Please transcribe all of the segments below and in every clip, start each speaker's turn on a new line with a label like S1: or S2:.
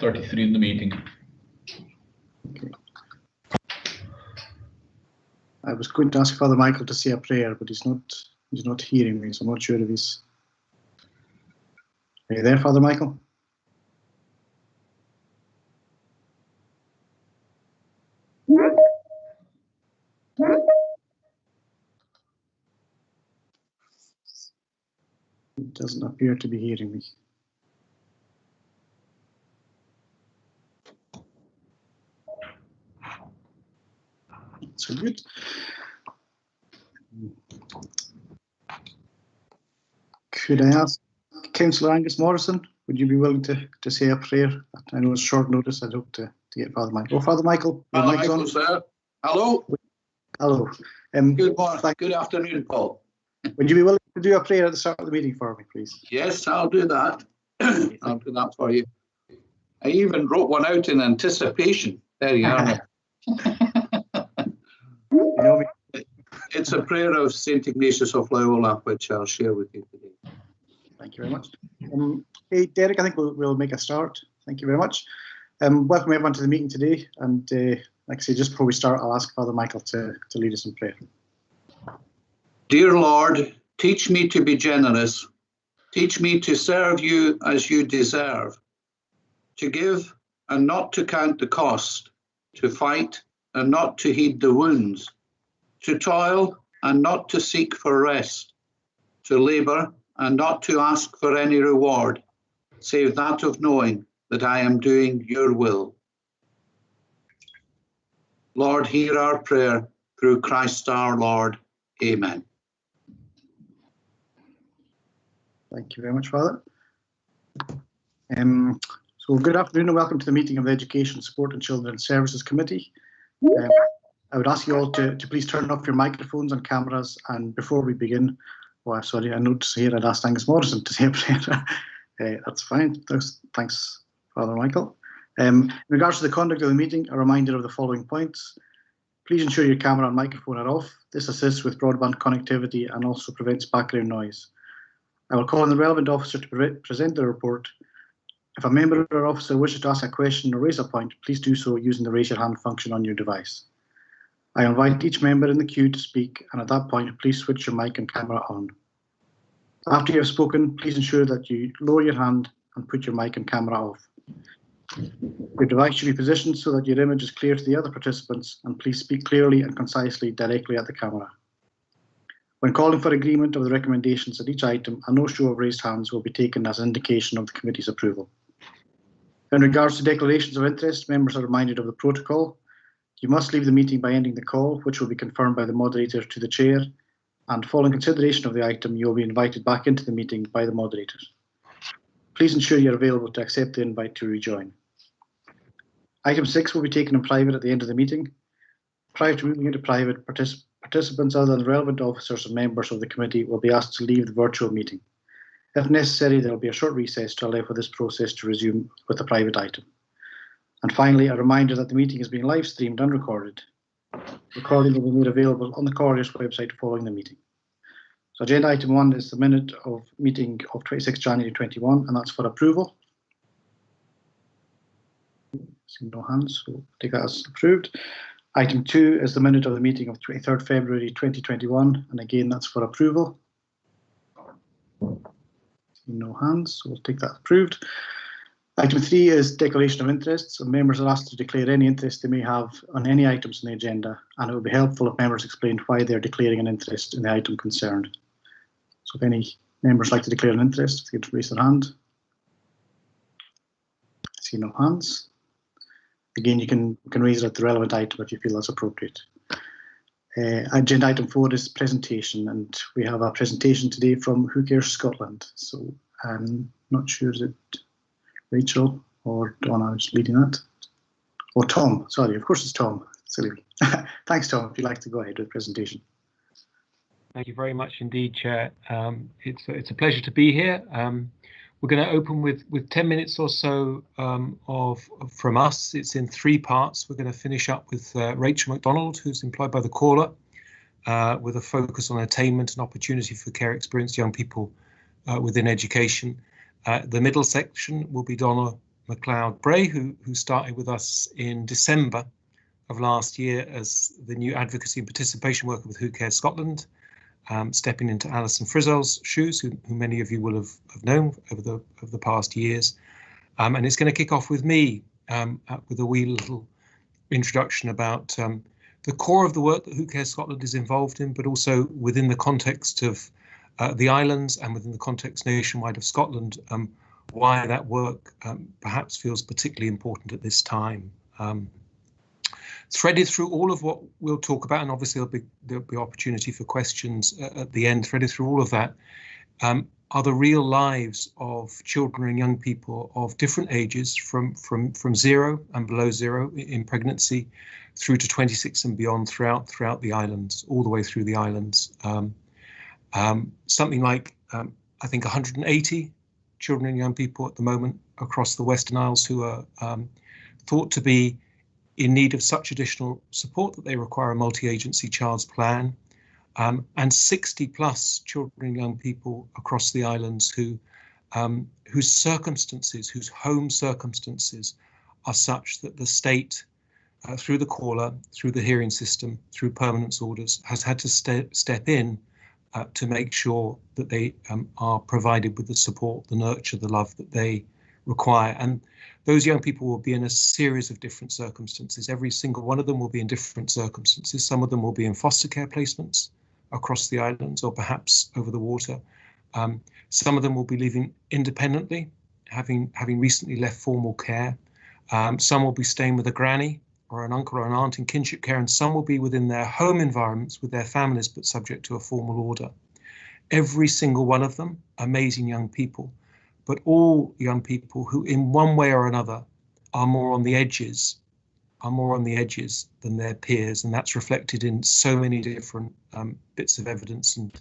S1: 33 in the meeting.
S2: Okay. I was going to ask Father Michael to say a prayer, but he's not hearing me, so I'm not sure if he's. Are you there, Father Michael? He doesn't appear to be hearing me. So good. Could I ask Councillor Angus Morrison, would you be willing to say a prayer? I know it's short notice. I'd hope to get Father Michael. Oh, Father Michael, your mic's on.
S3: Sir. Hello.
S2: Hello.
S3: Good morning. Good afternoon, Paul.
S2: Would you be willing to do a prayer at the start of the meeting for me, please?
S3: Yes, I'll do that. I'll do that for you. I even wrote one out in anticipation. There you are.
S2: You know me.
S3: It's a prayer of St. Ignatius of Loyola, which I'll share with you today.
S2: Thank you very much. Hey, Derek, I think we'll make a start. Thank you very much. Welcome everyone to the meeting today. And like I say, just before we start, I'll ask Father Michael to lead us in prayer.
S3: Dear Lord, teach me to be generous. Teach me to serve you as you deserve, to give and not to count the cost, to fight and not to heed the wounds, to toil and not to seek for rest, to labour and not to ask for any reward, save that of knowing that I am doing your will. Lord, hear our prayer through Christ our Lord. Amen.
S2: Thank you very much, Father. So good afternoon and welcome to the meeting of the Education, Sport and Children's Services Committee. I would ask you all to please turn off your microphones and cameras, and before we begin, sorry, I noticed here I'd asked Angus Morrison to say a prayer. That's fine. Thanks, Father Michael. In regards to the conduct of the meeting, a reminder of the following points. Please ensure your camera and microphone are off. This assists with broadband connectivity and also prevents background noise. I will call on the relevant officer to present the report. If a member or officer wishes to ask a question or raise a point, please do so using the raise your hand function on your device. I invite each member in the queue to speak, and at that point, please switch your mic and camera on. After you have spoken, please ensure that you lower your hand and put your mic and camera off. Your device should be positioned so that your image is clear to the other participants, and please speak clearly and concisely directly at the camera. When calling for agreement of the recommendations at each item, a no show of raised hands will be taken as an indication of the committee's approval. In regards to declarations of interest, members are reminded of the protocol. You must leave the meeting by ending the call, which will be confirmed by the moderator to the chair, and following consideration of the item, you will be invited back into the meeting by the moderator. Please ensure you are available to accept the invite to rejoin. Item 6 will be taken in private at the end of the meeting. Prior to moving into private, participants other than relevant officers and members of the committee will be asked to leave the virtual meeting. If necessary, there will be a short recess to allow for this process to resume with the private item. And finally, a reminder that the meeting is being live streamed and recorded. Recording will be made available on the Corriers website following the meeting. So agenda item 1 is the minute of meeting of 26 January 21, and that's for approval. See no hands, so we'll take that as approved. Item 2 is the minute of the meeting of 23rd February 2021, and again that's for approval. See no hands, so we'll take that approved. Item 3 is declaration of interests, and members are asked to declare any interest they may have on any items on the agenda, and it would be helpful if members explained why they are declaring an interest in the item concerned. So if any members like to declare an interest, they could raise their hand. I see no hands. Again, you can raise it at the relevant item if you feel that's appropriate. Agenda item 4 is presentation, and we have a presentation today from Who Cares Scotland. So I'm not sure, is it Rachel or Donna who's leading that? Or Tom, sorry, of course it's Tom. Silly. Thanks, Tom, if you'd like to go ahead with the presentation.
S4: Thank you very much indeed, Chair. It's a pleasure to be here. We're going to open with 10 minutes or so from us. It's in 3 parts. We're going to finish up with Rachel McDonald, who's employed by the caller, with a focus on attainment and opportunity for care experienced young people within education. The middle section will be Donna MacLeod Bray, who started with us in December of last year as the new advocacy and participation worker with Who Cares Scotland, stepping into Alison Frizzell's shoes, who many of you will have known over the past years. And it's going to kick off with me with a wee little introduction about the core of the work that Who Cares Scotland is involved in, but also within the context of the islands and within the context nationwide of Scotland, why that work perhaps feels particularly important at this time. Threaded through all of what we'll talk about, and obviously there'll be opportunity for questions at the end, threaded through all of that, are the real lives of children and young people of different ages, from 0 and below 0 in pregnancy through to 26 and beyond throughout the islands, all the way through the islands. Something like, I think 180 children and young people at the moment across the Western Isles who are thought to be in need of such additional support that they require a multi-agency child's plan, and 60 plus children and young people across the islands whose circumstances, whose home circumstances are such that the state, through the caller, through the hearing system, through permanence orders, has had to step in to make sure that they are provided with the support, the nurture, the love that they require. And those young people will be in a series of different circumstances. Every single one of them will be in different circumstances. Some of them will be in foster care placements across the islands or perhaps over the water. Some of them will be living independently, having recently left formal care. Some will be staying with a granny or an uncle or an aunt in kinship care, and some will be within their home environments with their families, but subject to a formal order. Every single one of them, amazing young people, but all young people who in one way or another are more on the edges than their peers. And that's reflected in so many different bits of evidence and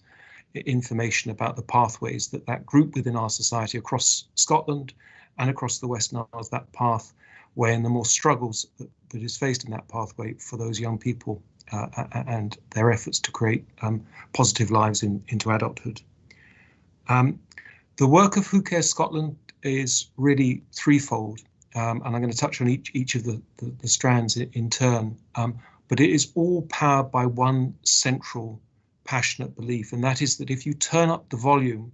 S4: information about the pathways that group within our society across Scotland and across the Western Isles, that pathway and the more struggles that is faced in that pathway for those young people and their efforts to create positive lives into adulthood. The work of Who Cares Scotland is really threefold, and I'm going to touch on each of the strands in turn, but it is all powered by one central passionate belief, and that is that if you turn up the volume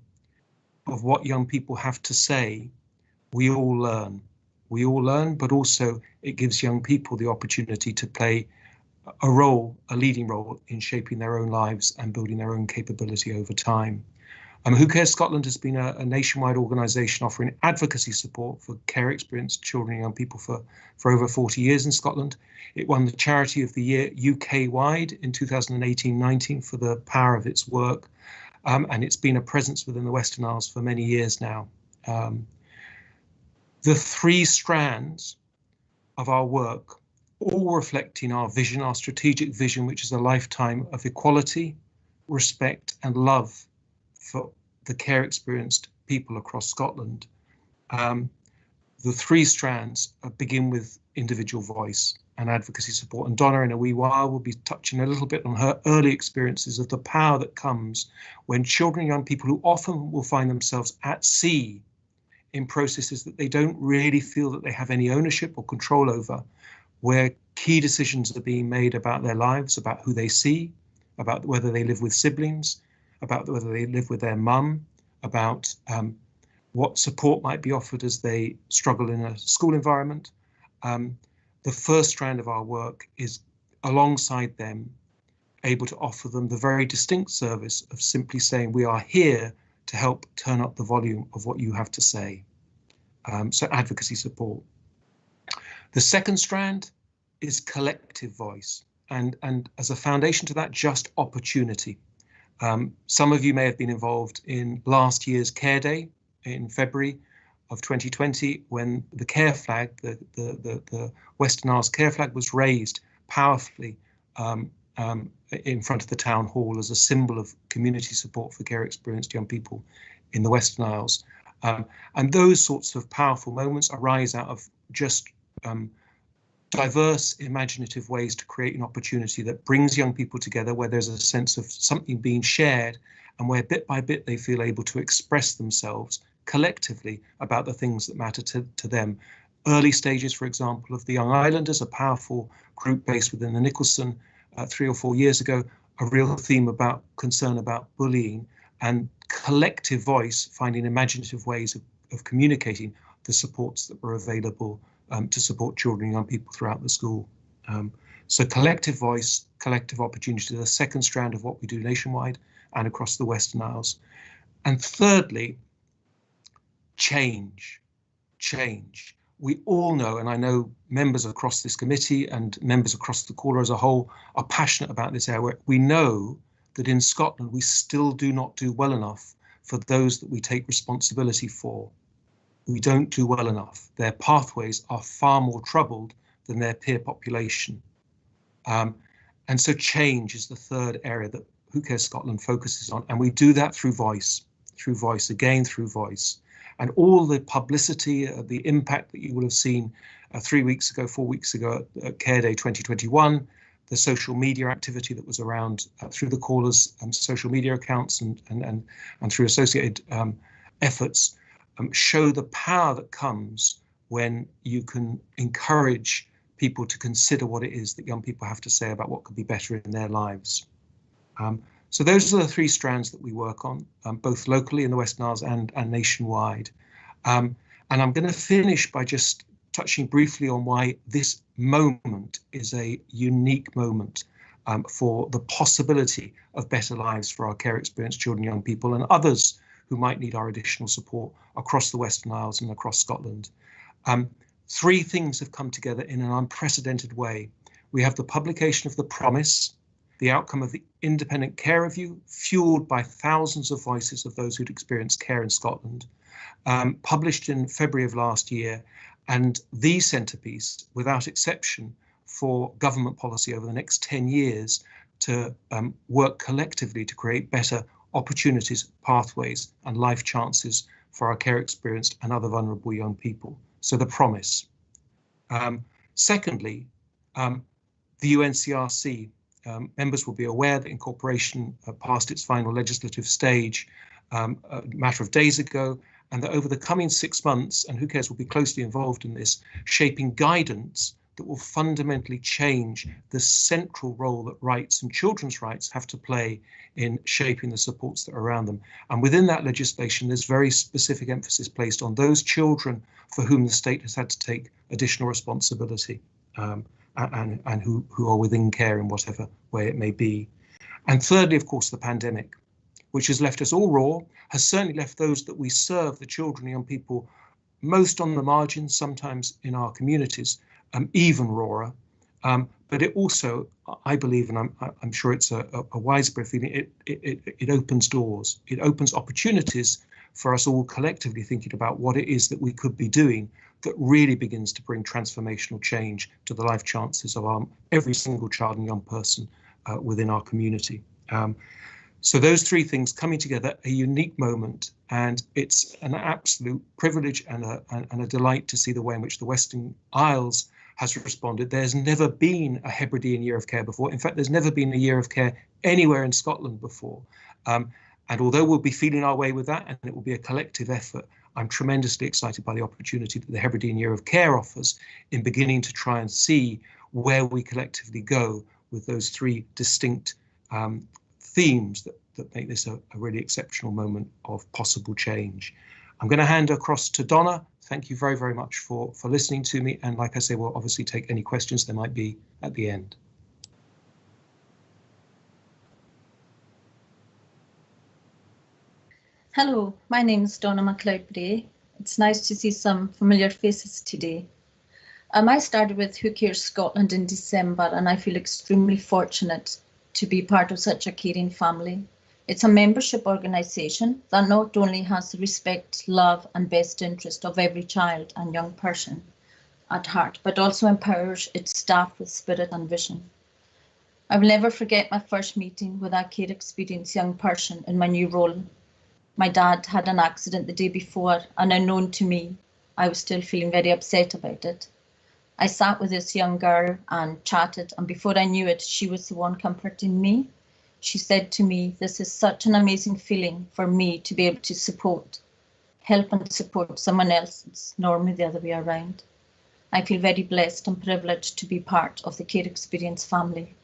S4: of what young people have to say, we all learn. We all learn, but also it gives young people the opportunity to play a leading role in shaping their own lives and building their own capability over time. Who Cares Scotland has been a nationwide organisation offering advocacy support for care experienced children and young people for over 40 years in Scotland. It won the Charity of the Year UK-wide in 2018-19 for the power of its work, and it's been a presence within the Western Isles for many years now. The three strands of our work, all reflecting our vision, our strategic vision, which is a lifetime of equality, respect and love for the care experienced people across Scotland. The three strands begin with individual voice and advocacy support. And Donna, in a wee while, will be touching a little bit on her early experiences of the power that comes when children and young people who often will find themselves at sea in processes that they don't really feel that they have any ownership or control over, where key decisions are being made about their lives, about who they see, about whether they live with siblings, about whether they live with their mum, about what support might be offered as they struggle in a school environment. The first strand of our work is alongside them, able to offer them the very distinct service of simply saying, we are here to help turn up the volume of what you have to say. So advocacy support. The second strand is collective voice, and as a foundation to that, just opportunity. Some of you may have been involved in last year's Care Day in February of 2020, when the care flag, the Western Isles care flag, was raised powerfully in front of the town hall as a symbol of community support for care experienced young people in the Western Isles. And those sorts of powerful moments arise out of just diverse, imaginative ways to create an opportunity that brings young people together, where there's a sense of something being shared and where bit by bit they feel able to express themselves collectively about the things that matter to them, early stages, for example, of the Young Islanders, a powerful group based within the Nicholson 3 or 4 years ago, a real theme about concern about bullying and collective voice, finding imaginative ways of communicating the supports that were available to support children and young people throughout the school. So collective voice, collective opportunity, the second strand of what we do nationwide and across the Western Isles. And thirdly, change. We all know, and I know members across this committee and members across the Caller as a whole are passionate about this area. We know that in Scotland, we still do not do well enough for those that we take responsibility for. We don't do well enough. Their pathways are far more troubled than their peer population. And so change is the third area that Who Cares Scotland focuses on. And we do that through voice, through voice. And all the publicity, the impact that you will have seen 3 weeks ago, 4 weeks ago at Care Day 2021, the social media activity that was around through the Callers' social media accounts and through associated efforts, show the power that comes when you can encourage people to consider what it is that young people have to say about what could be better in their lives. So those are the three strands that we work on, both locally in the Western Isles and nationwide. And I'm going to finish by just touching briefly on why this moment is a unique moment for the possibility of better lives for our care experienced children, young people and others who might need our additional support across the Western Isles and across Scotland. Three things have come together in an unprecedented way. We have the publication of The Promise, the outcome of the independent care review, fueled by thousands of voices of those who'd experienced care in Scotland, published in February of last year, and the centrepiece, without exception, for government policy over the next 10 years to work collectively to create better opportunities, pathways, and life chances for our care experienced and other vulnerable young people. So The Promise. Secondly, the UNCRC. Members will be aware that incorporation passed its final legislative stage a matter of days ago, and that over the coming 6 months, and Who Cares will be closely involved in this, shaping guidance that will fundamentally change the central role that rights and children's rights have to play in shaping the supports that are around them. And within that legislation, there's very specific emphasis placed on those children for whom the state has had to take additional responsibility. And who are within care in whatever way it may be. And thirdly, of course, the pandemic, which has left us all raw, has certainly left those that we serve, the children and young people, most on the margins, sometimes in our communities, even rawer. But it also, I believe, and I'm sure it's a widespread feeling, it opens doors, it opens opportunities for us all collectively thinking about what it is that we could be doing that really begins to bring transformational change to the life chances of every single child and young person within our community. So those three things coming together, a unique moment, and it's an absolute privilege and a delight to see the way in which the Western Isles has responded. There's never been a Hebridean Year of Care before. In fact, there's never been a Year of Care anywhere in Scotland before. And although we'll be feeling our way with that, and it will be a collective effort, I'm tremendously excited by the opportunity that the Hebridean Year of Care offers in beginning to try and see where we collectively go with those three distinct themes that make this a really exceptional moment of possible change. I'm going to hand across to Donna. Thank you very, very much for listening to me. And like I say, we'll obviously take any questions there might be at the end.
S1: Hello, my name is Donna MacLeod-Bray. It's nice to see some familiar faces today. I started with Who Cares Scotland in December, and I feel extremely fortunate to be part of such a caring family. It's a membership organisation that not only has the respect, love and best interest of every child and young person at heart, but also empowers its staff with spirit and vision. I will never forget my first meeting with a care experienced young person in my new role. My dad had an accident the day before, and unknown to me, I was still feeling very upset about it. I sat with this young girl and chatted, and before I knew it, she was the one comforting me. She said to me, "This is such an amazing feeling for me to be able to help and support someone else. It's normally the other way around." I feel very blessed and privileged to be part of the Care Experience family.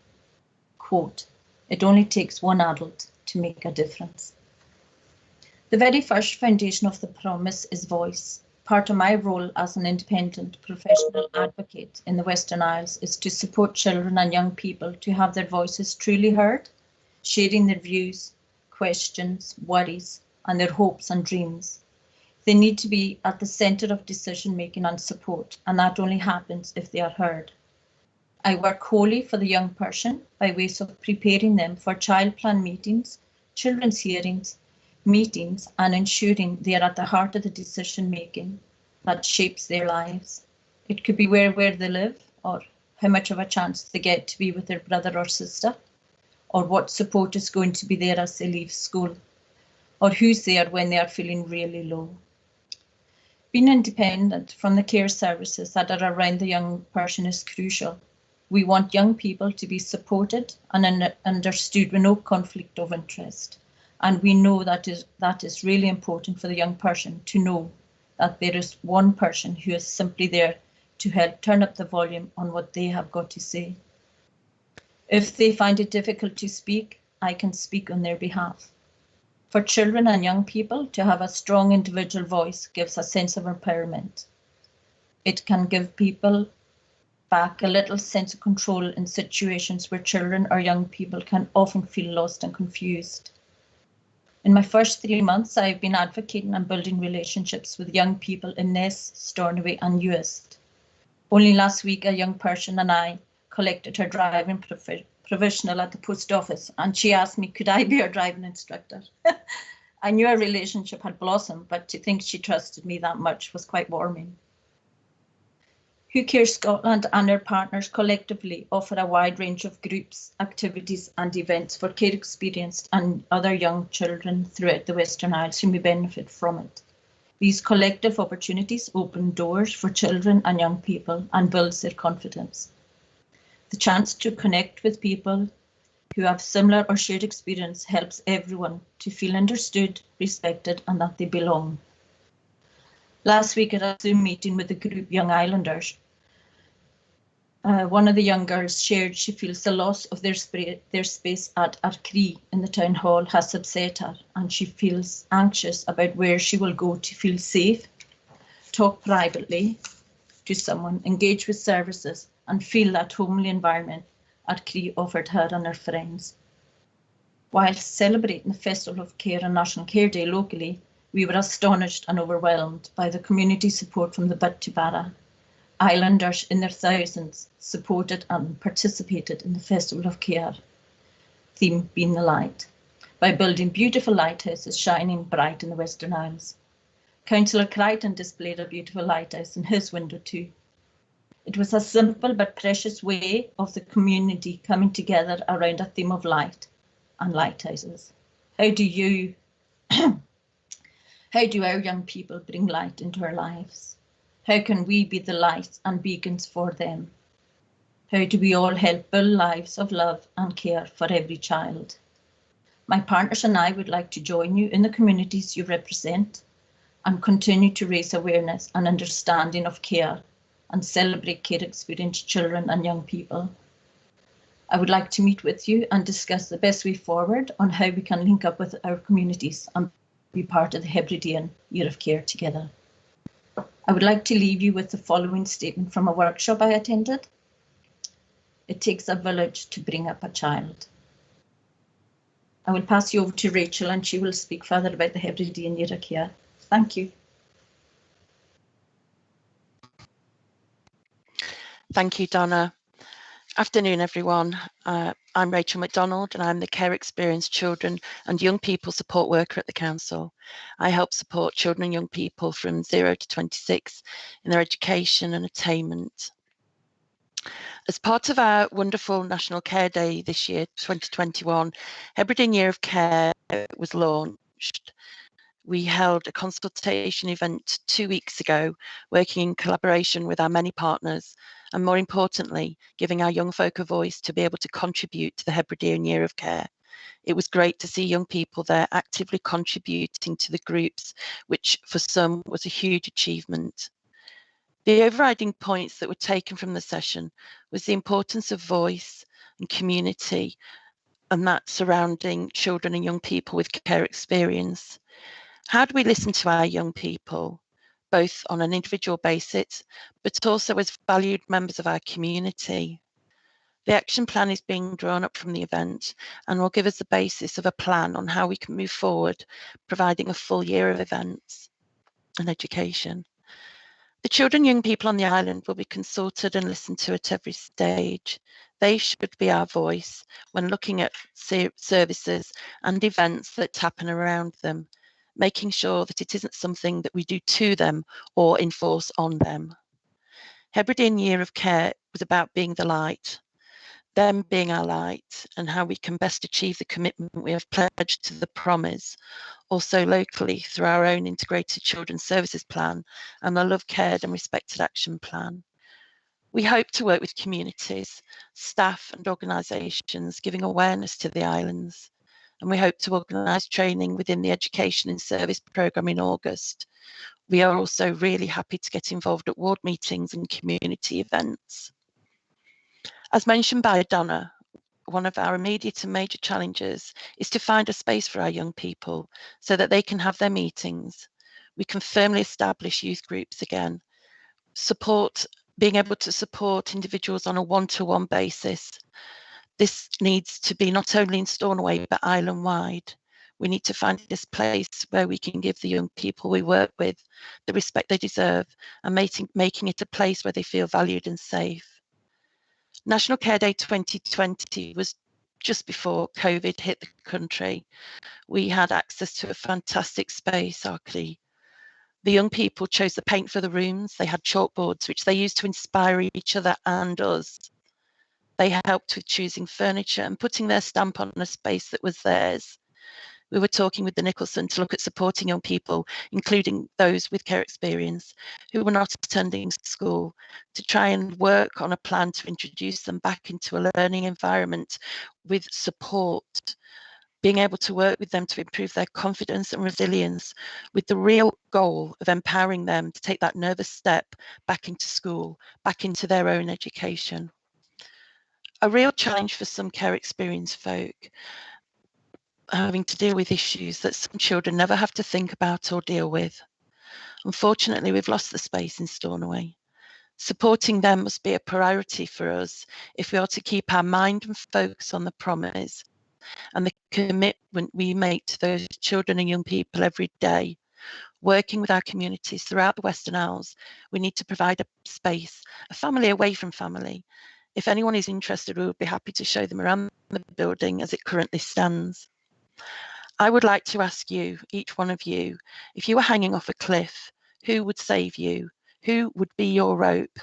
S1: Quote, "It only takes one adult to make a difference." The very first foundation of the promise is voice. Part of my role as an independent professional advocate in the Western Isles is to support children and young people to have their voices truly heard, sharing their views, questions, worries, and their hopes and dreams. They need to be at the centre of decision making and support, and that only happens if they are heard. I work wholly for the young person by ways of preparing them for child plan meetings, children's hearings, meetings, and ensuring they are at the heart of the decision making that shapes their lives. It could be where they live, or how much of a chance they get to be with their brother or sister, or what support is going to be there as they leave school, or who's there when they are feeling really low. Being independent from the care services that are around the young person is crucial. We want young people to be supported and understood with no conflict of interest. And we know that is really important for the young person to know that there is one person who is simply there to help turn up the volume on what they have got to say. If they find it difficult to speak, I can speak on their behalf. For children and young people, to have a strong individual voice gives a sense of empowerment. It can give people back a little sense of control in situations where children or young people can often feel lost and confused. In my first 3 months, I've been advocating and building relationships with young people in Ness, Stornoway and Uist. Only last week, a young person and I collected her driving provisional at the post office, and she asked me, could I be her driving instructor? I knew our relationship had blossomed, but to think she trusted me that much was quite warming. Who Cares Scotland and our partners collectively offer a wide range of groups, activities and events for care experienced and other young children throughout the Western Isles who may benefit from it. These collective opportunities open doors for children and young people and builds their confidence. The chance to connect with people who have similar or shared experience helps everyone to feel understood, respected and that they belong. Last week at a Zoom meeting with the group Young Islanders, one of the young girls shared she feels the loss of their space at Arcree in the town hall has upset her, and she feels anxious about where she will go to feel safe, talk privately to someone, engage with services and feel that homely environment Arcree offered her and her friends. While celebrating the Festival of Care and National Care Day locally, we were astonished and overwhelmed by the community support from the Bit to Barra. Islanders in their thousands supported and participated in the Festival of Care, theme being the light, by building beautiful lighthouses shining bright in the Western Isles. Councillor Crichton displayed a beautiful lighthouse in his window too. It was a simple but precious way of the community coming together around a theme of light and lighthouses. How do our young people bring light into our lives? How can we be the lights and beacons for them? How do we all help build lives of love and care for every child? My partners and I would like to join you in the communities you represent and continue to raise awareness and understanding of care and celebrate care experienced children and young people. I would like to meet with you and discuss the best way forward on how we can link up with our communities and be part of the Hebridean Year of Care together. I would like to leave you with the following statement from a workshop I attended. It takes a village to bring up a child. I will pass you over to Rachel and she will speak further about the Hebridean Year of Care. Thank you.
S5: Thank you, Donna. Afternoon, everyone. I'm Rachel McDonald and I'm the Care Experienced Children and Young People Support Worker at the Council. I help support children and young people from 0 to 26 in their education and attainment. As part of our wonderful National Care Day this year, 2021, Hebridean Year of Care was launched. We held a consultation event 2 weeks ago, working in collaboration with our many partners, and more importantly, giving our young folk a voice to be able to contribute to the Hebridean Year of Care. It was great to see young people there actively contributing to the groups, which for some was a huge achievement. The overriding points that were taken from the session was the importance of voice and community, and that surrounding children and young people with care experience. How do we listen to our young people, both on an individual basis, but also as valued members of our community? The action plan is being drawn up from the event and will give us the basis of a plan on how we can move forward, providing a full year of events and education. The children and young people on the island will be consulted and listened to at every stage. They should be our voice when looking at services and events that happen around them, making sure that it isn't something that we do to them or enforce on them. Hebridean Year of Care was about being the light, them being our light, and how we can best achieve the commitment we have pledged to the promise, also locally through our own integrated children's services plan and the Love, Cared and Respected action plan. We hope to work with communities, staff and organisations giving awareness to the islands, and we hope to organise training within the Education and Service programme in August. We are also really happy to get involved at ward meetings and community events. As mentioned by Donna, one of our immediate and major challenges is to find a space for our young people so that they can have their meetings. We can firmly establish youth groups again, being able to support individuals on a one-to-one basis. This needs to be not only in Stornoway, but island-wide. We need to find this place where we can give the young people we work with the respect they deserve and making it a place where they feel valued and safe. National Care Day 2020 was just before COVID hit the country. We had access to a fantastic space, Arkley. The young people chose the paint for the rooms. They had chalkboards, which they used to inspire each other and us. They helped with choosing furniture and putting their stamp on a space that was theirs. We were talking with the Nicholson to look at supporting young people, including those with care experience, who were not attending school, to try and work on a plan to introduce them back into a learning environment with support, being able to work with them to improve their confidence and resilience, with the real goal of empowering them to take that nervous step back into school, back into their own education. A real challenge for some care experience folk, having to deal with issues that some children never have to think about or deal with. Unfortunately, we've lost the space in Stornoway. Supporting them must be a priority for us if we are to keep our mind and focus on the promise and the commitment we make to those children and young people every day. Working with our communities throughout the Western Isles, we need to provide a space, a family away from family. If anyone is interested, we would be happy to show them around the building as it currently stands. I would like to ask you, each one of you, if you were hanging off a cliff, who would save you? Who would be your rope?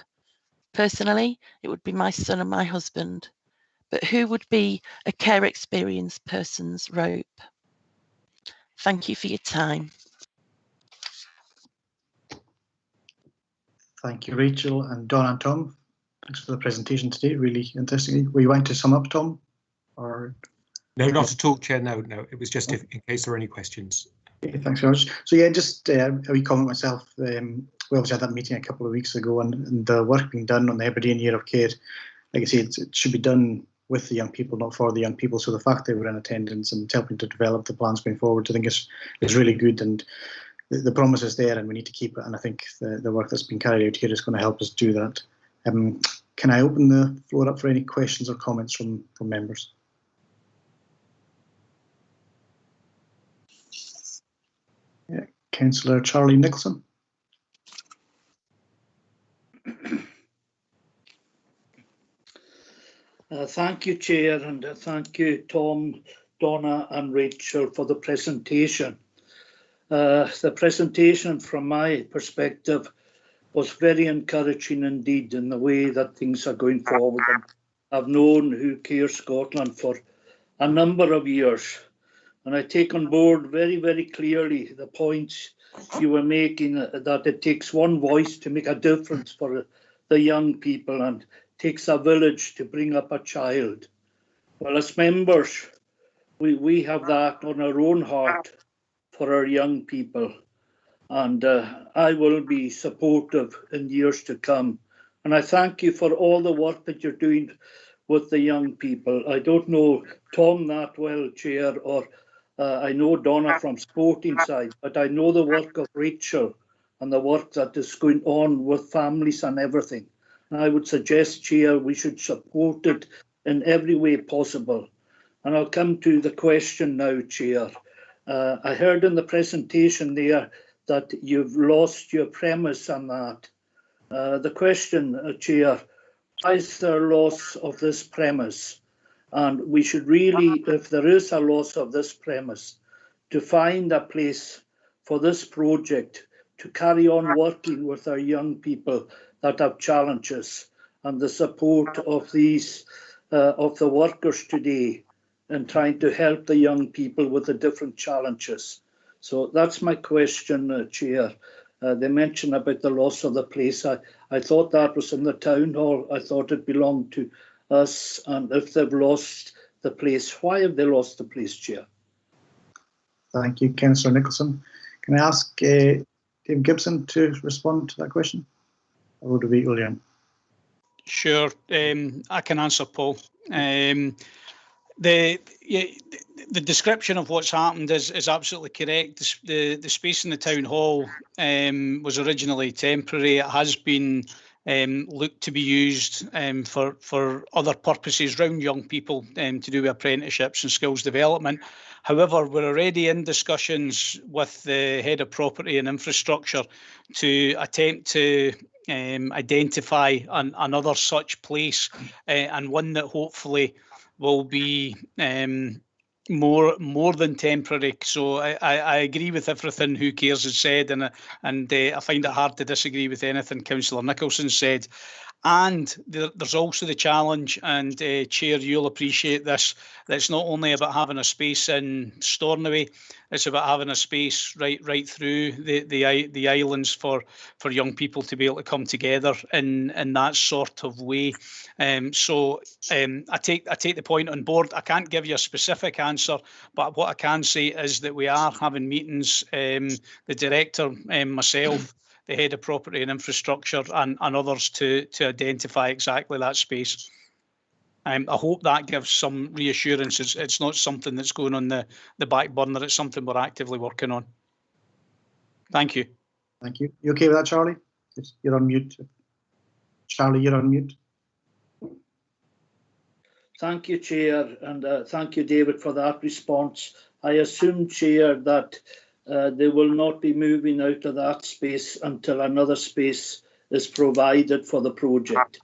S5: Personally, it would be my son and my husband. But who would be a care experienced person's rope? Thank you for your time.
S2: Thank you, Rachel and Don and Tom. Thanks for the presentation today, really interesting. Were you wanting to sum up, Tom? Or
S4: No, not at all, Chair. No. It was just in case there are any questions.
S2: Okay, thanks very much. So yeah, just a wee comment myself. We obviously had that meeting a couple of weeks ago, and the work being done on the Hebridean Year of Care, like I say, it should be done with the young people, not for the young people. So the fact they were in attendance and helping to develop the plans going forward, I think is really good, and the promise is there, and we need to keep it. And I think the work that's been carried out here is going to help us do that. Can I open the floor up for any questions or comments from members? Yeah, Councillor Charlie Nicholson.
S6: Thank you, Chair, and thank you, Tom, Donna and Rachel, for the presentation. The presentation, from my perspective, was very encouraging indeed in the way that things are going forward. And I've known Who Cares Scotland for a number of years, and I take on board very, very clearly the points you were making, that it takes one voice to make a difference for the young people, and takes a village to bring up a child. Well, as members, we have that on our own heart for our young people. and I will be supportive in years to come. And I thank you for all the work that you're doing with the young people. I don't know Tom that well, Chair, or I know Donna from sporting side, but I know the work of Rachel and the work that is going on with families and everything. And I would suggest, Chair, we should support it in every way possible. And I'll come to the question now, Chair. I heard in the presentation there that you've lost your premise on that. The question, Chair, why is there loss of this premise? And we should really, if there is a loss of this premise, to find a place for this project to carry on working with our young people that have challenges, and the support of these of the workers today in trying to help the young people with the different challenges. So that's my question, Chair. They mentioned about the loss of the place. I thought that was in the town hall. I thought it belonged to us. And if they've lost the place, why have they lost the place, Chair?
S2: Thank you, Councillor Nicholson. Can I ask David Gibson to respond to that question? Or would it be William?
S7: Sure, I can answer, Paul. The description of what's happened is absolutely correct. The space in the town hall was originally temporary. It has been looked to be used for other purposes around young people to do with apprenticeships and skills development. However, we're already in discussions with the head of property and infrastructure to attempt to identify another such place, and one that hopefully will be more than temporary. So I agree with everything Who Cares has said, and I find it hard to disagree with anything Councillor Nicholson said. And there's also the challenge, and Chair, you'll appreciate this, that it's not only about having a space in Stornoway, it's about having a space right through the islands for young people to be able to come together in that sort of way. So I take the point on board. I can't give you a specific answer, but what I can say is that we are having meetings, the director, myself, the head of property and infrastructure, and others to identify exactly that space. I hope that gives some reassurance. It's not something that's going on the back burner. It's something we're actively working on. Thank you.
S2: Thank you. You okay with that, Charlie? You're on mute. Charlie, you're on mute.
S6: Thank you, Chair, and thank you, David, for that response. I assume, Chair, that they will not be moving out of that space until another space is provided for the project.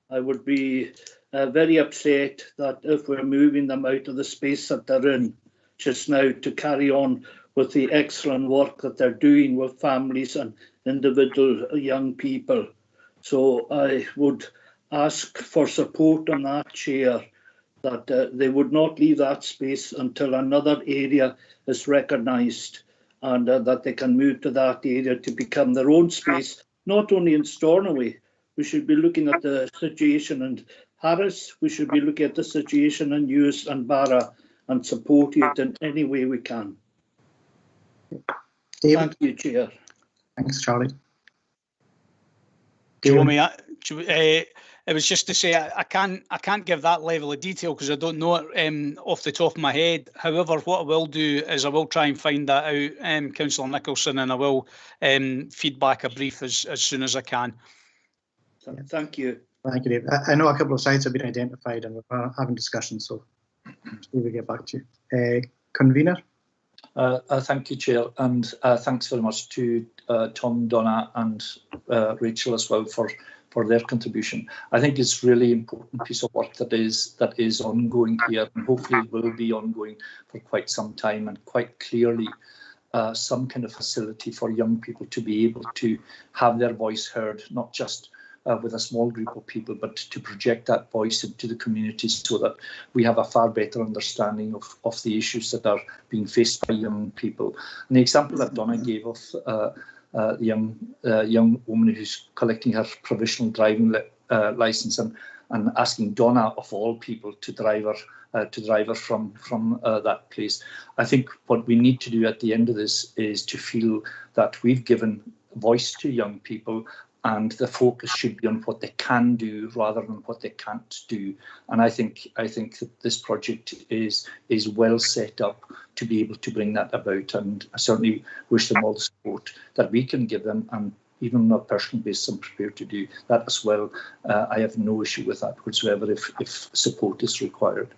S6: I would be very upset that if we're moving them out of the space that they're in just now to carry on with the excellent work that they're doing with families and individual young people. So I would ask for support on that, Chair, that they would not leave that space until another area is recognised, and that they can move to that area to become their own space, not only in Stornoway. We should be looking at the situation in Harris, we should be looking at the situation in Uist and Barra and supporting it in any way we can.
S2: David.
S6: Thank you, Chair.
S2: Thanks, Charlie.
S7: Do you want me? It was just to say I can't give that level of detail because I don't know it off the top of my head. However, what I will do is I will try and find that out, Councillor Nicholson, and I will feed back a brief as soon as I can.
S6: Thank you.
S2: Thank you, Dave. I know a couple of sites have been identified and we're having discussions, so we will get back to you. Convener?
S8: Thank you, Chair, and thanks very much to Tom, Donna and Rachel as well for their contribution. I think it's really important piece of work that is ongoing here, and hopefully will be ongoing for quite some time, and quite clearly some kind of facility for young people to be able to have their voice heard, not just with a small group of people, but to project that voice into the communities so that we have a far better understanding of the issues that are being faced by young people. And the example that Donna gave of the young woman who's collecting her provisional driving licence and asking Donna, of all people, to drive her to drive us from that place. I think what we need to do at the end of this is to feel that we've given voice to young people, and the focus should be on what they can do rather than what they can't do. And I think that this project is well set up to be able to bring that about, and I certainly wish them all the support that we can give them, and even on a personal basis, I'm prepared to do that as well. I have no issue with that whatsoever if support is required.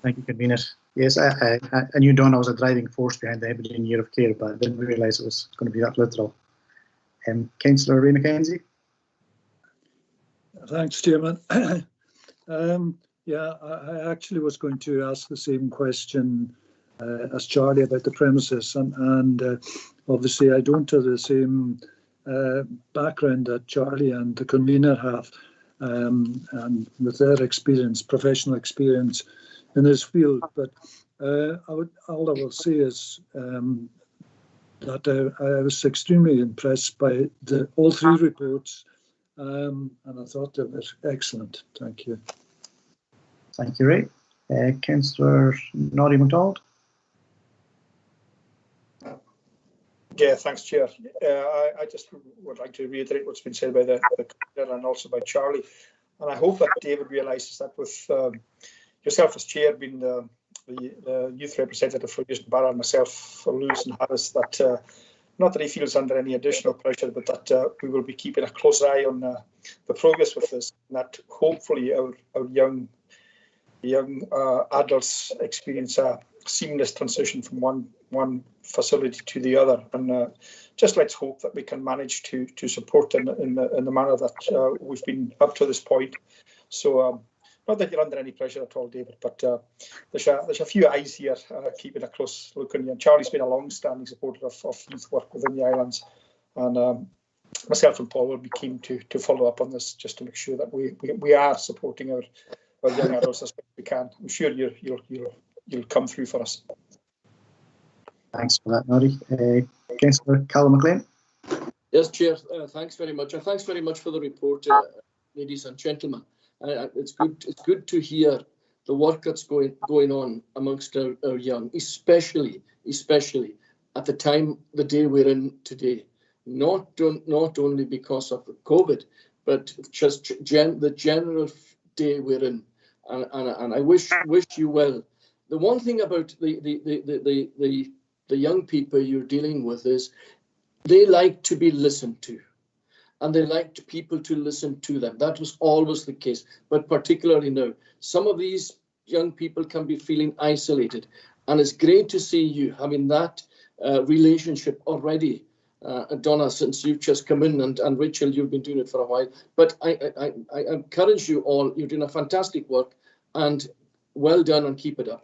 S2: Thank you, convener. Yes, I knew Donna was a driving force behind the Hebridean Year of Care, but I didn't realise it was going to be that literal. Councillor Ray McKenzie.
S9: Thanks, Chairman. Yeah, I actually was going to ask the same question as Charlie about the premises, and obviously I don't have the same background that Charlie and the convener have, and with their experience, professional experience in this field. But all I will say is that I was extremely impressed by all three reports, and I thought they were excellent. Thank you.
S2: Thank you, Ray. Councillor Noddy MacDonald.
S10: Yeah, thanks, Chair. I just would like to reiterate what's been said by the convener and also by Charlie. And I hope that David realises that with yourself as Chair being the youth representative for Houston Borough and myself for Lewis and Harris, that not that he feels under any additional pressure, but that we will be keeping a close eye on the progress with this, and that hopefully our young adults experience a seamless transition from one facility to the other. And just let's hope that we can manage to support in the manner that we've been up to this point. So not that you're under any pressure at all, David, but there's a few eyes here keeping a close look on you. And Charlie's been a long-standing supporter of youth work within the islands, and myself and Paul will be keen to follow up on this, just to make sure that we are supporting our young adults as best we can. I'm sure you'll come through for us.
S2: Thanks for that, Noddy. Councillor Callum McLean.
S11: Yes, Chair. Thanks very much, and thanks very much for the report, ladies and gentlemen. It's good to hear the work that's going on amongst our young, especially at the day we're in today. Not only because of COVID, but just the general day we're in, and I wish you well. The one thing about the young people you're dealing with is they like to be listened to, and they like people to listen to them. That was always the case, but particularly now, some of these young people can be feeling isolated, and it's great to see you having that relationship already. Donna, since you've just come in, and Rachel, you've been doing it for a while. But I encourage you all, you're doing a fantastic work, and well done, and keep it up.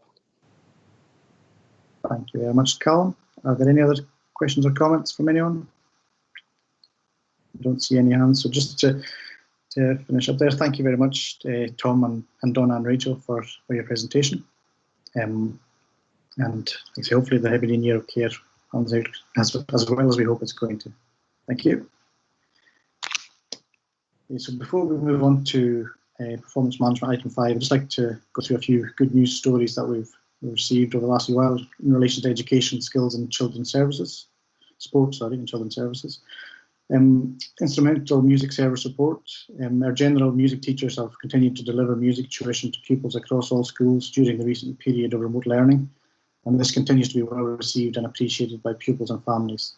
S2: Thank you very much, Callum. Are there any other questions or comments from anyone? I don't see any hands. So just to finish up there, thank you very much, Tom and Donna and Rachel for your presentation. And hopefully the Hebridean Year of Care comes out as well as we hope it's going to. Thank you. Okay, so before we move on to performance management item 5, I'd just like to go through a few good news stories that we've received over the last while in relation to education, skills and children's services, and children's services. Instrumental music service support. Our general music teachers have continued to deliver music tuition to pupils across all schools during the recent period of remote learning, and this continues to be well received and appreciated by pupils and families.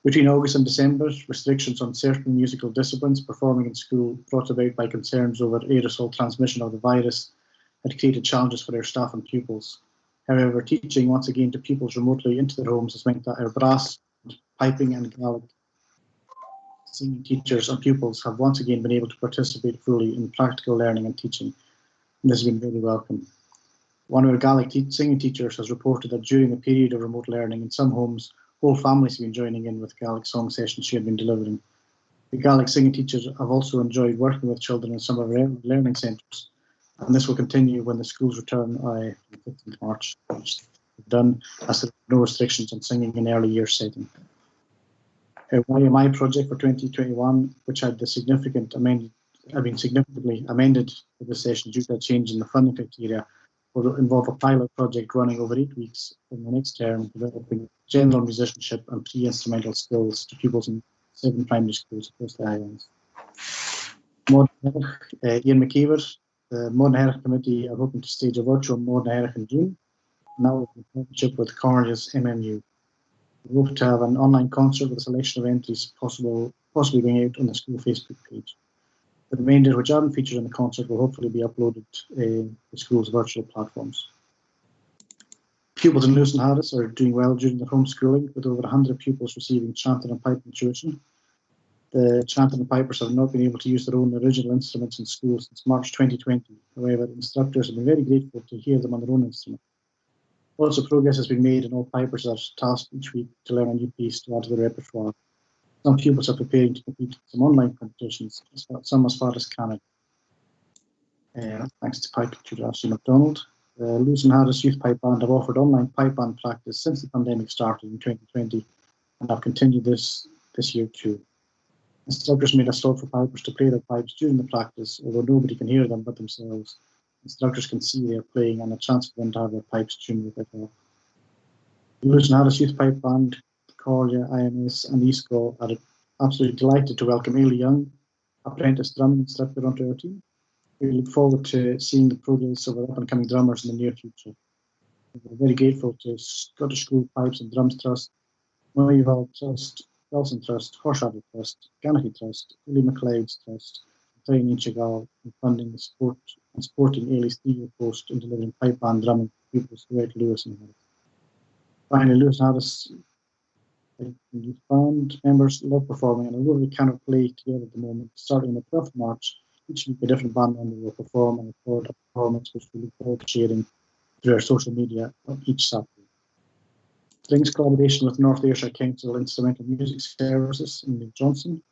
S2: Between August and December, restrictions on certain musical disciplines performing in school brought about by concerns over aerosol transmission of the virus had created challenges for our staff and pupils. However, teaching once again to pupils remotely into their homes has meant that our brass, piping and Gaelic singing teachers and pupils have once again been able to participate fully in practical learning and teaching, and this has been very welcome. One of our Gaelic singing teachers has reported that during the period of remote learning in some homes, whole families have been joining in with Gaelic song sessions she had been delivering. The Gaelic singing teachers have also enjoyed working with children in some of our learning centres, and this will continue when the schools return on 15th March. Done as there are no restrictions on singing in early year setting. Our YMI project for 2021, which had been significantly amended for this session due to a change in the funding criteria, will involve a pilot project running over 8 weeks in the next term, developing general musicianship and pre-instrumental skills to pupils in 7 primary schools across the Highlands. Ian McKeever, the Modern Heritage Committee are hoping to stage a virtual Modern Heritage in June, now in partnership with Cornia's MMU. We hope to have an online concert with a selection of entries possibly going out on the school Facebook page. The remainder, which aren't featured in the concert, will hopefully be uploaded to the school's virtual platforms. Pupils in Lewis and Harris are doing well during their homeschooling, with over 100 pupils receiving chanting and piping tuition. The chanting and pipers have not been able to use their own original instruments in school since March 2020. However, instructors have been very grateful to hear them on their own instrument. Also, progress has been made, and all pipers are tasked each week to learn a new piece to add to their repertoire. Some pupils are preparing to compete in some online competitions, some as far as Canada. Thanks to pipe tutor Ashley MacDonald. The Lewis and Harris Youth Pipe Band have offered online pipe band practice since the pandemic started in 2020 and have continued this year too. Instructors made a stop for pipers to play their pipes during the practice, although nobody can hear them but themselves. Instructors can see they are playing and a chance for them to have their pipes tuned with it all. The Lewis and Harris Youth Pipe Band, Cordia, IMS and ESCO are absolutely delighted to welcome Ailey Young, apprentice drumming instructor, onto our team. We look forward to seeing the progress of our up-and-coming drummers in the near future. We're very grateful to Scottish School Pipes and Drums Trust, Moyval Trust, Wilson Trust, Horshadow Trust, Ganachie Trust, Willie MacLeod's Trust, and Tiny Chigal in funding the sport and supporting Ailey's 3-year post in delivering pipe band drumming to pupils throughout Lewis and Harris. Finally, Lewis and Harris youth band members love performing, and although we cannot play together at the moment, starting on the 12th of March, each week a different band member will perform and record a performance which we look forward to sharing through our social media on each Saturday. Strings collaboration with North Ayrshire Council Instrumental Music Services in Nick Johnson.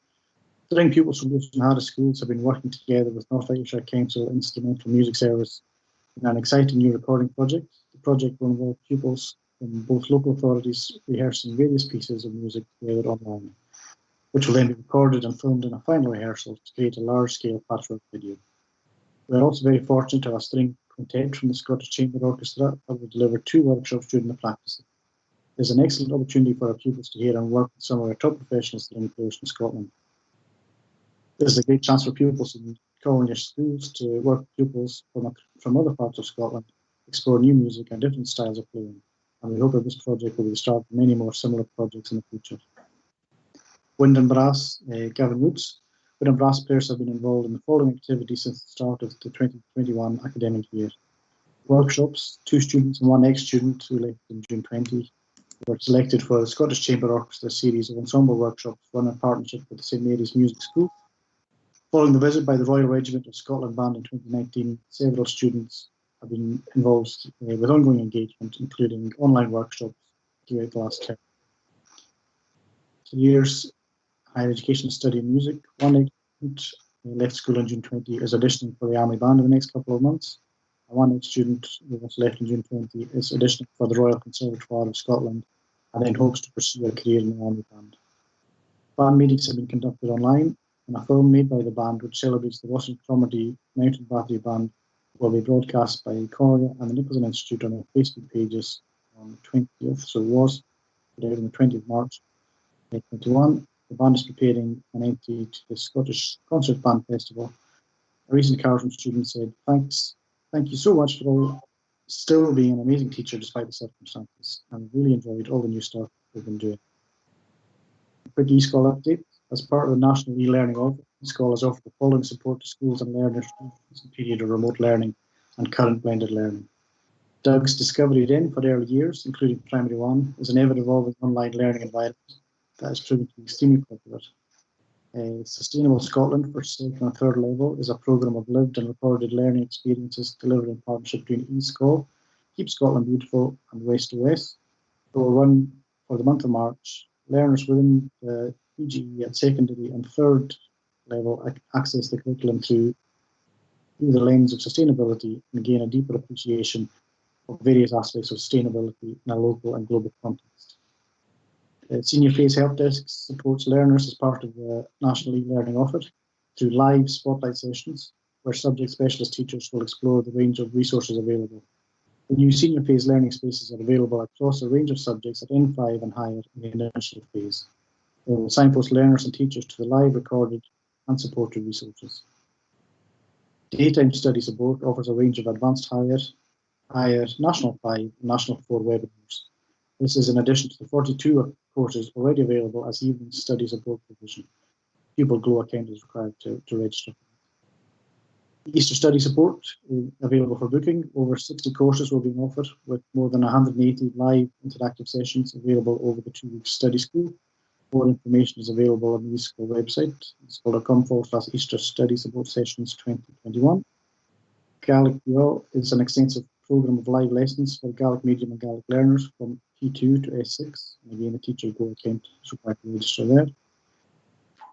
S2: String pupils from Lewis and Harris schools have been working together with North Ayrshire Council Instrumental Music Service in an exciting new recording project. The project will involve pupils from both local authorities rehearsing various pieces of music together online, which will then be recorded and filmed in a final rehearsal to create a large-scale patchwork video. We are also very fortunate to have a string quintet from the Scottish Chamber Orchestra that will deliver 2 workshops during the practice. There's an excellent opportunity for our pupils to hear and work with some of our top professional string players from Scotland. This is a great chance for pupils in Cornish schools to work with pupils from other parts of Scotland, explore new music and different styles of playing. And we hope that this project will be the start of many more similar projects in the future. Wind and Brass, Gavin Woods. Wind and Brass players have been involved in the following activities since the start of the 2021 academic year. Workshops, 2 students and 1 ex-student who left in June 20 were selected for the Scottish Chamber Orchestra series of ensemble workshops run in partnership with the St Mary's Music School. Following the visit by the Royal Regiment of Scotland Band in 2019, several students have been involved with ongoing engagement, including online workshops throughout the last term. 2 years higher education study in music. 1 ex-student left school in June 20 is auditioning for the Army Band in the next couple of months. And 1 ex-student who was left in June 20 is auditioning for the Royal Conservatoire of Scotland and then hopes to pursue a career in the Army Band. Band meetings have been conducted online, and a film made by the band which celebrates the Washington Cromarty Mountain Battery Band will be broadcast by Corria and the Nicholson Institute on their Facebook pages on the 20th, so it was today on the 20th of March 2021. The band is preparing an entry to the Scottish Concert Band Festival. A recent card from students said, thank you so much for still being an amazing teacher despite the circumstances. I've really enjoyed all the new stuff we've been doing. A quick eSchool update. As part of the National e-Learning Office, eSchool has offered the following support to schools and learners during this period of remote learning and current blended learning. Doug's Discovery Den for early years, including Primary 1, is an ever-evolving online learning environment that has proven to be extremely popular. Sustainable Scotland for 2nd and 3rd level is a programme of lived and recorded learning experiences delivered in partnership between eSchool, Keep Scotland Beautiful and West to West. It will run for the month of March. Learners within the PGE at secondary and 3rd level access the curriculum through the lens of sustainability and gain a deeper appreciation of various aspects of sustainability in a local and global context. Senior Phase Help Desk supports learners as part of the National e-Learning Offer through live spotlight sessions where subject specialist teachers will explore the range of resources available. The new senior phase learning spaces are available across a range of subjects at N5 and higher in the initial phase. They will signpost learners and teachers to the live, recorded and supported resources. Daytime study support offers a range of advanced higher, National 5 and National 4 webinars. This is in addition to the 42 courses already available as evening study support provision. Pupil Glow account is required to register. Easter study support is available for booking. Over 60 courses will be offered with more than 180 live interactive sessions available over the 2-week study school. More information is available on the eSchool website, eSchool.com/Easter Study Support Sessions 2021. Gaelic UL is an extensive programme of live lessons for Gaelic medium and Gaelic learners from P2 to S6. And again, the Teacher Go account is required to register there.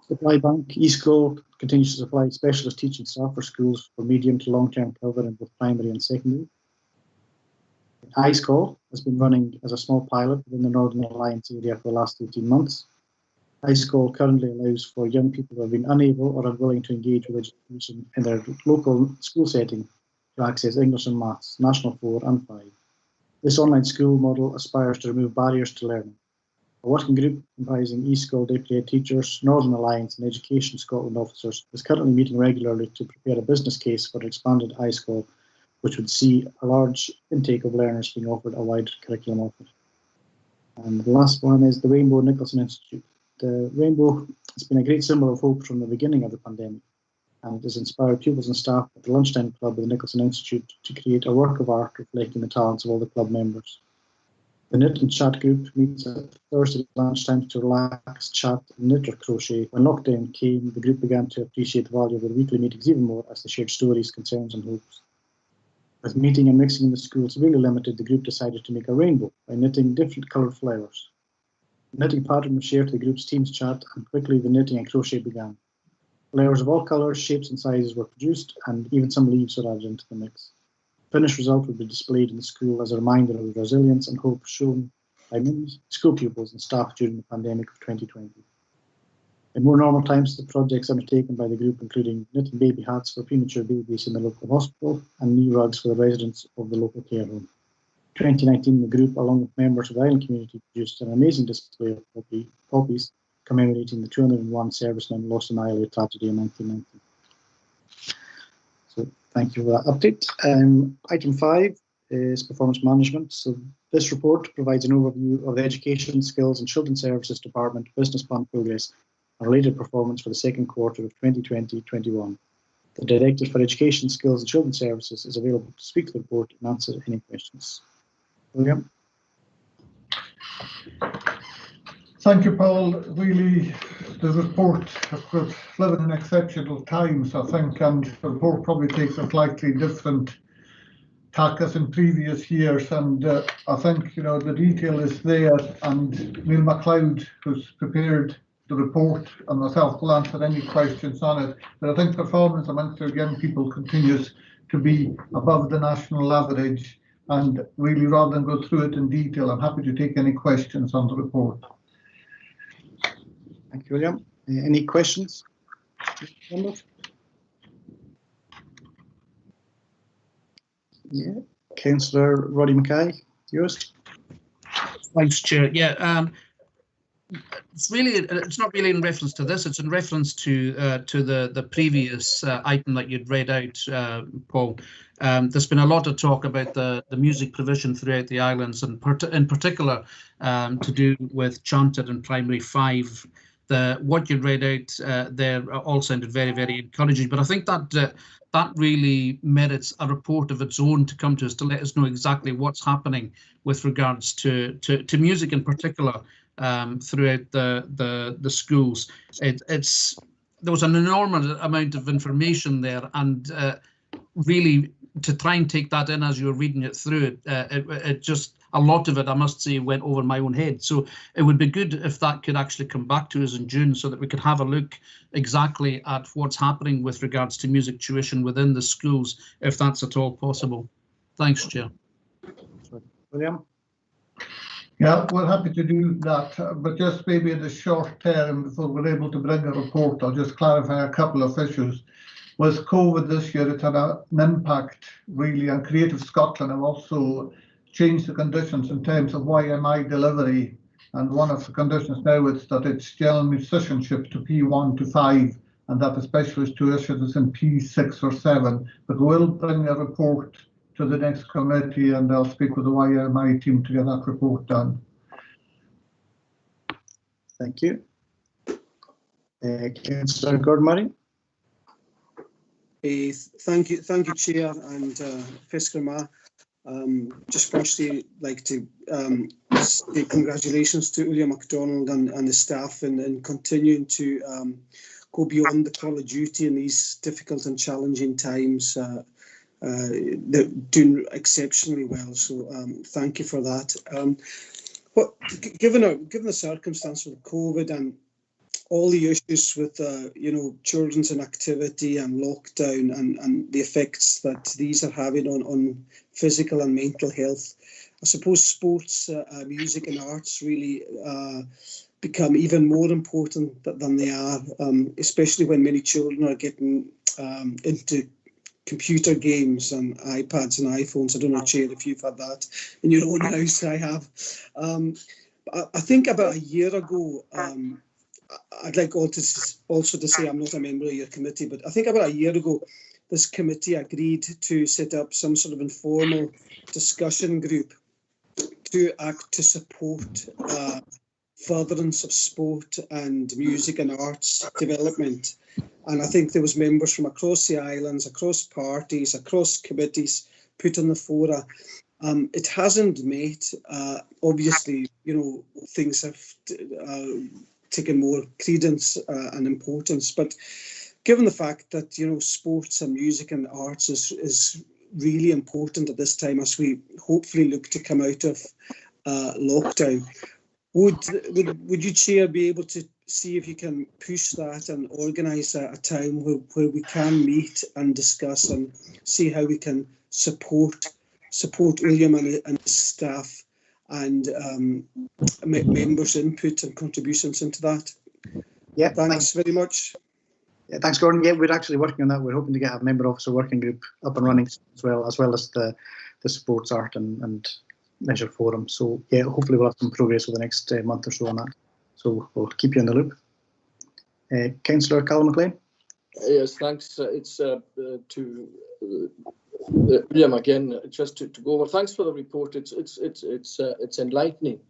S2: Supply Bank eSchool continues to supply specialist teaching staff for schools for medium to long-term cover in both primary and secondary. iSchool has been running as a small pilot within the Northern Alliance area for the last 18 months. iSchool currently allows for young people who have been unable or unwilling to engage with education in their local school setting to access English and Maths, National 4 and 5. This online school model aspires to remove barriers to learning. A working group comprising eSchool deputy head teachers, Northern Alliance and Education Scotland officers is currently meeting regularly to prepare a business case for expanded iSchool, which would see a large intake of learners being offered a wide curriculum offer. And the last one is the Rainbow Nicholson Institute. The Rainbow has been a great symbol of hope from the beginning of the pandemic, and it has inspired pupils and staff at the Lunchtime Club of the Nicholson Institute to create a work of art reflecting the talents of all the club members. The Knit and Chat group meets at Thursday lunchtime to relax, chat, and knit or crochet. When lockdown came, the group began to appreciate the value of their weekly meetings even more as they shared stories, concerns, and hopes. With meeting and mixing in the school severely limited, the group decided to make a rainbow by knitting different coloured flowers. The knitting pattern was shared to the group's Teams chat, and quickly the knitting and crochet began. Flowers of all colours, shapes, and sizes were produced, and even some leaves were added into the mix. The finished result would be displayed in the school as a reminder of the resilience and hope shown by many school pupils and staff during the pandemic of 2020. In more normal times, the projects undertaken by the group including knitting baby hats for premature babies in the local hospital and knee rugs for the residents of the local care home. In 2019, the group, along with members of the island community, produced an amazing display of poppies commemorating the 201 servicemen lost in Islay tragedy in 1990. So thank you for that update. Item 5 is performance management. So this report provides an overview of the Education, Skills and Children's Services Department business plan progress and related performance for the second quarter of 2020-21. The Director for Education, Skills and Children's Services is available to speak to the report and answer any questions. William.
S12: Thank you, Paul. Really, the report, of course, living in exceptional times, I think, and the report probably takes a slightly different tack as in previous years. And I think, you know, the detail is there, and Neil MacLeod, who's prepared the report, and myself will answer any questions on it. But I think performance amongst our young people continues to be above the national average. And really, rather than go through it in detail, I'm happy to take any questions on the report.
S2: Thank you, William. Any questions? Yeah, Councillor Roddy Mackay, yours.
S13: Thanks, Chair. Yeah, it's not really in reference to this. It's in reference to the previous item that you'd read out, Paul. There's been a lot of talk about the music provision throughout the islands, and in particular to do with Chanted and Primary 5. What you read out there all sounded very, very encouraging, but I think that that really merits a report of its own to come to us to let us know exactly what's happening with regards to music in particular throughout the schools. There was an enormous amount of information there, and really to try and take that in as you were reading it through, it just, a lot of it, I must say, went over my own head. So it would be good if that could actually come back to us in June so that we could have a look exactly at what's happening with regards to music tuition within the schools, if that's at all possible. Thanks, Chair.
S2: William?
S12: Yeah, we're happy to do that, but just maybe in the short term, before we're able to bring a report, I'll just clarify a couple of issues. with COVID this year, it's had an impact really, and Creative Scotland have also changed the conditions in terms of YMI delivery. And one of the conditions now is that it's general musicianship to P1 to 5, and that the specialist tuition is in P6 or 7. But we'll bring a report to the next committee, and I'll speak with the YMI team to get that report done.
S2: Thank you. Councillor Gordon Murray.
S14: Thank you, Chair and Fiskerma. Just firstly, like to say congratulations to William MacDonald and the staff in continuing to go beyond the call of duty in these difficult and challenging times. They're doing exceptionally well, so thank you for that. Given the circumstance with COVID and all the issues with children's inactivity and lockdown and the effects that these are having on physical and mental health, I suppose sports, music and arts really become even more important than they are, especially when many children are getting into computer games and iPads and iPhones. I don't know, Chair, if you've had that in your own house. I have. I think about a year ago, I'd like also to say I'm not a member of your committee, but I think about a year ago, this committee agreed to set up some sort of informal discussion group to act to support furtherance of sport and music and arts development. And I think there was members from across the islands, across parties, across committees put on the fora. It hasn't met. Obviously, things have taken more credence and importance. But given the fact that sports and music and arts is really important at this time, as we hopefully look to come out of lockdown, would you, Chair, be able to see if you can push that and organise a time where we can meet and discuss and see how we can support William and his staff and members' input and contributions into that?
S2: Yeah,
S14: thanks very much.
S2: Yeah, thanks, Gordon. Yeah, we're actually working on that. We're hoping to get a member officer working group up and running as well as the sports, art and leisure forum. So yeah, hopefully we'll have some progress over the next month or so on that. So we'll keep you in the loop. Councillor Callum McLean.
S11: Yes, thanks. It's to William again, just to go over. Thanks for the report. It's enlightening.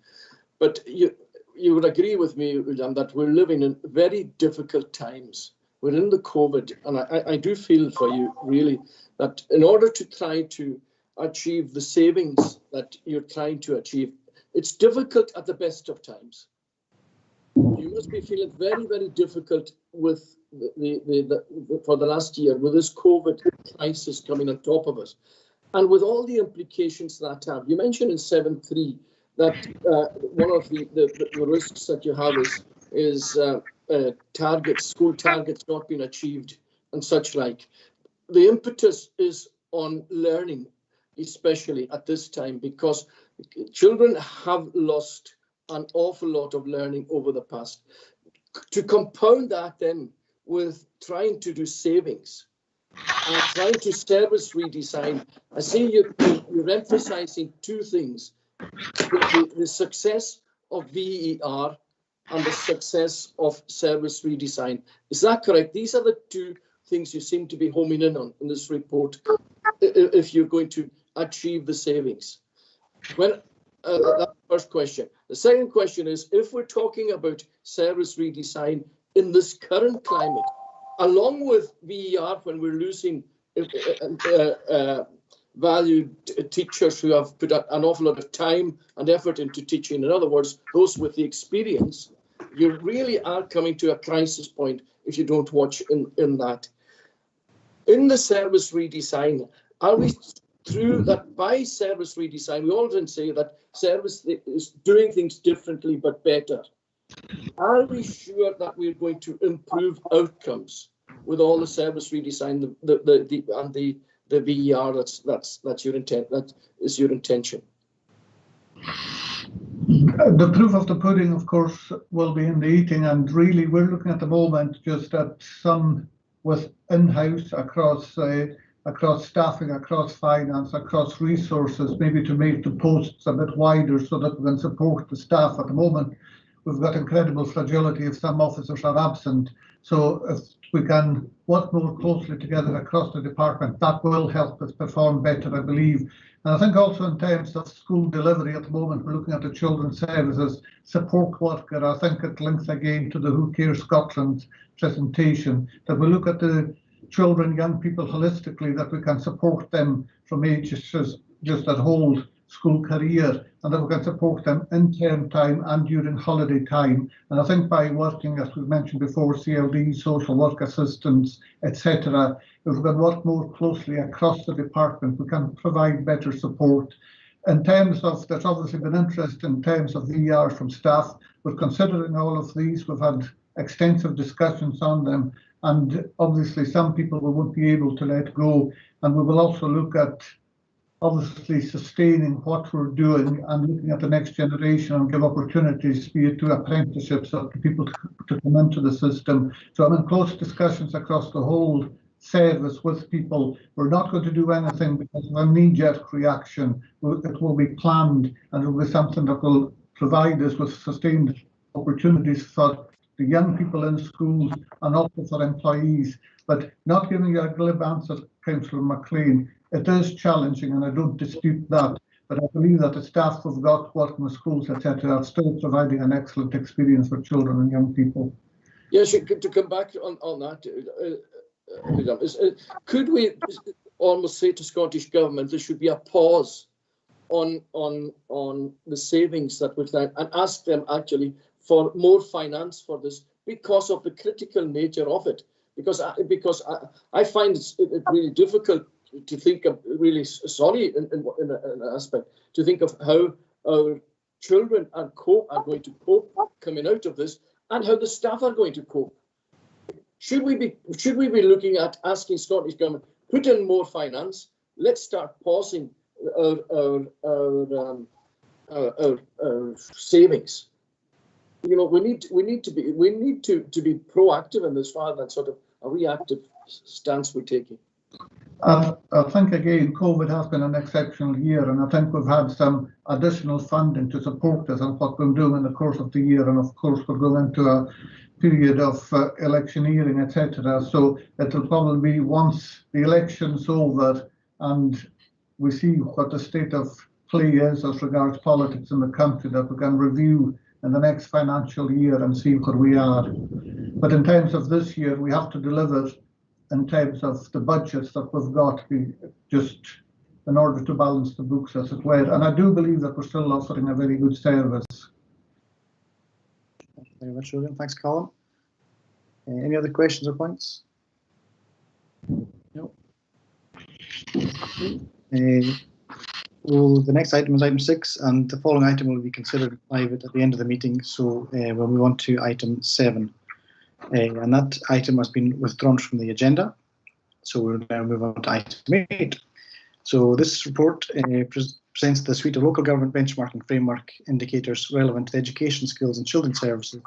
S11: But you would agree with me, William, that we're living in very difficult times. We're in the COVID, and I do feel for you really that in order to try to achieve the savings that you're trying to achieve, it's difficult at the best of times. You must be feeling very, very difficult with for the last year with this COVID crisis coming on top of us, and with all the implications that have. You mentioned in 7.3 that one of the risks that you have is school targets not being achieved and such like. The impetus is on learning, especially at this time, because children have lost an awful lot of learning over the past. To compound that then with trying to do savings and trying to service redesign, I see you're emphasizing two things: the success of VER and the success of service redesign. Is that correct? These are the two things you seem to be homing in on in this report, if you're going to achieve the savings. That's the first question. The second question is, if we're talking about service redesign in this current climate, along with VER, when we're losing valued teachers who have put an awful lot of time and effort into teaching, in other words, those with the experience, you really are coming to a crisis point if you don't watch in that. In the service redesign, are we through that by service redesign? We often say that service is doing things differently but better. Are we sure that we're going to improve outcomes with all the service redesign and the VER? That's your intent. That is your intention.
S12: The proof of the pudding, of course, will be in the eating, and really we're looking at the moment just at some with in-house across staffing, across finance, across resources, maybe to make the posts a bit wider so that we can support the staff. At the moment, we've got incredible fragility if some officers are absent. So if we can work more closely together across the department, that will help us perform better, I believe. And I think also in terms of school delivery at the moment, we're looking at the children's services support worker. I think it links again to the Who Cares Scotland presentation, that we look at the children, young people holistically, that we can support them from ages just that whole school career, and that we can support them in term time and during holiday time. And I think by working, as we've mentioned before, CLD, social work assistants, etc., if we can work more closely across the department, we can provide better support. In terms of, there's obviously been interest in terms of VR from staff. We're considering all of these. We've had extensive discussions on them, and obviously some people we won't be able to let go. And we will also look at obviously sustaining what we're doing and looking at the next generation and give opportunities, be it to apprenticeships or to people to come into the system. So I'm in close discussions across the whole service with people. We're not going to do anything because of a knee-jerk reaction. It will be planned, and it will be something that will provide us with sustained opportunities for the young people in schools and also for employees. But not giving you a glib answer, Councillor McLean, it is challenging, and I don't dispute that, but I believe that the staff we've got working with schools, etc., are still providing an excellent experience for children and young people.
S11: Yes, to come back on that, could we almost say to Scottish Government there should be a pause on the savings that we've done and ask them actually for more finance for this because of the critical nature of it? Because I find it really difficult to think of, really sorry in an aspect, to think of how our children are going to cope coming out of this, and how the staff are going to cope. Should we be looking at asking Scottish Government, put in more finance, let's start pausing our savings. You know, we need to be proactive in this rather than sort of a reactive stance we're taking.
S12: I think again, COVID has been an exceptional year, and I think we've had some additional funding to support us and what we're doing in the course of the year. And of course, we're going into a period of electioneering, etc. So it will probably be once the election's over and we see what the state of play is as regards politics in the country, that we can review in the next financial year and see where we are. But in terms of this year, we have to deliver in terms of the budgets that we've got, just in order to balance the books, as it were. And I do believe that we're still offering a very good service.
S2: Thank you very much, William. Thanks, Colin. Any other questions or points? No. Well, the next item is item 6, and the following item will be considered private at the end of the meeting. So we'll move on to item 7. And that item has been withdrawn from the agenda. So we'll now move on to item 8. So this report presents the suite of local government benchmarking framework indicators relevant to the education, skills and children's services,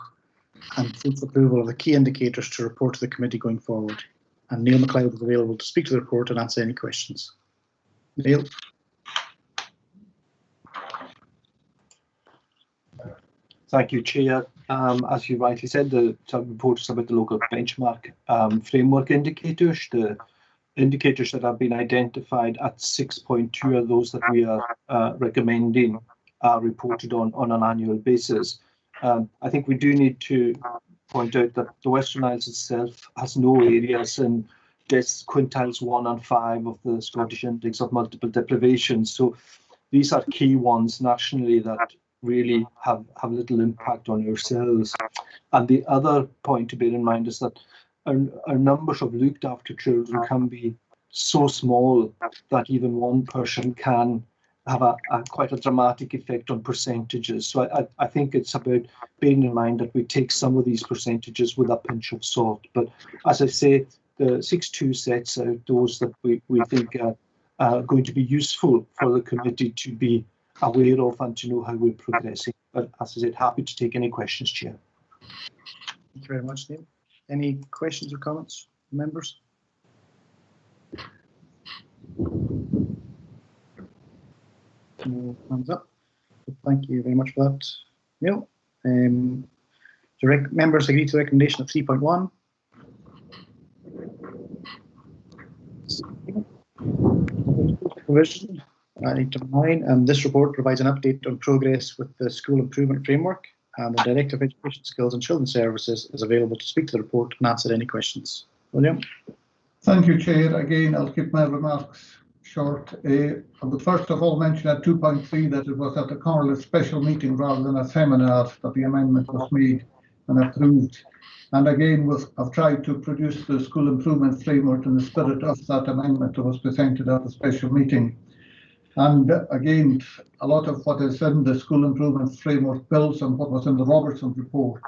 S2: and seeks approval of the key indicators to report to the committee going forward. And Neil MacLeod is available to speak to the report and answer any questions. Neil.
S15: Thank you, Chair. As you rightly said, the report is about the local benchmark framework indicators. The indicators that have been identified at 6.2 are those that we are recommending are reported on an annual basis. I think we do need to point out that the Western Isles itself has no areas in quintiles 1 and 5 of the Scottish Index of Multiple Deprivation. So these are key ones nationally that really have little impact on ourselves. And the other point to bear in mind is that our numbers of looked after children can be so small that even one person can have quite a dramatic effect on percentages. So I think it's about bearing in mind that we take some of these percentages with a pinch of salt. But as I say, the 6.2 sets out those that we think are going to be useful for the committee to be aware of and to know how we're progressing. But as I said, happy to take any questions, Chair.
S2: Thank you very much, Neil. Any questions or comments? members? No hands up. Thank you very much for that, Neil. Members agree to the recommendation of 3.1. Provision, item 9, and this report provides an update on progress with the school improvement framework, and the Director of Education Skills and Children's Services is available to speak to the report and answer any questions. William.
S12: Thank you, Chair. Again, I'll keep my remarks short. I would first of all mention at 2.3 that it was at the Cornwall special meeting rather than a seminar that the amendment was made and approved. And again, I've tried to produce the school improvement framework in the spirit of that amendment that was presented at the special meeting. And again, a lot of what is in the school improvement framework builds on what was in the Robertson report.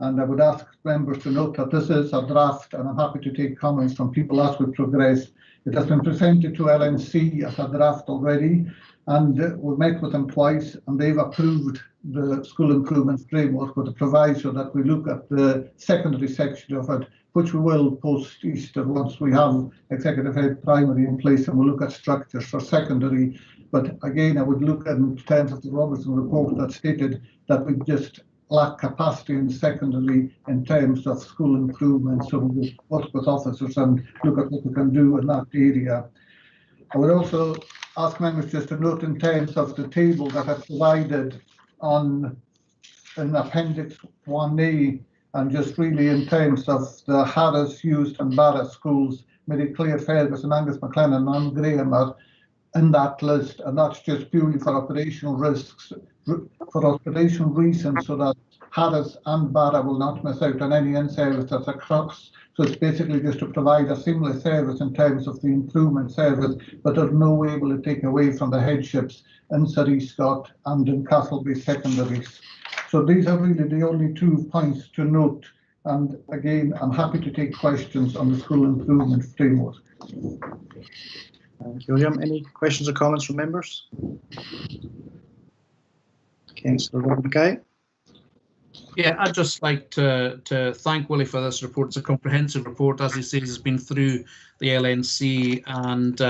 S12: And I would ask members to note that this is a draft, and I'm happy to take comments from people as we progress. It has been presented to LNC as a draft already, and we met with them twice, and they've approved the school improvement framework with the proviso that we look at the secondary section of it, which we will post Easter once we have executive head primary in place, and we'll look at structures for secondary. But again, I would look at in terms of the Robertson report that stated that we just lack capacity in secondary in terms of school improvement, so we'll work with officers and look at what we can do in that area. I would also ask members just to note in terms of the table that I've provided in Appendix 1A, and just really in terms of the Harris, Used and Barra schools, Mary Claire Ferguson, Angus McLennan and Graham are in that list, and that's just purely for operational risks, for operational reasons, so that Harris and Barra will not miss out on any in-service that's across. So it's basically just to provide a seamless service in terms of the improvement service, but there's no way will it take away from the headships in Surrey Scott and in Castleby secondaries. So these are really the only 2 points to note. And again, I'm happy to take questions on the school improvement framework.
S2: Thank you, William. Any questions or comments from members? Councillor Robert Mackay.
S13: Yeah, I'd just like to thank Willie for this report. It's a comprehensive report, as he says, it's been through the LNC, and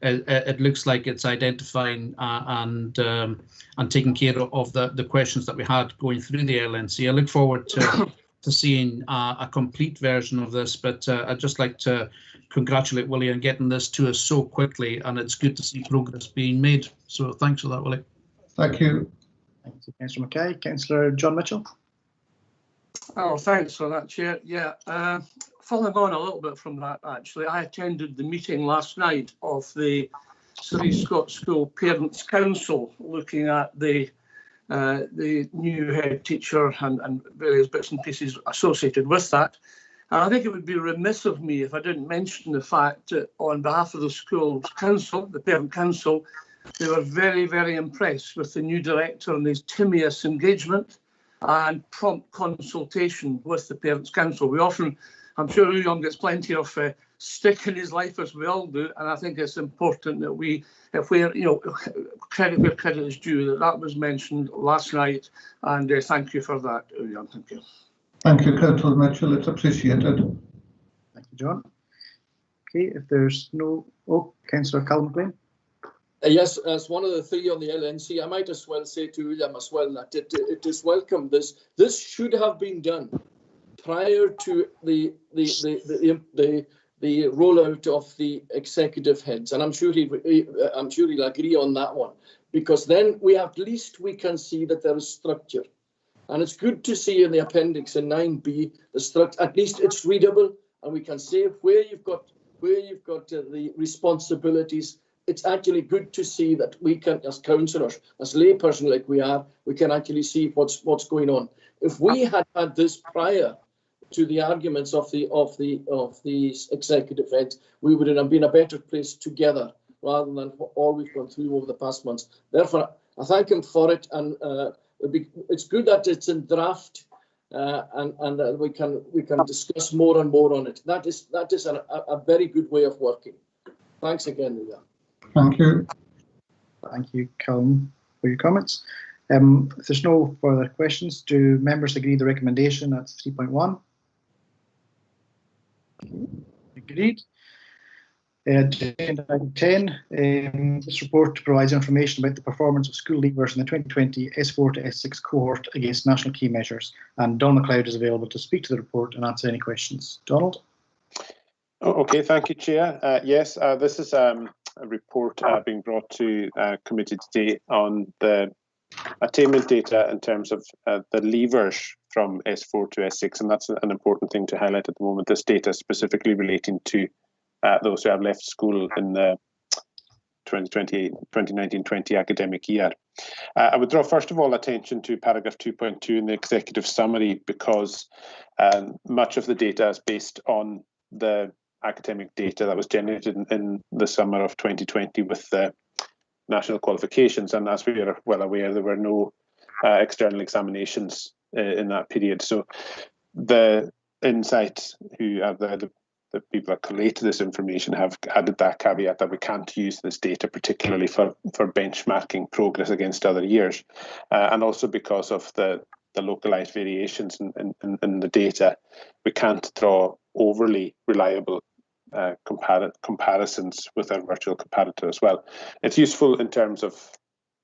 S13: it looks like it's identifying and taking care of the questions that we had going through the LNC. I look forward to seeing a complete version of this, but I'd just like to congratulate Willie on getting this to us so quickly, and it's good to see progress being made. So thanks for that, Willie.
S12: Thank you.
S2: Thank you, Councillor Mackay. Councillor John Mitchell.
S11: Oh, thanks for that, Chair. Yeah, following on a little bit from that, actually, I attended the meeting last night of the Surrey Scott School Parents' Council, looking at the new head teacher and various bits and pieces associated with that. And I think it would be remiss of me if I didn't mention the fact that on behalf of the school's council, the parent council, they were very, very impressed with the new director and his timious engagement and prompt consultation with the Parents' Council. We often, I'm sure Young gets plenty of stick in his life, as we all do, and I think it's important that we, if we're, credit where credit is due, that was mentioned last night, and thank you for that, Young. Thank you.
S12: Thank you, Councillor Mitchell. It's appreciated.
S2: Thank you, John. Okay, if there's no, Councillor Callum McLean.
S11: Yes, as one of the three on the LNC, I might as well say to William as well that it is welcome. This should have been done prior to the rollout of the executive heads, and I'm sure he'll agree on that one, because then at least we can see that there is structure, and it's good to see in the appendix in 9B the structure. At least it's readable, and we can say where you've got the responsibilities. It's actually good to see that we can, as councillors, as layperson like we are, we can actually see what's going on. If we had had this prior to the arguments of the executive heads, we would have been a better place together rather than all we've gone through over the past months. Therefore, I thank him for it, and it's good that it's in draft, and we can discuss more and more on it. That is a very good way of working. Thanks again, Leah.
S12: Thank you.
S2: Thank you, Callum, for your comments. If there's no further questions, do members agree the recommendation at 3.1? Agreed. Agenda item 10. This report provides information about the performance of school leavers in the 2020 S4 to S6 cohort against national key measures. And Donald MacLeod is available to speak to the report and answer any questions. Donald?
S16: Okay, thank you, Chair. Yes, this is a report being brought to committee today on the attainment data in terms of the leavers from S4 to S6, and that's an important thing to highlight at the moment. This data specifically relating to those who have left school in the 2019-20 academic year. I would draw first of all attention to paragraph 2.2 in the executive summary, because much of the data is based on the academic data that was generated in the summer of 2020 with the national qualifications, and as we are well aware, there were no external examinations in that period. So the Insight, who are the people that collate this information, have added that caveat that we can't use this data particularly for benchmarking progress against other years, and also because of the localized variations in the data, we can't draw overly reliable comparisons with our virtual comparator as well. It's useful in terms of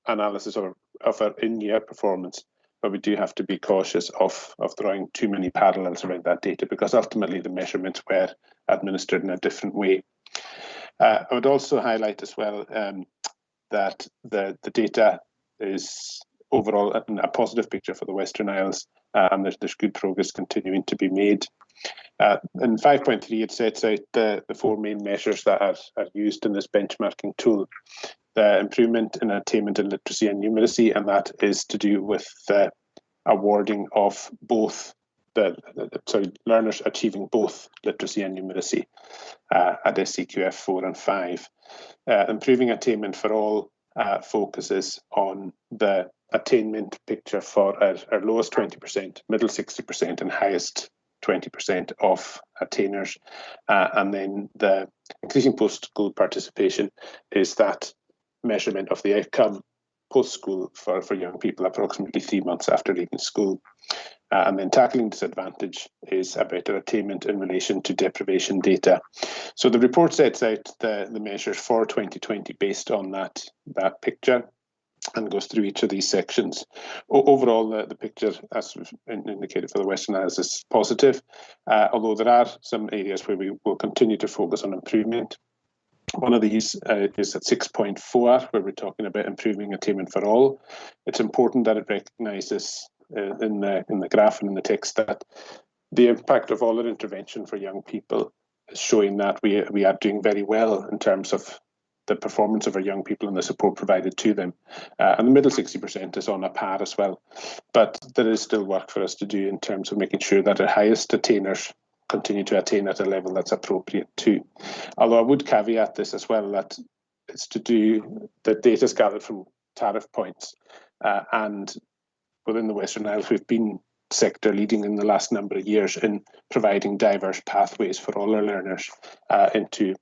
S16: analysis of our in-year performance, but we do have to be cautious of drawing too many parallels around that data, because ultimately the measurements were administered in a different way. I would also highlight as well that the data is overall a positive picture for the Western Isles, and there's good progress continuing to be made. In 5.3, it sets out the four main measures that are used in this benchmarking tool. The improvement in attainment in literacy and numeracy, and that is to do with the awarding of both learners achieving both literacy and numeracy at SCQF 4 and 5. Improving attainment for all focuses on the attainment picture for our lowest 20%, middle 60%, and highest 20% of attainers. And then the increasing post-school participation is that measurement of the outcome post-school for young people approximately 3 months after leaving school. And then tackling disadvantage is about their attainment in relation to deprivation data. So the report sets out the measures for 2020 based on that picture, and goes through each of these sections. Overall, the picture, as we've indicated for the Western Isles, is positive, although there are some areas where we will continue to focus on improvement. One of these is at 6.4, where we're talking about improving attainment for all. It's important that it recognises in the graph and in the text that the impact of all our intervention for young people is showing that we are doing very well in terms of the performance of our young people and the support provided to them. And the middle 60% is on a par as well. But there is still work for us to do in terms of making sure that our highest attainers continue to attain at a level that's appropriate too. Although I would caveat this as well, that it's to do, the data is gathered from tariff points, and within the Western Isles we've been sector leading in the last number of years in providing diverse pathways for all our learners into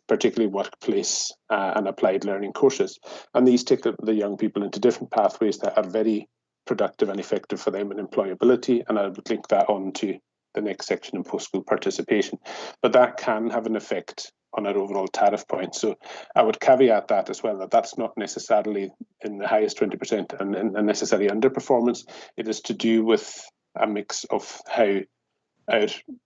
S16: particularly workplace and applied learning courses. And these take the young people into different pathways that are very productive and effective for them in employability, and I would link that on to the next section in post-school participation. But that can have an effect on our overall tariff point. So I would caveat that as well, that that's not necessarily in the highest 20% and a necessary underperformance. It is to do with a mix of how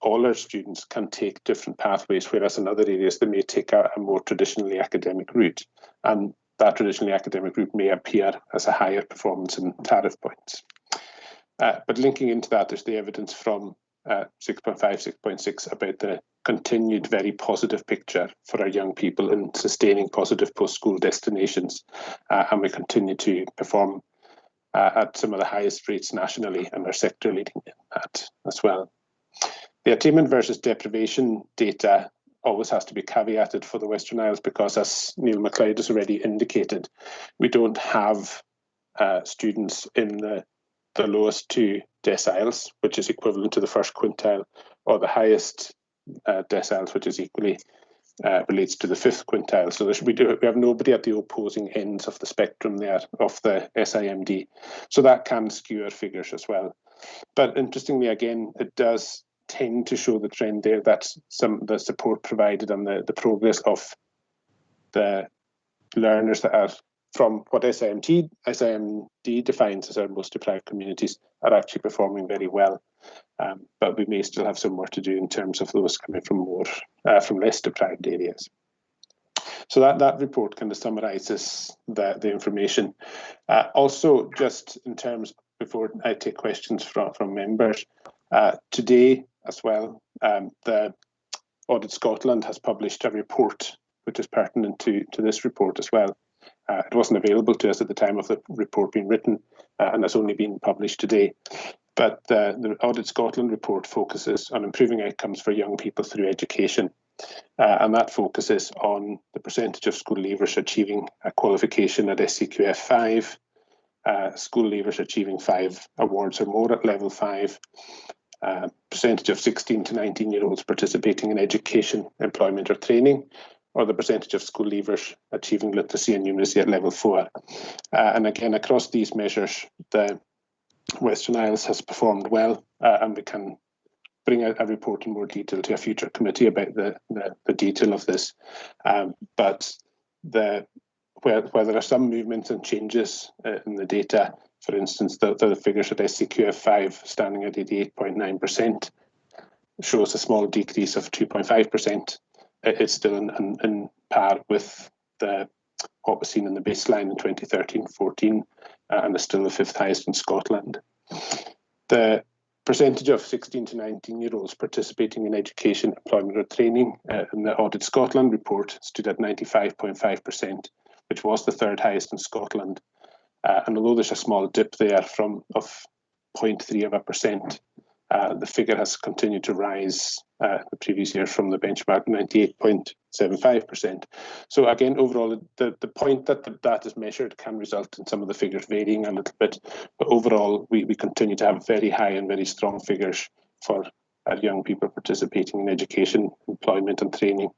S16: all our students can take different pathways, whereas in other areas they may take a more traditionally academic route, and that traditionally academic route may appear as a higher performance in tariff points. But linking into that, there's the evidence from 6.5, 6.6 about the continued very positive picture for our young people in sustaining positive post-school destinations, and we continue to perform at some of the highest rates nationally, and our sector leading in that as well. The attainment versus deprivation data always has to be caveated for the Western Isles, because as Neil MacLeod has already indicated, we don't have students in the lowest two deciles, which is equivalent to the first quintile, or the highest deciles, which is equally relates to the fifth quintile. So we have nobody at the opposing ends of the spectrum there of the SIMD. So that can skew our figures as well. But interestingly, again, it does tend to show the trend there that the support provided and the progress of the learners that are from what SIMD defines as our most deprived communities are actually performing very well. But we may still have some work to do in terms of those coming from from less deprived areas. So that report kind of summarises the information. Also, just in terms, before I take questions from members, today as well, the Audit Scotland has published a report which is pertinent to this report as well. It wasn't available to us at the time of the report being written, and has only been published today. But the Audit Scotland report focuses on improving outcomes for young people through education. And that focuses on the percentage of school leavers achieving a qualification at SCQF 5, school leavers achieving 5 awards or more at level 5, percentage of 16 to 19-year-olds participating in education, employment or training, or the percentage of school leavers achieving literacy and numeracy at level 4. And again, across these measures, the Western Isles has performed well, and we can bring out a report in more detail to a future committee about the detail of this. But where there are some movements and changes in the data, for instance, the figures at SCQF 5 standing at 88.9% shows a small decrease of 2.5%. It's still in par with what was seen in the baseline in 2013-14, and is still the 5th highest in Scotland. The percentage of 16 to 19-year-olds participating in education, employment or training in the Audit Scotland report stood at 95.5%, which was the 3rd highest in Scotland. And although there's a small dip there of 0.3%, the figure has continued to rise the previous year from the benchmark 98.75%. So again, overall, the point that is measured can result in some of the figures varying a little bit, but overall, we continue to have very high and very strong figures for our young people participating in education, employment and training.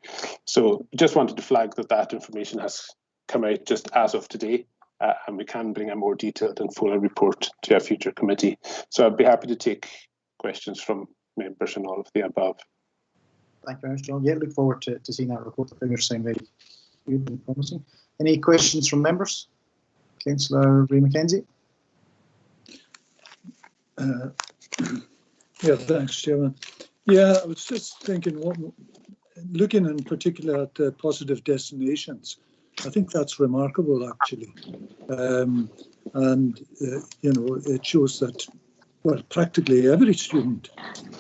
S16: So just wanted to flag that information has come out just as of today, and we can bring a more detailed and fuller report to our future committee. So I'd be happy to take questions from members and all of the above.
S2: Thank you very much, John. Yeah, look forward to seeing that report. The figures sound very good and promising. Any questions from members? Councillor Ray McKenzie.
S9: Yeah, thanks, Chairman. Yeah, I was just thinking, looking in particular at positive destinations, I think that's remarkable, actually. You know, it shows that, well, practically every student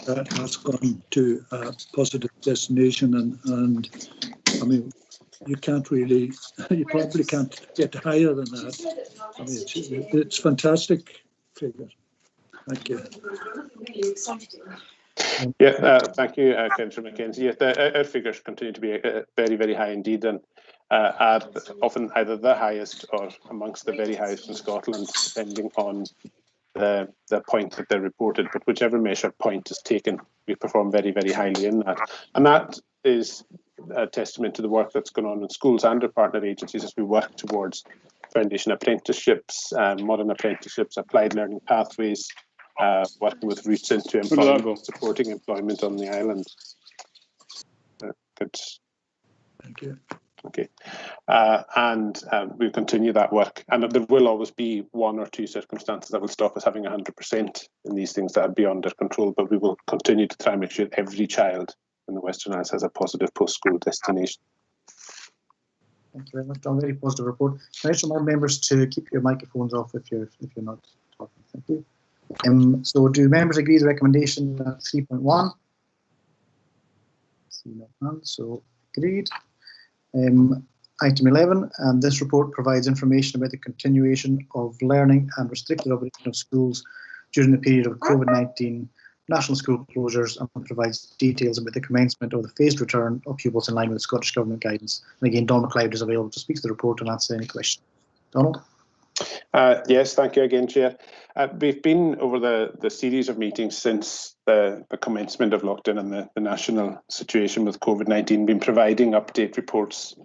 S9: has gone to a positive destination, and I mean, you probably can't get higher than that. I mean, it's fantastic figure. Thank you.
S16: Yeah, thank you, Councillor McKenzie. Yeah, our figures continue to be very, very high indeed, and are often either the highest or amongst the very highest in Scotland, depending on the point that they're reported. But whichever measure point is taken, we perform very, very highly in that. And that is a testament to the work that's going on in schools and our partner agencies as we work towards foundation apprenticeships, modern apprenticeships, applied learning pathways, working with routes into employment, supporting employment on the island. Good.
S9: Thank you.
S16: Okay, and we'll continue that work, and there will always be 1 or 2 circumstances that will stop us having 100% in these things that are beyond our control, but we will continue to try and make sure that every child in the Western Isles has a positive post-school destination.
S2: Thank you very much, John. Very positive report. Can I ask all members to keep your microphones off if you're not talking? Thank you. So do members agree with the recommendation at 3.1? See no hands, so agreed. Item 11, and this report provides information about the continuation of learning and restricted operation of schools during the period of COVID-19 national school closures, and provides details about the commencement of the phased return of pupils in line with the Scottish Government guidance. And again, Donald MacLeod is available to speak to the report and answer any questions. Donald?
S16: Yes, thank you again, Chair. We've been over the series of meetings since the commencement of lockdown and the national situation with COVID-19, been providing update reports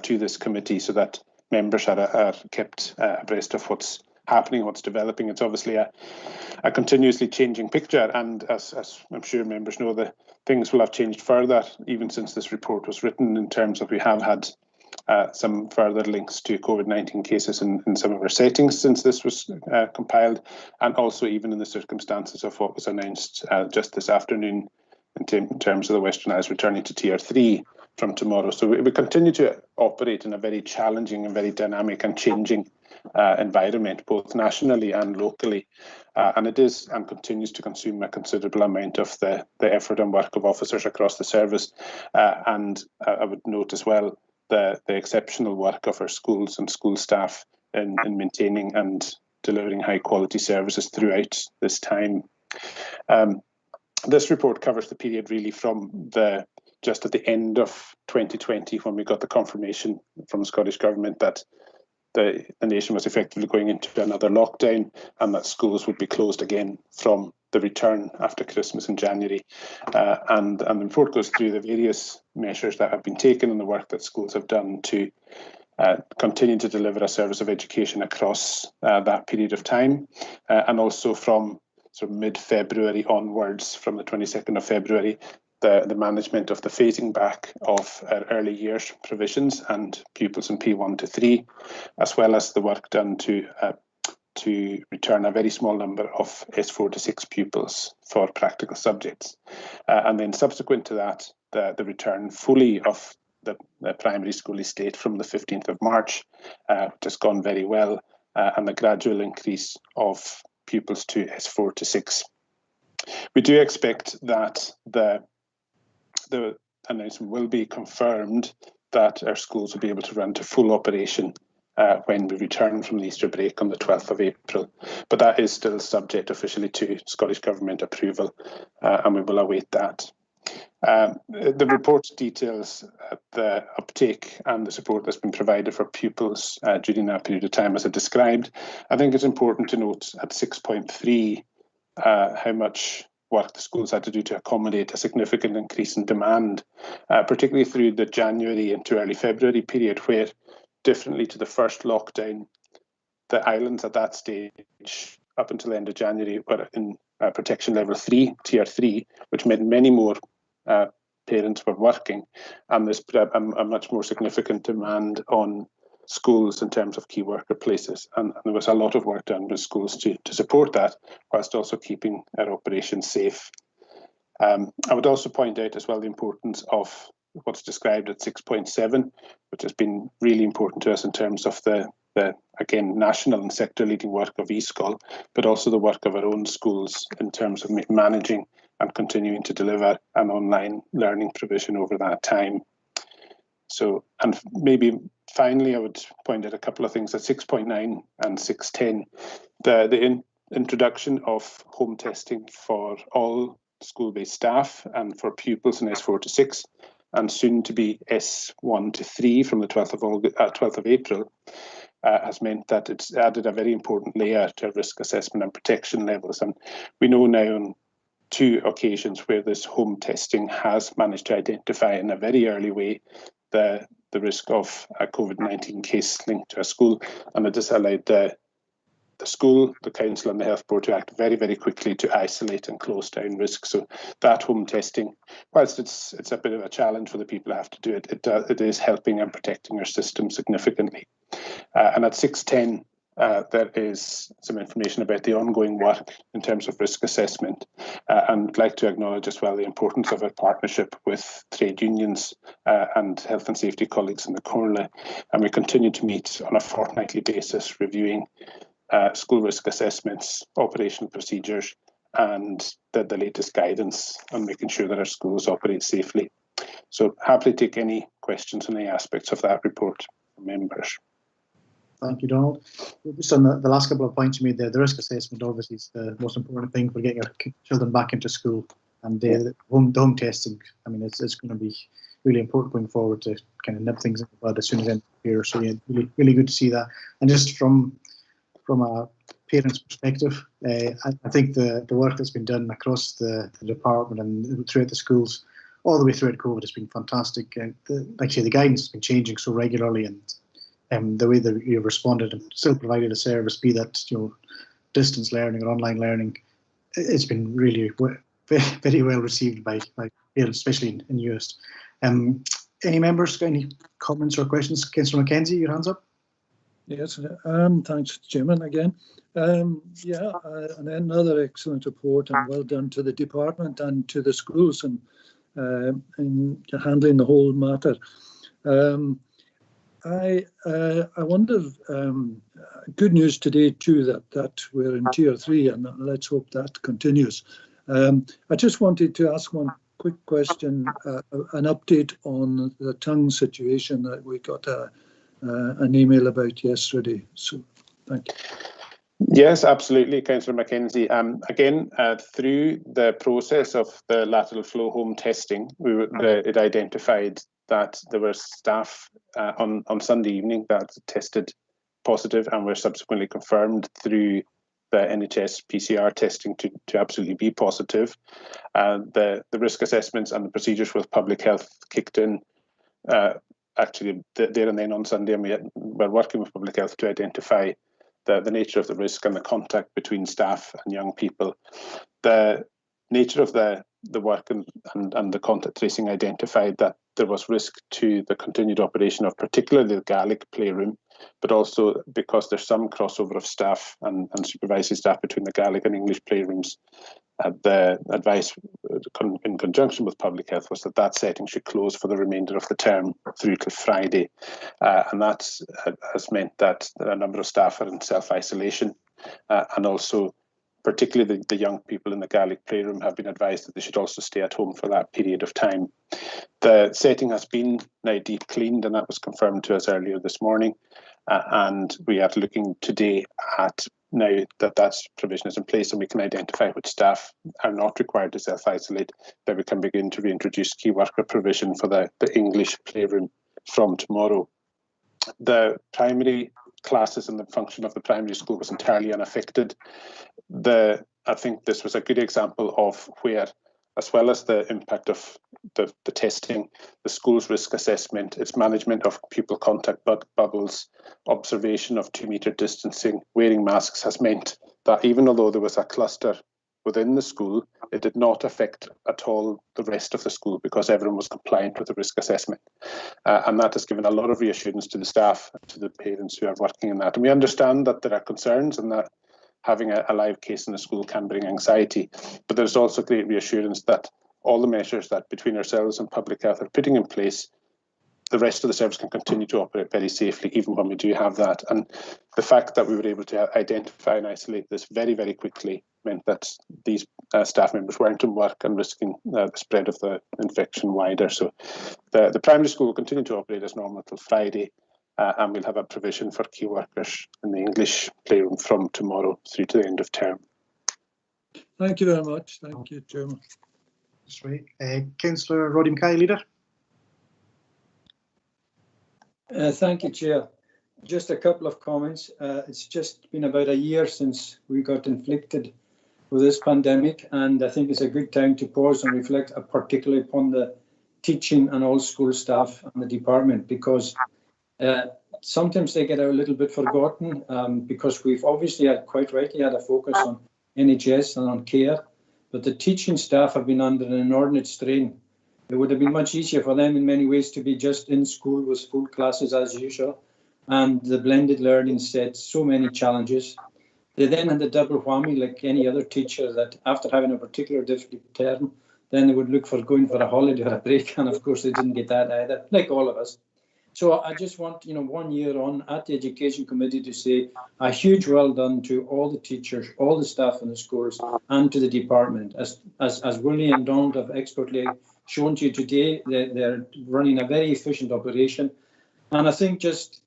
S16: to this committee so that members are kept abreast of what's happening, what's developing. It's obviously a continuously changing picture, and as I'm sure members know, the things will have changed further even since this report was written, in terms of we have had some further links to COVID-19 cases in some of our settings since this was compiled, and also even in the circumstances of what was announced just this afternoon in terms of the Western Isles returning to Tier 3 from tomorrow. So we continue to operate in a very challenging and very dynamic and changing environment, both nationally and locally. And it is and continues to consume a considerable amount of the effort and work of officers across the service. And I would note as well the exceptional work of our schools and school staff in maintaining and delivering high quality services throughout this time. This report covers the period really from just at the end of 2020, when we got the confirmation from the Scottish Government that the nation was effectively going into another lockdown and that schools would be closed again from the return after Christmas in January. And the report goes through the various measures that have been taken and the work that schools have done to continue to deliver a service of education across that period of time, and also from sort of mid-February onwards, from the 22nd of February, the management of the phasing back of early years provisions and pupils in P1 to 3, as well as the work done to return a very small number of S4 to 6 pupils for practical subjects. And then subsequent to that, the return fully of the primary school estate from the 15th of March, which has gone very well, and the gradual increase of pupils to S4 to 6. We do expect that the announcement will be confirmed that our schools will be able to run to full operation when we return from the Easter break on the 12th of April. But that is still subject officially to Scottish Government approval, and we will await that. The report details the uptake and the support that's been provided for pupils during that period of time, as I described. I think it's important to note at 6.3 how much work the schools had to do to accommodate a significant increase in demand, particularly through the January into early February period, where, differently to the first lockdown, the islands at that stage, up until the end of January, were in protection level 3, tier 3, which meant many more parents were working, and there's a much more significant demand on schools in terms of key worker places, and there was a lot of work done with schools to support that, whilst also keeping our operations safe. I would also point out as well the importance of what's described at 6.7, which has been really important to us in terms of the again, national and sector leading work of eSchool, but also the work of our own schools in terms of managing and continuing to deliver an online learning provision over that time. So, and maybe finally, I would point out a couple of things at 6.9 and 6.10. The introduction of home testing for all school-based staff and for pupils in S4 to 6, and soon to be S1 to 3 from the 12th of April, has meant that it's added a very important layer to risk assessment and protection levels. And we know now on 2 occasions where this home testing has managed to identify in a very early way the risk of a COVID-19 case linked to a school, and it has allowed the school, the council and the health board to act very, very quickly to isolate and close down risk. So that home testing, whilst it's a bit of a challenge for the people who have to do it, it is helping and protecting our system significantly. And at 6.10, there is some information about the ongoing work in terms of risk assessment, and I'd like to acknowledge as well the importance of our partnership with trade unions and health and safety colleagues in the Cornley, and we continue to meet on a fortnightly basis, reviewing school risk assessments, operational procedures, and the latest guidance on making sure that our schools operate safely. So happily take any questions on any aspects of that report from members.
S2: Thank you, Donald. Just on the last couple of points you made there, the risk assessment obviously is the most important thing for getting our children back into school, and the home testing, I mean, it's going to be really important going forward to kind of nip things in the bud as soon as end of the year. So yeah, really good to see that. And just from a parent's perspective, I think the work that's been done across the department and throughout the schools, all the way throughout COVID, has been fantastic. Like I say, the guidance has been changing so regularly, and the way that you've responded and still provided a service, be that distance learning or online learning. It's been really very well received by parents, especially in Uist. Any members got any comments or questions? Councillor Mackenzie, your hands up.
S9: Yes, thanks, Chairman, again. And another excellent report, and well done to the department and to the schools and in handling the whole matter. I wonder, good news today too that we're in Tier 3, and let's hope that continues. I just wanted to ask one quick question, an update on the tongue situation that we got an email about yesterday. So, thank you.
S16: Yes, absolutely, Councillor Mackenzie. Again, through the process of the lateral flow home testing, it identified that there were staff on Sunday evening that tested positive and were subsequently confirmed through the NHS PCR testing to absolutely be positive. The risk assessments and the procedures with public health kicked in actually there and then on Sunday, and we're working with public health to identify the nature of the risk and the contact between staff and young people. The nature of the work and the contact tracing identified that there was risk to the continued operation of particularly the Gaelic playroom, but also because there's some crossover of staff and supervisory staff between the Gaelic and English playrooms. The advice in conjunction with public health was that setting should close for the remainder of the term through to Friday. And that has meant that a number of staff are in self-isolation, and also particularly the young people in the Gaelic playroom have been advised that they should also stay at home for that period of time. The setting has been now deep cleaned, and that was confirmed to us earlier this morning. And we are looking today at now that provision is in place and we can identify which staff are not required to self-isolate, that we can begin to reintroduce key worker provision for the English playroom from tomorrow. The primary classes and the function of the primary school was entirely unaffected. I think this was a good example of where, as well as the impact of the testing, the school's risk assessment, its management of pupil contact bubbles, observation of 2-metre distancing, wearing masks has meant that even although there was a cluster within the school, it did not affect at all the rest of the school because everyone was compliant with the risk assessment. And that has given a lot of reassurance to the staff and to the parents who are working in that. And we understand that there are concerns and that having a live case in the school can bring anxiety, but there's also great reassurance that all the measures that between ourselves and public health are putting in place, the rest of the service can continue to operate very safely, even when we do have that. And the fact that we were able to identify and isolate this very, very quickly meant that these staff members weren't in work and risking the spread of the infection wider. So the primary school will continue to operate as normal till Friday, and we'll have a provision for key workers in the English playroom from tomorrow through to the end of term.
S9: Thank you very much. Thank you, Chairman.
S2: That's right. Councillor Roddy Mackay, leader.
S17: Thank you, Chair. Just a couple of comments. It's just been about a year since we got inflicted with this pandemic, and I think it's a good time to pause and reflect particularly upon the teaching and all school staff and the department, because sometimes they get a little bit forgotten, because we've obviously quite rightly had a focus on NHS and on care, but the teaching staff have been under an inordinate strain. It would have been much easier for them in many ways to be just in school with full classes as usual, and the blended learning set so many challenges. They then had the double whammy like any other teacher, that after having a particular difficult term, then they would look for going for a holiday or a break, and of course they didn't get that either, like all of us. So I just want, 1 year on at the Education Committee to say a huge well done to all the teachers, all the staff in the schools, and to the department. As Willie and Donald have expertly shown to you today, they're running a very efficient operation. And I think just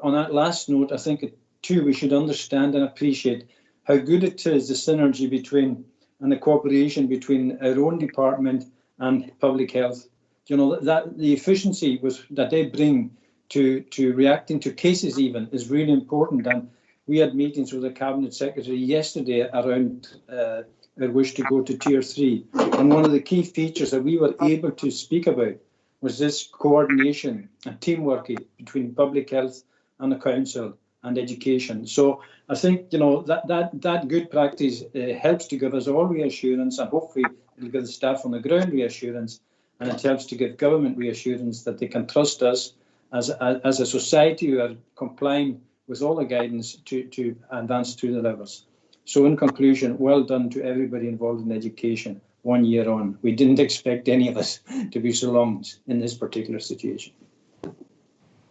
S17: on that last note, I think too we should understand and appreciate how good it is, the synergy between and the cooperation between our own department and public health. That the efficiency that they bring to reacting to cases even is really important. And we had meetings with the Cabinet Secretary yesterday around our wish to go to Tier 3. And one of the key features that we were able to speak about was this coordination and teamwork between public health and the council and education. So I think, you know, that good practice helps to give us all reassurance, and hopefully it'll give the staff on the ground reassurance, and it helps to give government reassurance that they can trust us as a society who are complying with all the guidance to advance through the levels. So in conclusion, well done to everybody involved in education 1 year on. We didn't expect any of us to be so long in this particular situation.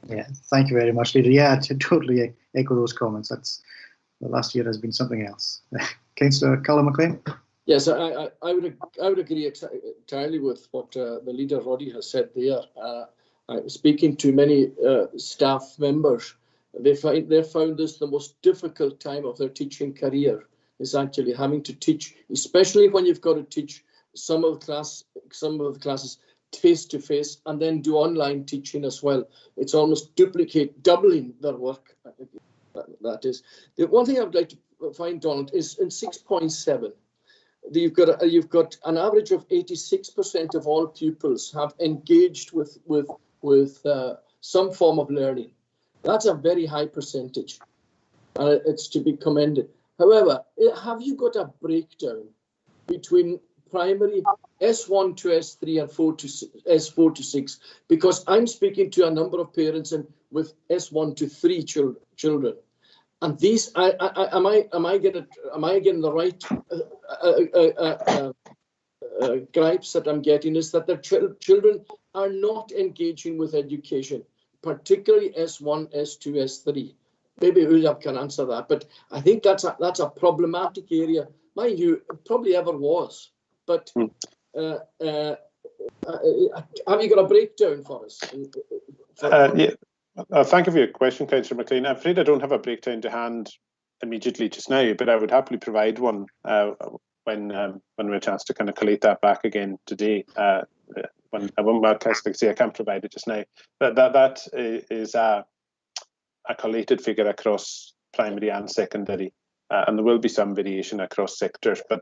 S2: Yeah, thank you very much, Leader. Yeah, to totally echo those comments. That's the last year has been something else. Councillor Colin McLean.
S11: Yes, I would agree entirely with what the leader Roddy has said there. Speaking to many staff members, they found this the most difficult time of their teaching career, is actually having to teach, especially when you've got to teach some of the classes face to face and then do online teaching as well. It's almost doubling their work. That is the one thing I would like to find, Donald, is in 6.7. You've got an average of 86% of all pupils have engaged with some form of learning. That's a very high percentage, and it's to be commended. However, have you got a breakdown between primary S1 to S3 and S4 to 6? Because I'm speaking to a number of parents with S1 to 3 children, and these am I getting the right gripes that I'm getting is that their children are not engaging with education, particularly S1, S2, S3. Maybe Ullab can answer that, but I think that's a problematic area. Mind you, it probably ever was. But have you got a breakdown for us?
S16: Yeah. Thank you for your question, Councillor McLean. I'm afraid I don't have a breakdown to hand immediately just now, but I would happily provide one when we have a chance to kind of collate that back again today. When I won't say I can't provide it just now. But that is a collated figure across primary and secondary, and there will be some variation across sectors. But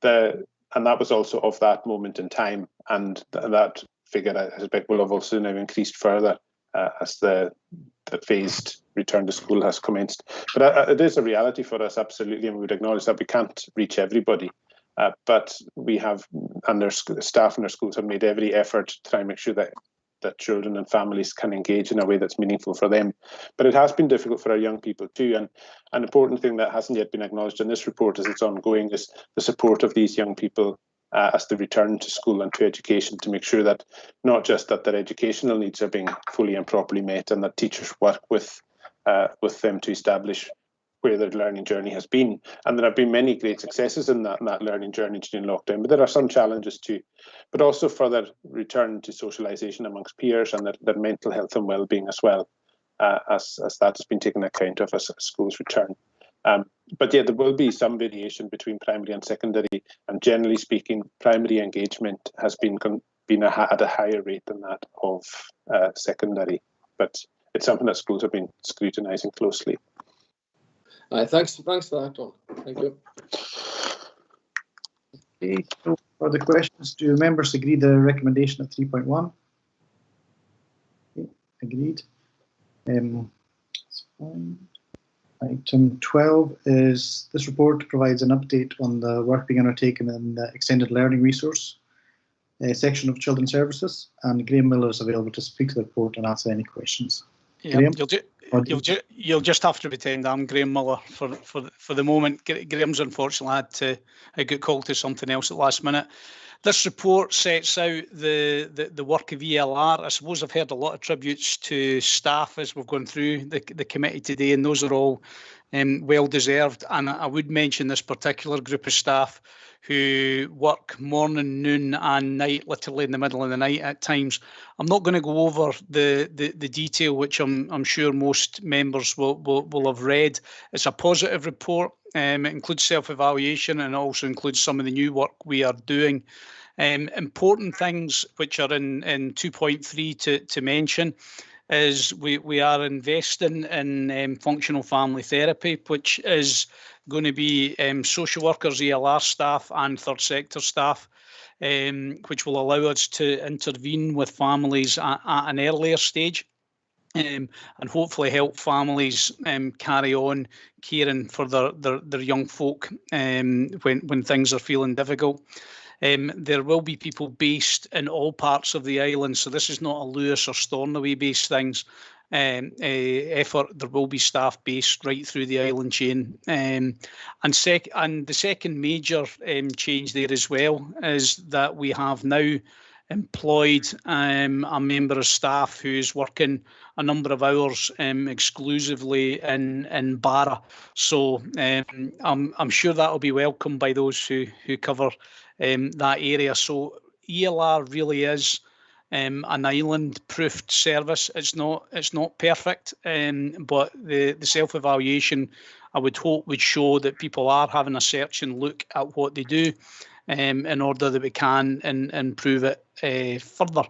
S16: that was also of that moment in time, and that figure I suspect will have also now increased further as the phased return to school has commenced. But it is a reality for us, absolutely, and we would acknowledge that we can't reach everybody. But we have, and their staff and their schools have made every effort to try and make sure that children and families can engage in a way that's meaningful for them. But it has been difficult for our young people too. And an important thing that hasn't yet been acknowledged in this report as it's ongoing is the support of these young people as they return to school and to education, to make sure that not just that their educational needs are being fully and properly met, and that teachers work with them to establish where their learning journey has been. And there have been many great successes in that learning journey during lockdown, but there are some challenges too. But also for their return to socialisation amongst peers and their mental health and well-being as well, as that has been taken account of as schools return. But yeah, there will be some variation between primary and secondary, and generally speaking, primary engagement has been at a higher rate than that of secondary. But it's something that schools have been scrutinising closely.
S11: Thanks for that, Tom. Thank you.
S2: Okay, no further questions. Do members agree the recommendation of 3.1? Okay, agreed. That's fine. Item 12 is this report provides an update on the work being undertaken in the extended learning resource section of Children's Services, and Graham Miller is available to speak to the report and answer any questions.
S7: Yeah, you'll just have to pretend I'm Graham Miller for the moment. Graham's unfortunately had got called to something else at the last minute. This report sets out the work of ELR. I suppose I've heard a lot of tributes to staff as we've gone through the committee today, and those are all well deserved. And I would mention this particular group of staff who work morning, noon and night, literally in the middle of the night at times. I'm not going to go over the detail, which I'm sure most members will have read. It's a positive report. It includes self-evaluation and also includes some of the new work we are doing. Important things which are in 2.3 to mention is we are investing in functional family therapy, which is going to be social workers, ELR staff and third sector staff, which will allow us to intervene with families at an earlier stage. and hopefully help families carry on caring for their young folk when things are feeling difficult. There will be people based in all parts of the island, so this is not a Lewis or Stornoway based things. Effort. There will be staff based right through the island chain, and the second major change there as well is that we have now employed a member of staff who's working a number of hours exclusively in Barra. So I'm sure that will be welcomed by those who cover that area. So ELR really is an island-proofed service. It's not perfect, but the self-evaluation, I would hope, would show that people are having a search and look at what they do in order that we can improve it further.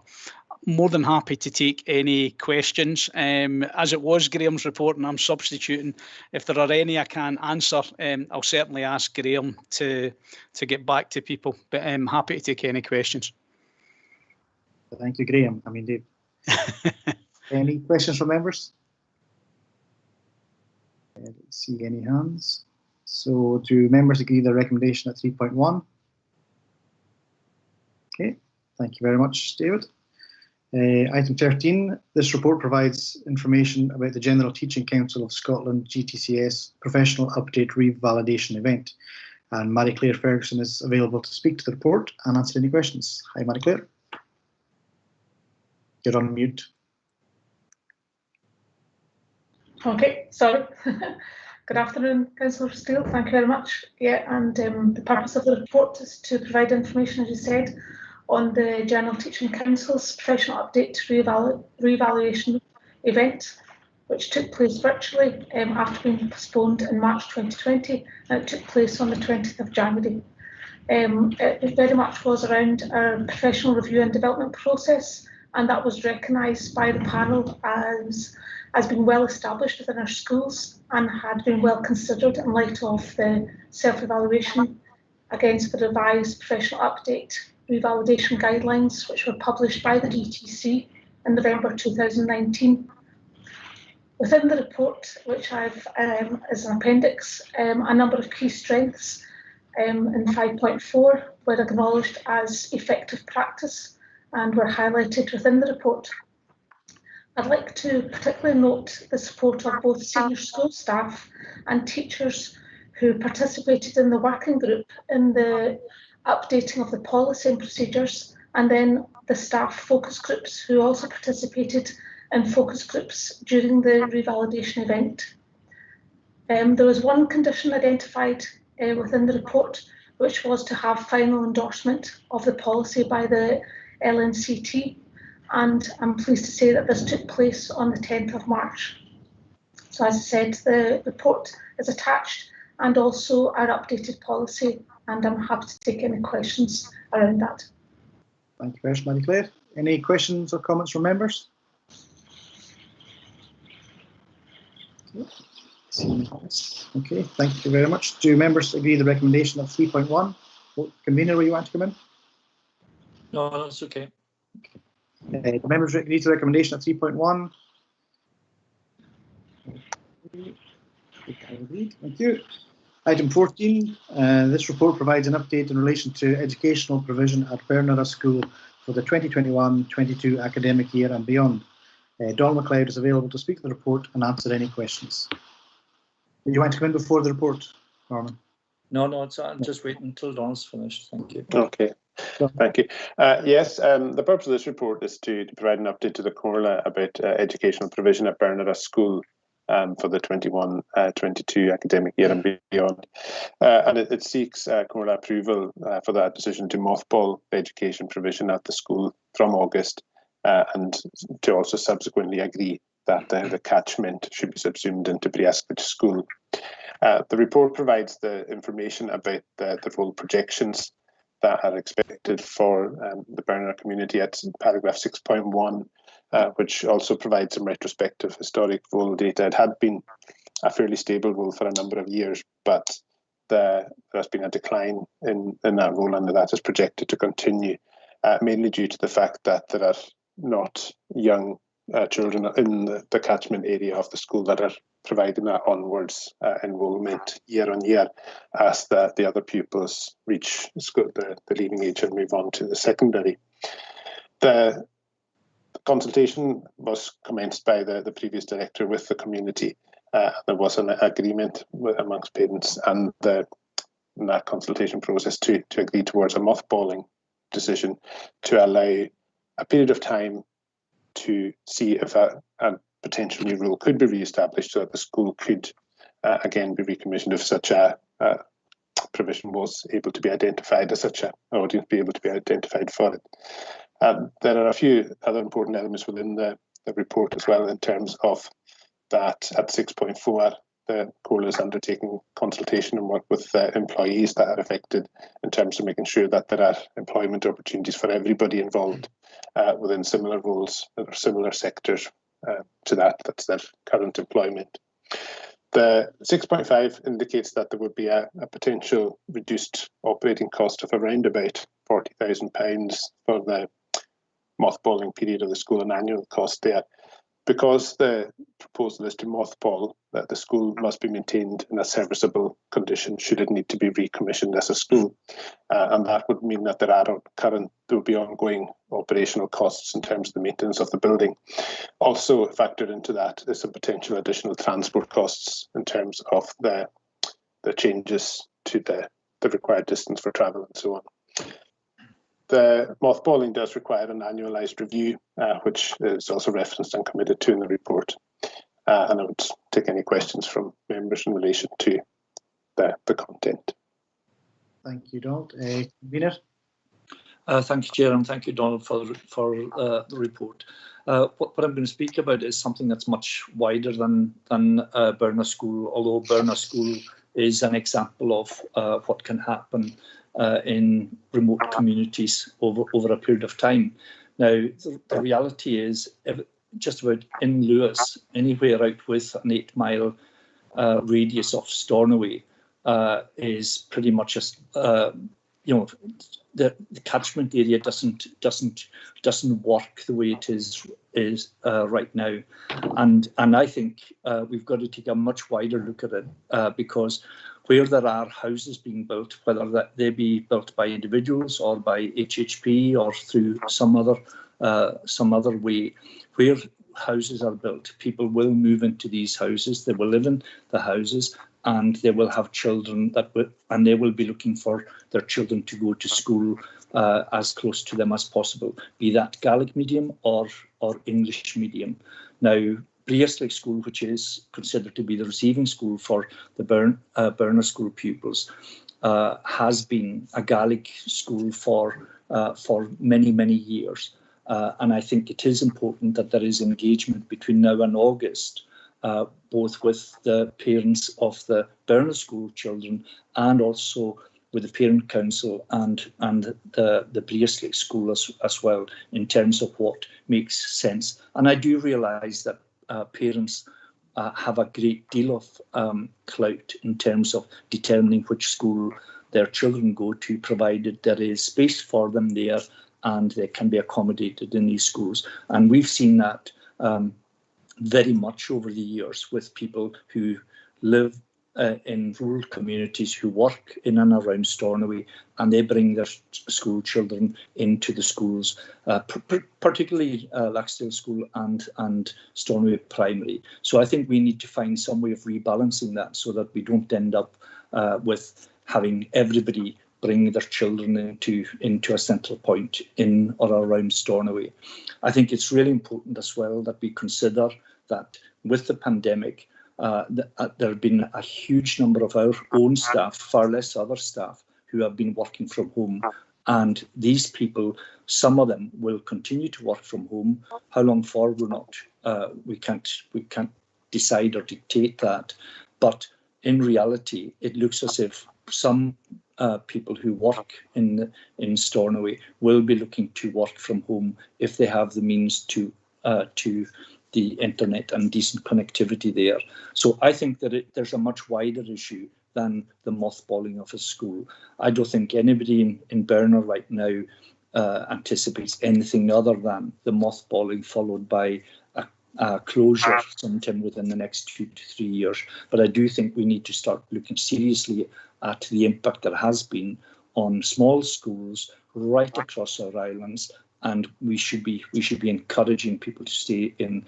S7: More than happy to take any questions. As it was Graham's report and I'm substituting, if there are any I can't answer, I'll certainly ask Graham to get back to people, but I'm happy to take any questions.
S2: Thank you, Graham. I mean, Dave. Any questions from members? I don't see any hands. So do members agree the recommendation at 3.1? Okay, thank you very much, David. Item 13, this report provides information about the General Teaching Council of Scotland GTCS Professional Update Revalidation Event. And Marie-Claire Ferguson is available to speak to the report and answer any questions. Hi, Marie-Claire. You're on mute.
S18: Okay, sorry. Good afternoon, Councillor Steele. Thank you very much. Yeah, and the purpose of the report is to provide information, as you said, on the General Teaching Council's Professional Update Reevaluation event, which took place virtually after being postponed in March 2020, and it took place on the 20th of January. It very much was around our professional review and development process, and that was recognised by the panel as being well established within our schools and had been well considered in light of the self-evaluation against the revised professional update revalidation guidelines, which were published by the GTC in November 2019. Within the report, which I've as an appendix, a number of key strengths in 5.4 were acknowledged as effective practice and were highlighted within the report. I'd like to particularly note the support of both senior school staff and teachers who participated in the working group in the updating of the policy and procedures, and then the staff focus groups who also participated in focus groups during the revalidation event. There was one condition identified within the report, which was to have final endorsement of the policy by the LNCT, and I'm pleased to say that this took place on the 10th of March. So as I said, the report is attached and also our updated policy, and I'm happy to take any questions around that.
S2: Thank you very much, Marie-Claire. Any questions or comments from members? Okay, thank you very much. Do members agree the recommendation of 3.1? Convener, will you want to come in?
S8: No, that's okay.
S2: The members agree to the recommendation of 3.1. Thank you. Item 14, this report provides an update in relation to educational provision at Bernera School for the 2021-22 academic year and beyond. Donald MacLeod is available to speak to the report and answer any questions. Do you want to come in before the report, Norman?
S8: No, I'm just waiting until Donald's finished. Thank you.
S16: Okay. Thank you. Yes, the purpose of this report is to provide an update to the Comhairle about educational provision at Bernera School for the 21-22 academic year and beyond. And it seeks Comhairle approval for that decision to mothball education provision at the school from August and to also subsequently agree that the catchment should be subsumed into Briasclich School. The report provides the information about the role projections that are expected for the Bernera community at paragraph 6.1, which also provides some retrospective historic role data. It had been a fairly stable role for a number of years, but there has been a decline in that role, and that is projected to continue, mainly due to the fact that there are not young children in the catchment area of the school that are providing that onwards enrolment year on year as the other pupils reach school, the leaving age and move on to the secondary. The consultation was commenced by the previous director with the community. There was an agreement amongst parents and in that consultation process to agree towards a mothballing decision to allow a period of time to see if a potential new rule could be re-established so that the school could again be recommissioned if such a provision was able to be identified as such an audience be able to be identified for it. There are a few other important elements within the report as well in terms of that at 6.4 the COLA is undertaking consultation and work with employees that are affected in terms of making sure that there are employment opportunities for everybody involved within similar roles or similar sectors to that's their current employment. The 6.5 indicates that there would be a potential reduced operating cost of around about £40,000 for the mothballing period of the school, an annual cost there. Because the proposal is to mothball, that the school must be maintained in a serviceable condition should it need to be recommissioned as a school. And that would mean that there will be ongoing operational costs in terms of the maintenance of the building. Also factored into that is some potential additional transport costs in terms of the changes to the required distance for travel and so on. The mothballing does require an annualised review, which is also referenced and committed to in the report. And I would take any questions from members in relation to the content.
S2: Thank you, Donald. Convener?
S8: Thank you, Chair, and thank you, Donald, for the report. What I'm going to speak about is something that's much wider than Burner School, although Burner School is an example of what can happen in remote communities over a period of time. Now, the reality is just about in Lewis, anywhere out with an 8-mile radius of Stornoway is pretty much just, the catchment area doesn't work the way it is right now, and I think we've got to take a much wider look at it because where there are houses being built, whether they be built by individuals or by HHP or through some other way, where houses are built, people will move into these houses, they will live in the houses, and they will have children and they will be looking for their children to go to school as close to them as possible, be that Gaelic medium or English medium. Now, Brearslake School, which is considered to be the receiving school for the Burner School pupils, has been a Gaelic school for many, many years. And I think it is important that there is engagement between now and August, both with the parents of the Burner School children and also with the Parent Council and the Brearslake School as well, in terms of what makes sense. And I do realise that parents have a great deal of clout in terms of determining which school their children go to, provided there is space for them there and they can be accommodated in these schools. And we've seen that very much over the years with people who live in rural communities, who work in and around Stornoway, and they bring their school children into the schools, particularly Laxdale School and Stornoway Primary. So I think we need to find some way of rebalancing that so that we don't end up with having everybody bring their children into a central point in or around Stornoway. I think it's really important as well that we consider that with the pandemic, there have been a huge number of our own staff, far less other staff, who have been working from home. And these people, some of them will continue to work from home. How long for, we're not. We can't decide or dictate that. But in reality, it looks as if some people who work in Stornoway will be looking to work from home if they have the means to the internet and decent connectivity there. So I think that there's a much wider issue than the mothballing of a school. I don't think anybody in Burner right now anticipates anything other than the mothballing followed by a closure sometime within the next 2 to 3 years. But I do think we need to start looking seriously at the impact there has been on small schools right across our islands, and we should be encouraging people to stay in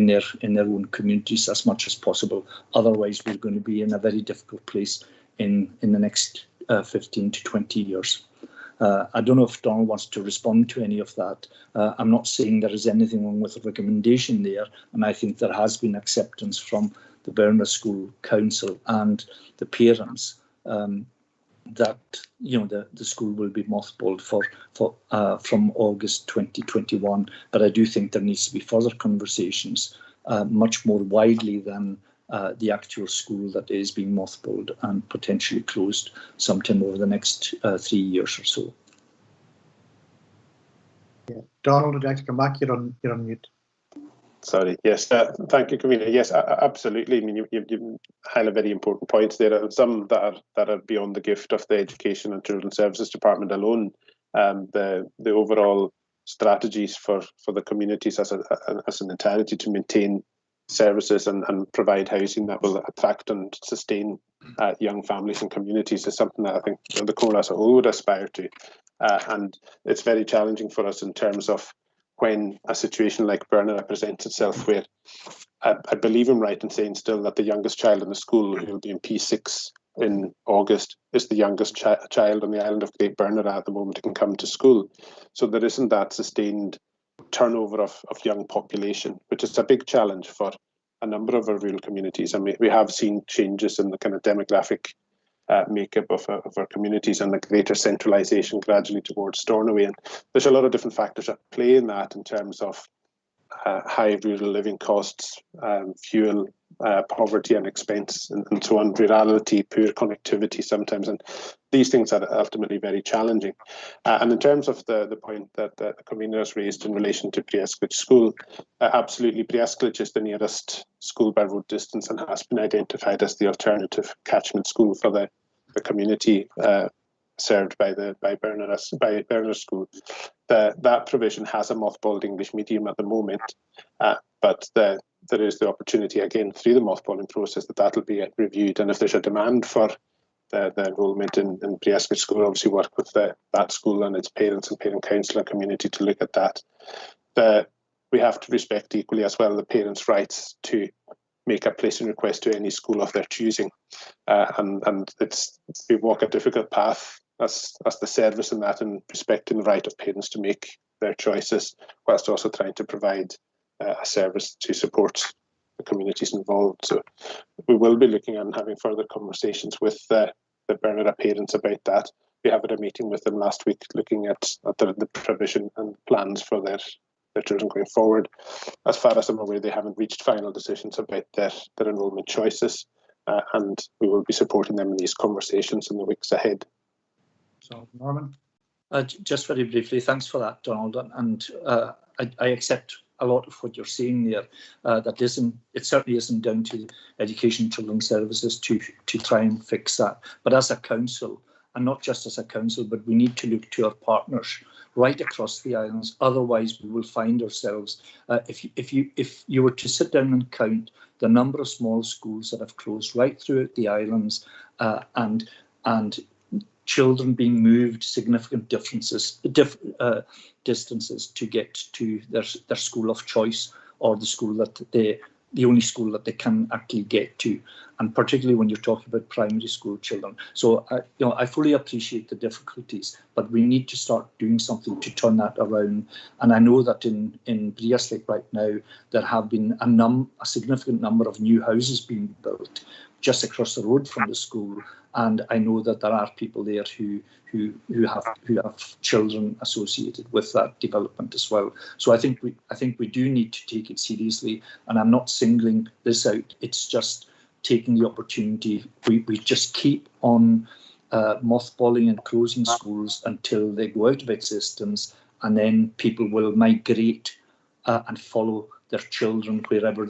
S8: their own communities as much as possible. Otherwise, we're going to be in a very difficult place in the next 15 to 20 years. I don't know if Donald wants to respond to any of that. I'm not saying there is anything wrong with the recommendation there, and I think there has been acceptance from the Berners School Council and the parents that the school will be mothballed from August 2021. But I do think there needs to be further conversations, much more widely than the actual school that is being mothballed and potentially closed sometime over the next 3 years or so.
S2: Yeah. Donald, would you like to come back? You're on mute.
S16: Sorry. Yes. Thank you, Camilla. Yes, absolutely. I mean, you highlight very important points there, and some that are beyond the gift of the Education and Children's Services Department alone. The overall strategies for the communities as an entirety to maintain services and provide housing that will attract and sustain young families and communities is something that I think the Córa as a whole would aspire to. And it's very challenging for us in terms of when a situation like Bernera presents itself, where I believe I'm right in saying still that the youngest child in the school, who will be in P6 in August, is the youngest child on the island of Great Bernera at the moment it can come to school. So there isn't that sustained turnover of young population, which is a big challenge for a number of our rural communities. I mean, we have seen changes in the kind of demographic makeup of our communities and the greater centralisation gradually towards Stornoway. And there's a lot of different factors at play in that in terms of high rural living costs, fuel, poverty and expense, and so on, rurality, poor connectivity sometimes. And these things are ultimately very challenging. And in terms of the point that the convener has raised in relation to Priestley School, absolutely, Priestley is the nearest school by road distance and has been identified as the alternative catchment school for the community served by Berners School. That provision has a mothballed English medium at the moment, but there is the opportunity again through the mothballing process that will be reviewed, and if there's a demand for the enrolment in Priestley School, obviously work with that school and its parents and parent council and community to look at that. We have to respect equally as well the parents' rights to make a placing request to any school of their choosing, and we walk a difficult path as the service in that, and respecting the right of parents to make their choices, whilst also trying to provide a service to support the communities involved. So we will be looking and having further conversations with the Bernera parents about that. We had a meeting with them last week looking at the provision and plans for their children going forward. As far as I'm aware, they haven't reached final decisions about their enrolment choices, and we will be supporting them in these conversations in the weeks ahead.
S2: So, Norman?
S8: Just very briefly, thanks for that, Donald. And I accept a lot of what you're saying there. It certainly isn't down to Education and Children's Services to try and fix that. But as a council, and not just as a council, but we need to look to our partners right across the islands. Otherwise, we will find ourselves, if you were to sit down and count the number of small schools that have closed right throughout the islands, and children being moved significant distances to get to their school of choice, or the only school that they can actually get to, and particularly when you're talking about primary school children. So I fully appreciate the difficulties, but we need to start doing something to turn that around. And I know that in Priestley right now there have been a significant number of new houses being built just across the road from the school, and I know that there are people there who have children associated with that development as well. So I think we do need to take it seriously, and I'm not singling this out. It's just taking the opportunity. We just keep on mothballing and closing schools until they go out of existence, and then people will migrate and follow their children wherever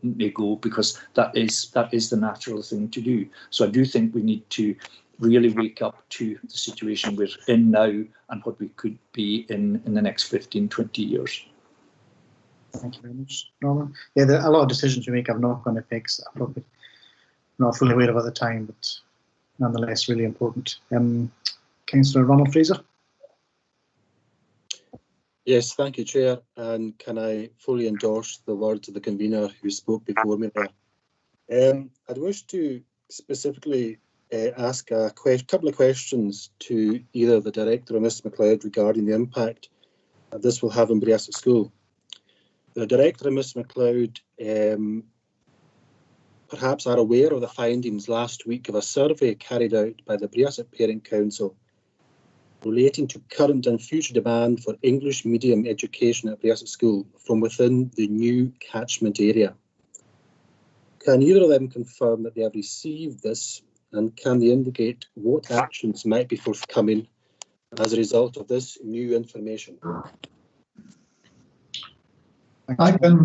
S8: they go, because that is the natural thing to do. So I do think we need to really wake up to the situation we're in now and what we could be in the next 15, 20 years.
S2: Thank you very much, Norman. Yeah, a lot of decisions we make have knock-on effects. I'm probably not fully aware of at the time, but nonetheless really important. Councillor Ronald Fraser.
S19: Yes, thank you, Chair. And can I fully endorse the words of the convener who spoke before me there? I'd wish to specifically ask a couple of questions to either the Director or Mr MacLeod regarding the impact that this will have on Briascoch School. The Director and Mr MacLeod perhaps are aware of the findings last week of a survey carried out by the Briascoch Parent Council relating to current and future demand for English medium education at Briascoch School from within the new catchment area. Can either of them confirm that they have received this, and can they indicate what actions might be forthcoming as a result of this new information?
S12: I can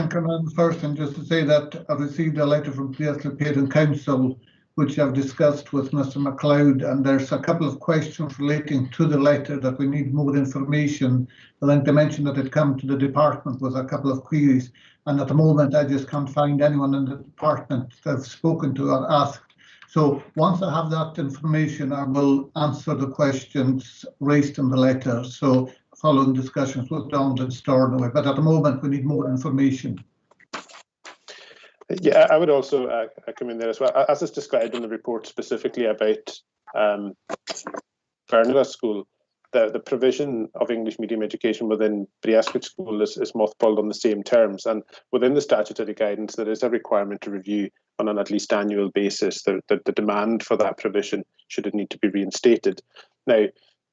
S12: come in first and just to say that I've received a letter from Briascoch Parent Council which I've discussed with Mr MacLeod, and there's a couple of questions relating to the letter that we need more information. I think they mentioned that it come to the department with a couple of queries, and at the moment I just can't find anyone in the department that I've spoken to or asked. So once I have that information, I will answer the questions raised in the letter. So following discussions with Donald and Stornoway, but at the moment we need more information.
S16: Yeah, I would also come in there as well. As is described in the report specifically about Bernada School, the provision of English medium education within Briascoch School is mothballed on the same terms. And within the statutory guidance, there is a requirement to review on an at least annual basis the demand for that provision should it need to be reinstated. Now,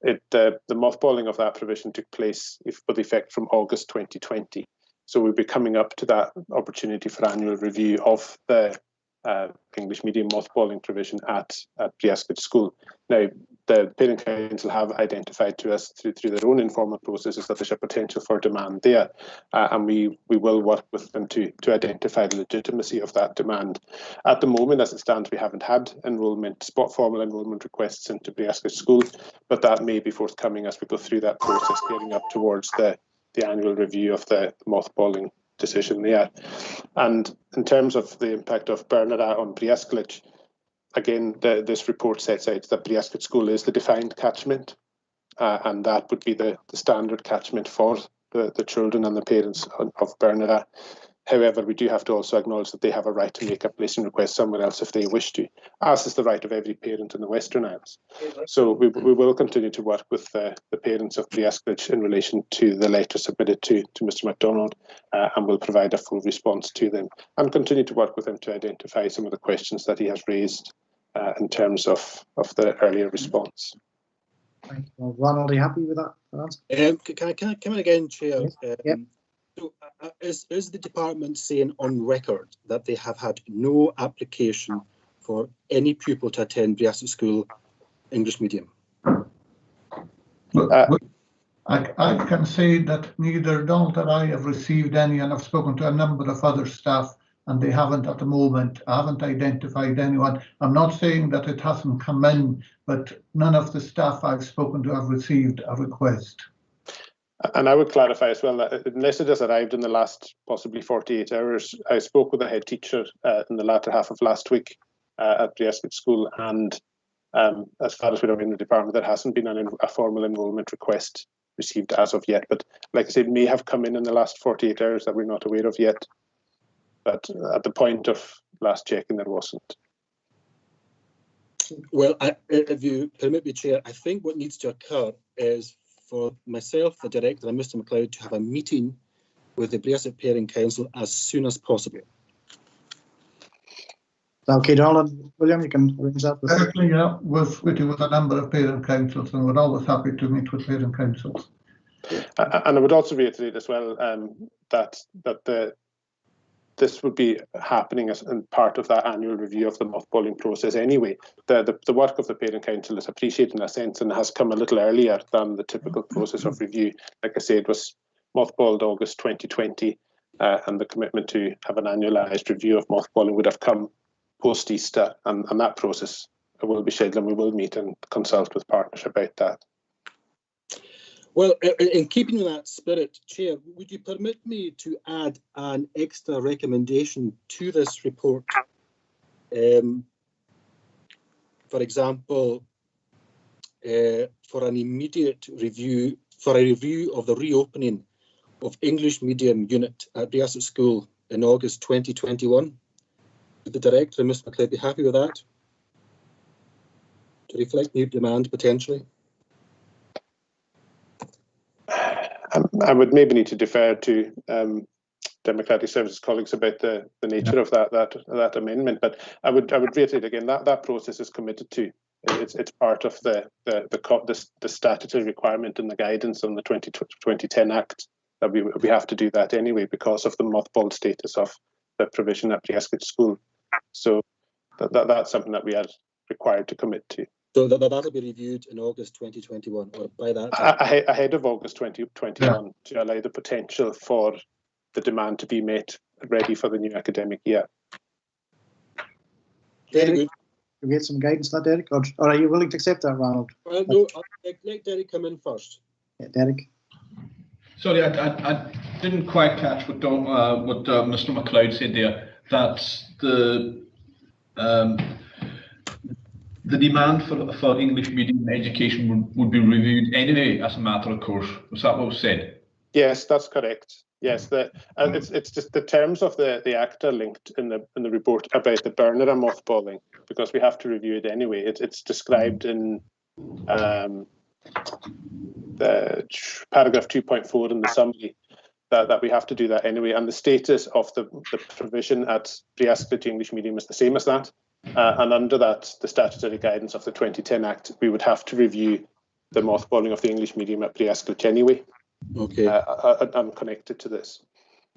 S16: the mothballing of that provision took place with effect from August 2020. So we'll be coming up to that opportunity for annual review of the English medium mothballing provision at Briascoch School. Now, the Parent Council have identified to us through their own informal processes that there's a potential for demand there, and we will work with them to identify the legitimacy of that demand. At the moment, as it stands, we haven't had formal enrolment requests into Briascoch School, but that may be forthcoming as we go through that process, getting up towards the annual review of the mothballing decision there. And in terms of the impact of Bernada on Briascoch, again, this report sets out that Briascoch School is the defined catchment, and that would be the standard catchment for the children and the parents of Bernada. However, we do have to also acknowledge that they have a right to make a placing request somewhere else if they wish to, as is the right of every parent in the Western Isles. So we will continue to work with the parents of Briascoch in relation to the letter submitted to Mr MacDonald, and will provide a full response to them, and continue to work with him to identify some of the questions that he has raised in terms of the earlier response.
S2: Thank you. Well, Ronald, are you happy with that answer?
S19: Can I come in again, Chair?
S2: Yes. Yep.
S19: So, is the department saying on record that they have had no application for any pupil to attend Briascoch School English medium?
S12: I can say that neither Donald or I have received any, and I've spoken to a number of other staff, and they haven't at the moment. I haven't identified anyone. I'm not saying that it hasn't come in, but none of the staff I've spoken to have received a request.
S16: And I would clarify as well that unless it has arrived in the last possibly 48 hours, I spoke with a head teacher in the latter half of last week at Briascoch School, and as far as we know in the department, there hasn't been a formal enrolment request received as of yet. But like I said, may have come in the last 48 hours that we're not aware of yet. But at the point of last checking, there wasn't.
S19: Well, if you permit me, Chair, I think what needs to occur is for myself, the Director, and Mr MacLeod to have a meeting with the Briascoch Parent Council as soon as possible.
S2: Okay, Donald, William, you can arrange that.
S12: Certainly, yeah, we're meeting with a number of parent councils, and we're always happy to meet with parent councils.
S16: And I would also reiterate as well that this would be happening as part of that annual review of the mothballing process anyway. The work of the Parent Council is appreciated in a sense and has come a little earlier than the typical process of review. Like I said, it was mothballed August 2020, and the commitment to have an annualised review of mothballing would have come post-Easter, and that process will be scheduled, and we will meet and consult with partners about that.
S19: Well, in keeping with that spirit, Chair, would you permit me to add an extra recommendation to this report? For example, for an immediate review, for a review of the reopening of English medium unit at Briasset School in August 2021. Would the Director and Mr McLeod be happy with that? To reflect new demand potentially?
S16: I would maybe need to defer to Democratic Services colleagues about the nature of that amendment, but I would reiterate again that process is committed to. It's part of the statutory requirement in the guidance on the 2010 Act that we have to do that anyway because of the mothballed status of the provision at Briasket School. So that's something that we are required to commit to.
S19: So that'll be reviewed in August 2021, or by that
S16: time? Ahead of August 2021, to allow the potential for the demand to be met, ready for the new academic year.
S2: Derek, can we get some guidance on that, Derek? Or are you willing to accept that, Ronald?
S19: No, let Derek come in first.
S2: Yeah, Derek.
S20: Sorry, I didn't quite catch what Mr. McLeod said there. That the demand for English medium education would be reviewed anyway as a matter of course. Was that what was said?
S16: Yes, that's correct. Yes, it's just the terms of the Act are linked in the report about the Bernera mothballing because we have to review it anyway. It's described in the paragraph 2.4 in the summary that we have to do that anyway, and the status of the provision at Briasket English medium is the same as that. And under that, the statutory guidance of the 2010 Act, we would have to review the mothballing of the English medium at Briasket anyway.
S19: Okay.
S16: I'm connected to this.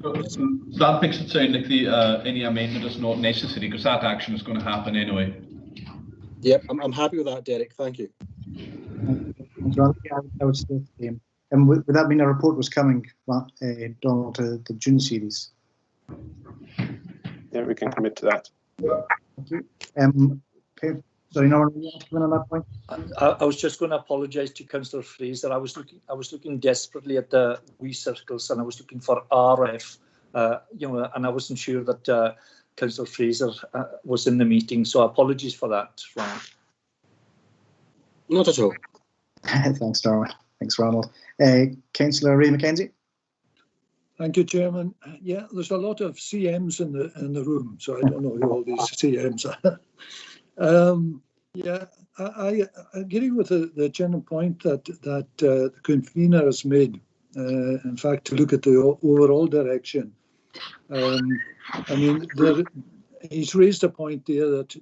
S20: So that makes it sound like any amendment is not necessary because that action is going to happen anyway.
S19: Yep, I'm happy with that, Derek. Thank you.
S2: I would say the same. And would that mean a report was coming, Donald, to the June series?
S16: Yeah, we can commit to that.
S2: Thank you. Sorry, no one else coming on that point?
S8: I was just going to apologise to Councillor Fraser. I was looking desperately at the wee circles, and I was looking for RF, and I wasn't sure that Councillor Fraser was in the meeting. So apologies for that, Ronald.
S19: Not at all.
S2: Thanks, Darwin. Thanks, Ronald. Councillor Ray McKenzie.
S9: Thank you, Chairman. Yeah, there's a lot of CMs in the room, so I don't know who all these CMs are. Yeah, I agree with the general point that the convener has made. In fact, to look at the overall direction. I mean, he's raised a point there that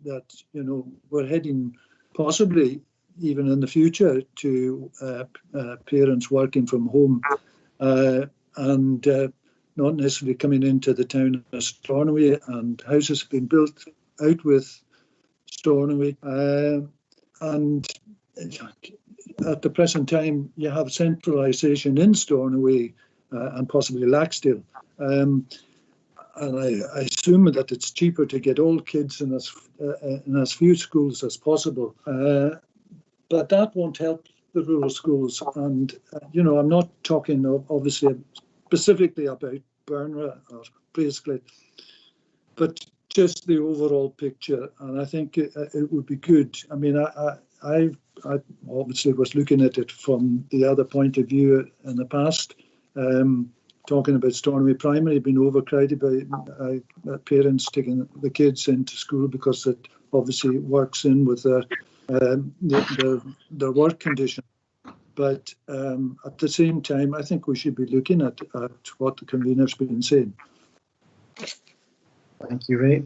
S9: we're heading possibly even in the future to parents working from home. And not necessarily coming into the town of Stornoway, and houses have been built out with Stornoway. And at the present time, you have centralisation in Stornoway and possibly Laxdale. And I assume that it's cheaper to get all kids in as few schools as possible. But that won't help the rural schools. And, I'm not talking obviously specifically about Bernera or Briasket, but just the overall picture. And I think it would be good. I mean, I obviously was looking at it from the other point of view in the past, talking about Stornoway Primary being overcrowded by parents taking the kids into school because it obviously works in with their work condition. But at the same time, I think we should be looking at what the convener's been saying.
S2: Thank you, Ray.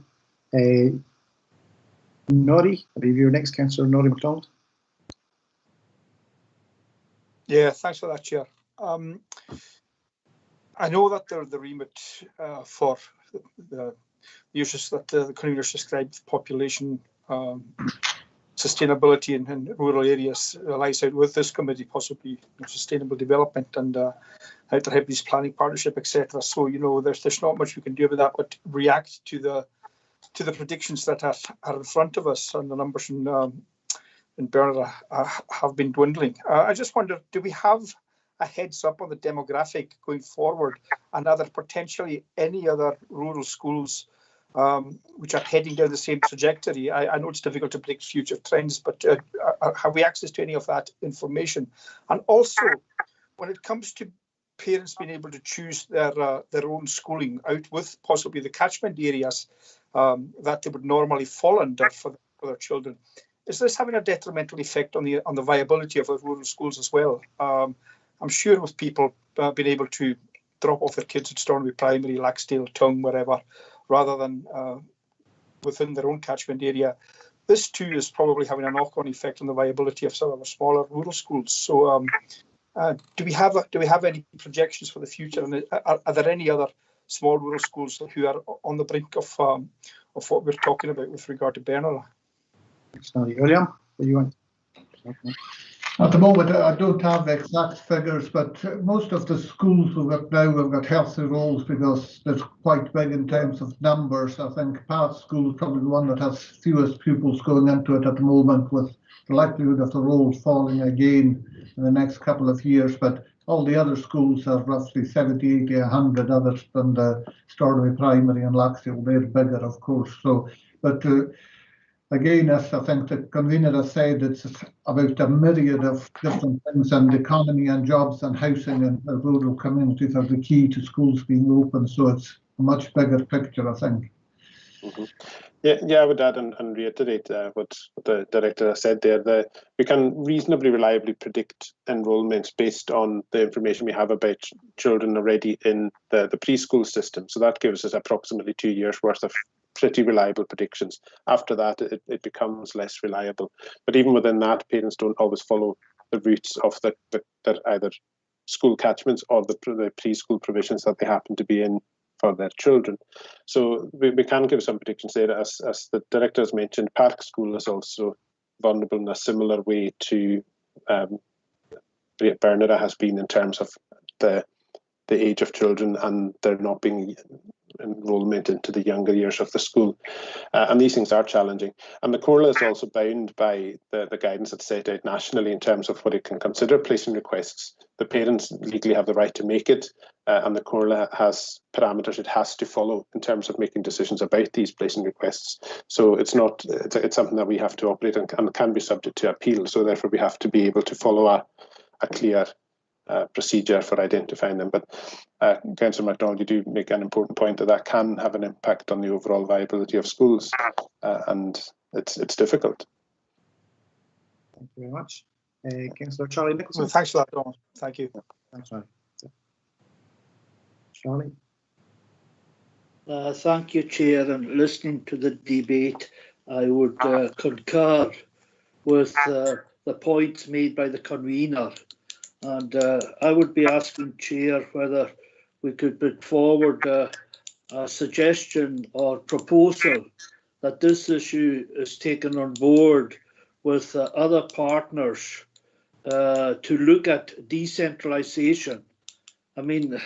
S2: Norrie, I believe you're next, Councillor Norrie MacDonald.
S10: Yeah, thanks for that, Chair. I know that the remit for the issues that the convener's described, population, sustainability in rural areas lies out with this committee, possibly sustainable development and how to help these planning partnership, etc. So there's not much we can do about that, but react to the predictions that are in front of us, and the numbers in Bernera have been dwindling. I just wonder, do we have a heads up on the demographic going forward, and are there potentially any other rural schools which are heading down the same trajectory? I know it's difficult to predict future trends, but have we access to any of that information? And also, when it comes to parents being able to choose their own schooling out with possibly the catchment areas that they would normally fall under for their children, is this having a detrimental effect on the viability of our rural schools as well? I'm sure with people being able to drop off their kids at Stornoway Primary, Laxdale, Tongue, wherever, rather than within their own catchment area, this too is probably having a knock-on effect on the viability of some of our smaller rural schools. So, do we have any projections for the future? And are there any other small rural schools who are on the brink of what we're talking about with regard to Bernera?
S2: Sorry, William, what do you want?
S12: At the moment, I don't have exact figures, but most of the schools we've got now have got healthy rolls because they're quite big in terms of numbers. I think Pat School is probably the one that has fewest pupils going into it at the moment, with the likelihood of the rolls falling again in the next couple of years. But all the other schools are roughly 70, 80, 100 others than the Stornoway Primary and Laxdale. They're bigger, of course. So, but again, as I think the convener has said, it's about a myriad of different things, and economy and jobs and housing and rural communities are the key to schools being open. So it's a much bigger picture, I think.
S16: Mm-hmm. Yeah, I would add and reiterate what the director has said there. That we can reasonably reliably predict enrolments based on the information we have about children already in the preschool system. So that gives us approximately 2 years worth of pretty reliable predictions. After that, it becomes less reliable. But even within that, parents don't always follow the routes of the either school catchments or the preschool provisions that they happen to be in for their children. So we can give some predictions there. As the director has mentioned, Park School is also vulnerable in a similar way to Bernera has been in terms of the age of children and there not being enrolment into the younger years of the school. And these things are challenging. And the Comhairle is also bound by the guidance that's set out nationally in terms of what it can consider placing requests. The parents legally have the right to make it, and the Comhairle has parameters it has to follow in terms of making decisions about these placing requests. So it's something that we have to operate and can be subject to appeal. So therefore we have to be able to follow a clear procedure for identifying them. But Councillor MacDonald, you do make an important point that can have an impact on the overall viability of schools, and it's difficult.
S2: Thank you very much. Councillor Charlie Nicholson.
S10: Well, thanks for that, Donald. Thank you.
S2: Thanks, Charlie. Charlie.
S6: Thank you, Chair. And listening to the debate, I would concur with the points made by the convener. And I would be asking Chair whether we could put forward a suggestion or proposal that this issue is taken on board with other partners to look at decentralisation. I mean,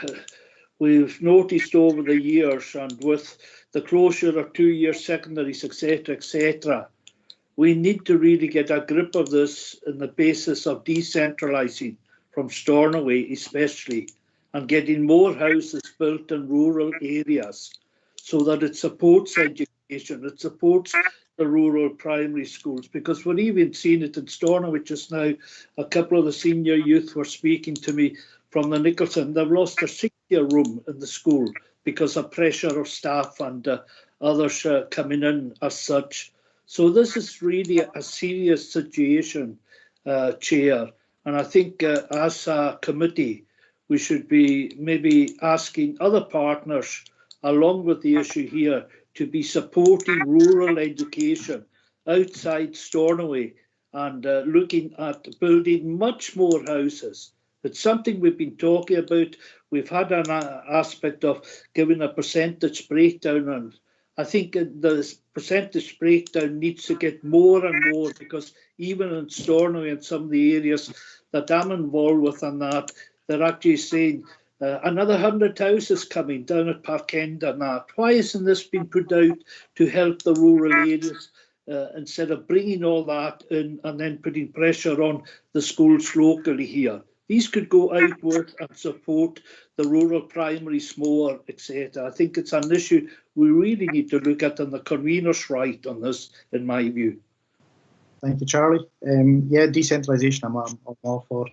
S6: we've noticed over the years, and with the closure of 2-year secondaries, etc., we need to really get a grip of this in the basis of decentralising from Stornoway especially, and getting more houses built in rural areas so that it supports education, it supports the rural primary schools, because we're even seeing it in Stornoway just now. A couple of the senior youth were speaking to me from the Nicholson. They've lost their 6-year room in the school because of pressure of staff and others coming in as such. So this is really a serious situation, Chair. And I think as a committee, we should be maybe asking other partners, along with the issue here, to be supporting rural education outside Stornoway and looking at building much more houses. It's something we've been talking about. We've had an aspect of giving a percentage breakdown, and I think the percentage breakdown needs to get more and more, because even in Stornoway and some of the areas that I'm involved with on that, they're actually saying another 100 houses coming down at Parkend and that. Why isn't this being put out to help the rural areas instead of bringing all that in and then putting pressure on the schools locally here? these could go outward and support the rural primaries more, etc. I think it's an issue we really need to look at, and the convener's right on this, in my view.
S2: Thank you, Charlie. Yeah, decentralisation I'm all for.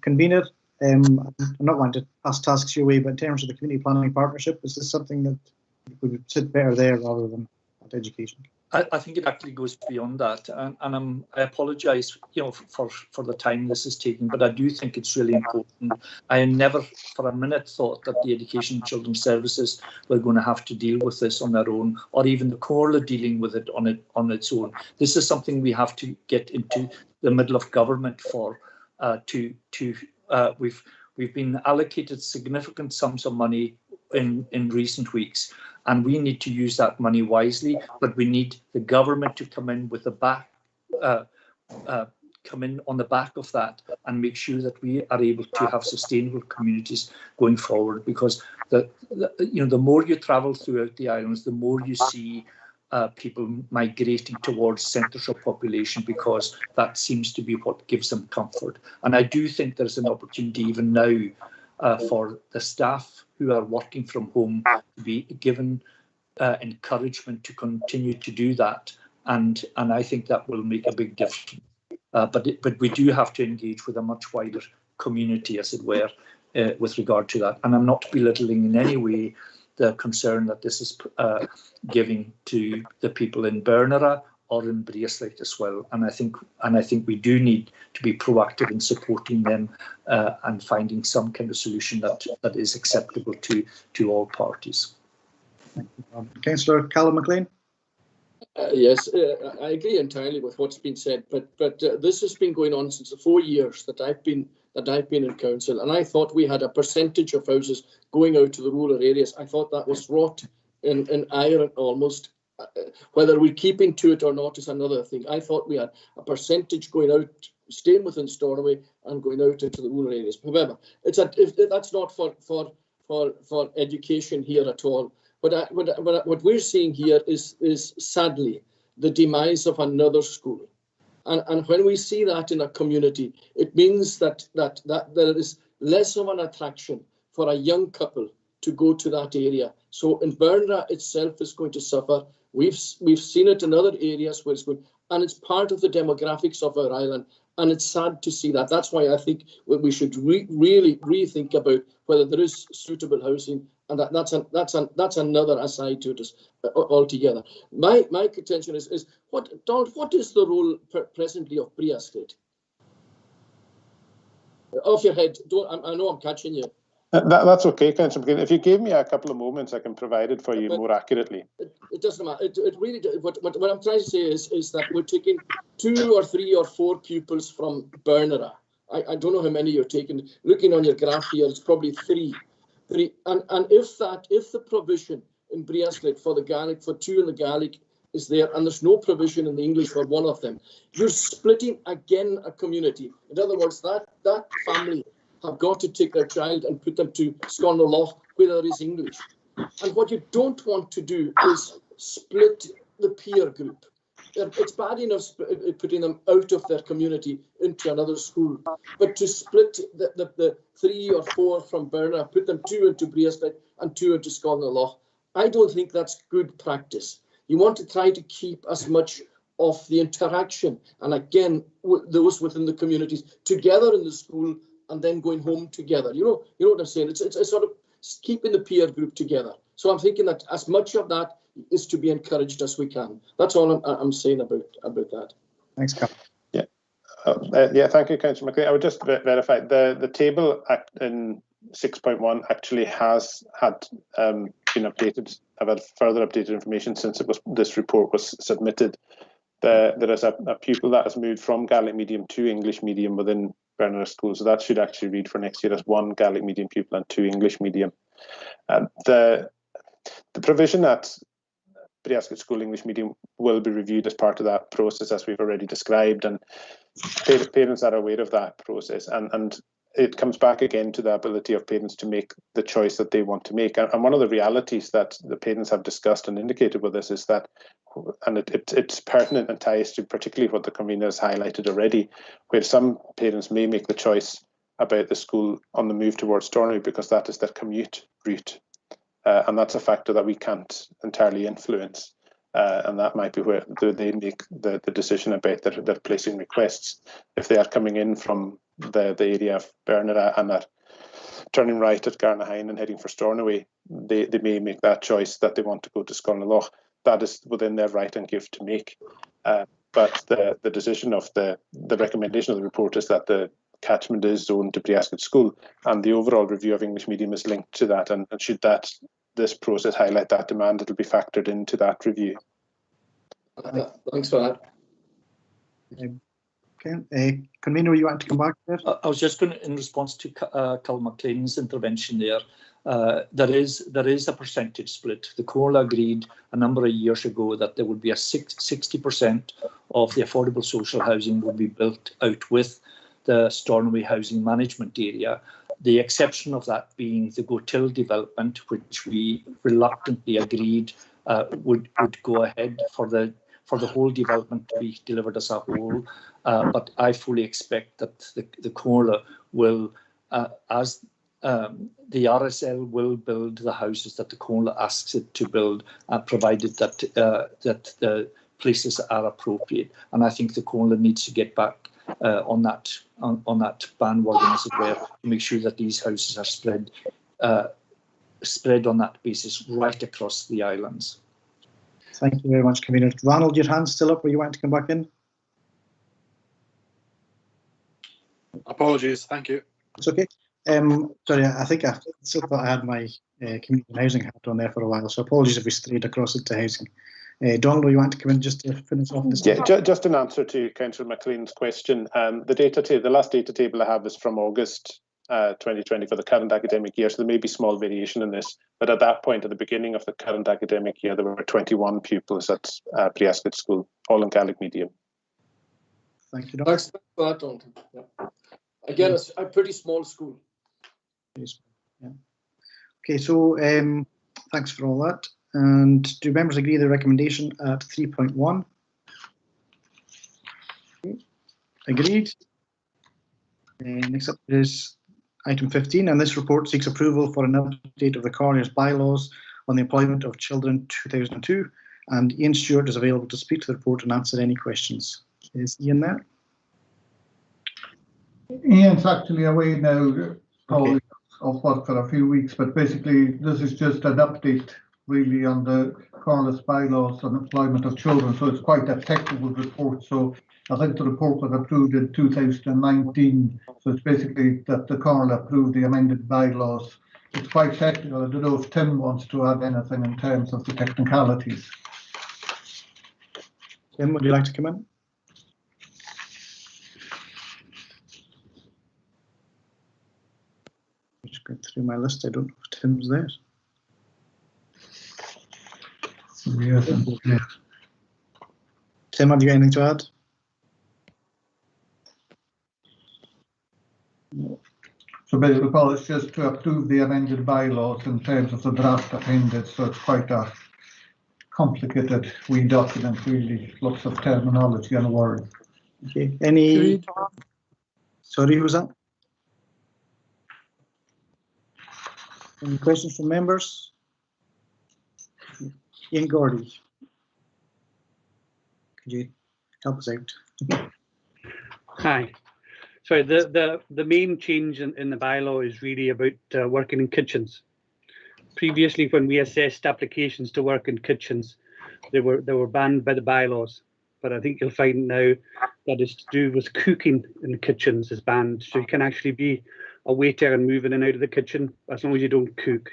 S2: Convener, I'm not wanting to pass tasks your way, but in terms of the community planning partnership, is this something that would sit better there rather than at education?
S8: I think it actually goes beyond that, and I apologise, for the time this is taking, but I do think it's really important. I never for a minute thought that the Education and Children's Services were going to have to deal with this on their own, or even the Comhairle dealing with it on its own. This is something we have to get into the middle of government for. We've been allocated significant sums of money in recent weeks, and we need to use that money wisely, but we need the government to come in with come in on the back of that and make sure that we are able to have sustainable communities going forward, because the more you travel throughout the islands, the more you see people migrating towards centres of population, because that seems to be what gives them comfort. And I do think there's an opportunity even now for the staff who are working from home to be given encouragement to continue to do that, and I think that will make a big difference. But we do have to engage with a much wider community, as it were, with regard to that. And I'm not belittling in any way the concern that this is giving to the people in Bernera or in Braeslake as well. And I think we do need to be proactive in supporting them and finding some kind of solution that is acceptable to all parties.
S2: Councillor Callum McLean.
S11: Yes, I agree entirely with what's been said, but this has been going on since the 4 years that I've been in council, and I thought we had a percentage of houses going out to the rural areas. I thought that was wrought in iron almost. Whether we're keeping to it or not is another thing. I thought we had a percentage going out, staying within Stornoway and going out into the rural areas. However, that's not for education here at all. But what we're seeing here is sadly the demise of another school. And when we see that in a community, it means that there is less of an attraction for a young couple to go to that area. So in Bernera itself is going to suffer. We've seen it in other areas where it's going, and it's part of the demographics of our island. And it's sad to see that. That's why I think we should really rethink about whether there is suitable housing, and that's another aside to it altogether. My contention is Donald, what is the role presently of Braeslake? Off your head. I know I'm catching you.
S16: That's okay, Councillor McGinn. If you give me a couple of moments, I can provide it for you more accurately.
S11: It doesn't matter. It really. What I'm trying to say is that we're taking 2 or 3 or 4 pupils from Bernera. I don't know how many you're taking. Looking on your graph here, it's probably 3. And if the provision in Braeslake for the Gaelic, for 2 in the Gaelic is there, and there's no provision in the English for one of them, you're splitting again a community. In other words, that family have got to take their child and put them to Sconloch where there is English. And what you don't want to do is split the peer group. It's bad enough putting them out of their community into another school, but to split the 3 or 4 from Bernera, put them 2 into Braeslake and 2 into Sconloch, I don't think that's good practice. You want to try to keep as much of the interaction, and again, those within the communities together in the school, and then going home together. You know what I'm saying? It's sort of keeping the peer group together. So I'm thinking that as much of that is to be encouraged as we can. That's all I'm saying about that.
S2: Thanks, Carl.
S16: Yeah. Yeah. Thank you, Councillor McLean. I would just verify the table in 6.1 actually has been updated. I've had further updated information since this report was submitted. There is a pupil that has moved from Gaelic medium to English medium within Bernera School, so that should actually read for next year as 1 Gaelic medium pupil and 2 English medium. The provision at Braeslake School English medium will be reviewed as part of that process, as we've already described, and parents are aware of that process, and it comes back again to the ability of parents to make the choice that they want to make. And one of the realities that the parents have discussed and indicated with this is that, and it's pertinent and ties to particularly what the convener has highlighted already, where some parents may make the choice about the school on the move towards Stornoway, because that is their commute route. And that's a factor that we can't entirely influence. And that might be where they make the decision about their placing requests. If they are coming in from the area of Bernera and are turning right at Garnahein and heading for Stornoway, they may make that choice that they want to go to Sconaloch. That is within their right and gift to make. But the decision of the recommendation of the report is that the catchment is zoned to Briasket School, and the overall review of English medium is linked to that. And should this process highlight that demand, it'll be factored into that review.
S11: Thanks for that.
S2: Okay, Convener, you want to come back there?
S8: I was just going to, in response to Carl McLean's intervention there, there is a percentage split. The CORLA agreed a number of years ago that there would be a 60% of the affordable social housing would be built out with the Stornoway housing management area. The exception of that being the Gotill development, which we reluctantly agreed would go ahead for the whole development to be delivered as a whole. But I fully expect that the CORLA will, as the RSL will build the houses that the CORLA asks it to build, provided that the places are appropriate. And I think the CORLA needs to get back on that bandwagon, as it were, to make sure that these houses are spread on that basis right across the islands.
S2: Thank you very much, Convener. Ronald, your hand's still up, or you want to come back in?
S21: Apologies, thank you.
S2: It's okay. Sorry, I think I still thought I had my community and housing hat on there for a while, so apologies if we strayed across into housing. Donald, you want to come in just to finish off this?
S16: Yeah, just in answer to Councillor McLean's question, the last data table I have is from August 2020 for the current academic year, so there may be small variation in this, but at that point, at the beginning of the current academic year, there were 21 pupils at Briasket School, all in Gaelic medium.
S2: Thank you, Donald.
S11: Thanks for that, Donald. Yeah. Again, it's a pretty small school.
S2: Yeah. Okay, so thanks for all that. And do members agree with the recommendation at 3.1? Okay. Agreed. Next up is item 15, and this report seeks approval for an update of the Coroner's bylaws on the employment of children 2002. And Ian Stewart is available to speak to the report and answer any questions. Is Ian there?
S12: Ian's actually away now, probably off work for a few weeks, but basically this is just an update really on the Coroner's bylaws on employment of children, so it's quite a technical report. So I think the report was approved in 2019, so it's basically that the Coroner approved the amended bylaws. It's quite technical. I don't know if Tim wants to add anything in terms of the technicalities.
S2: Tim, would you like to come in? Just going through my list. I don't know if Tim's there.
S12: Yeah.
S2: Tim, have you got anything to add?
S12: No. So basically, Paul, it's just to approve the amended bylaws in terms of the draft appendix, so it's quite a complicated wee document, really, lots of terminology and words.
S2: Okay, any... Sorry, who was that? Any questions from members? Ian Gordy, could you help us out?
S22: Hi. Sorry, the main change in the bylaw is really about working in kitchens. Previously, when we assessed applications to work in kitchens, they were banned by the bylaws. But I think you'll find now that is to do with cooking in the kitchens is banned. So you can actually be a waiter and move in and out of the kitchen as long as you don't cook.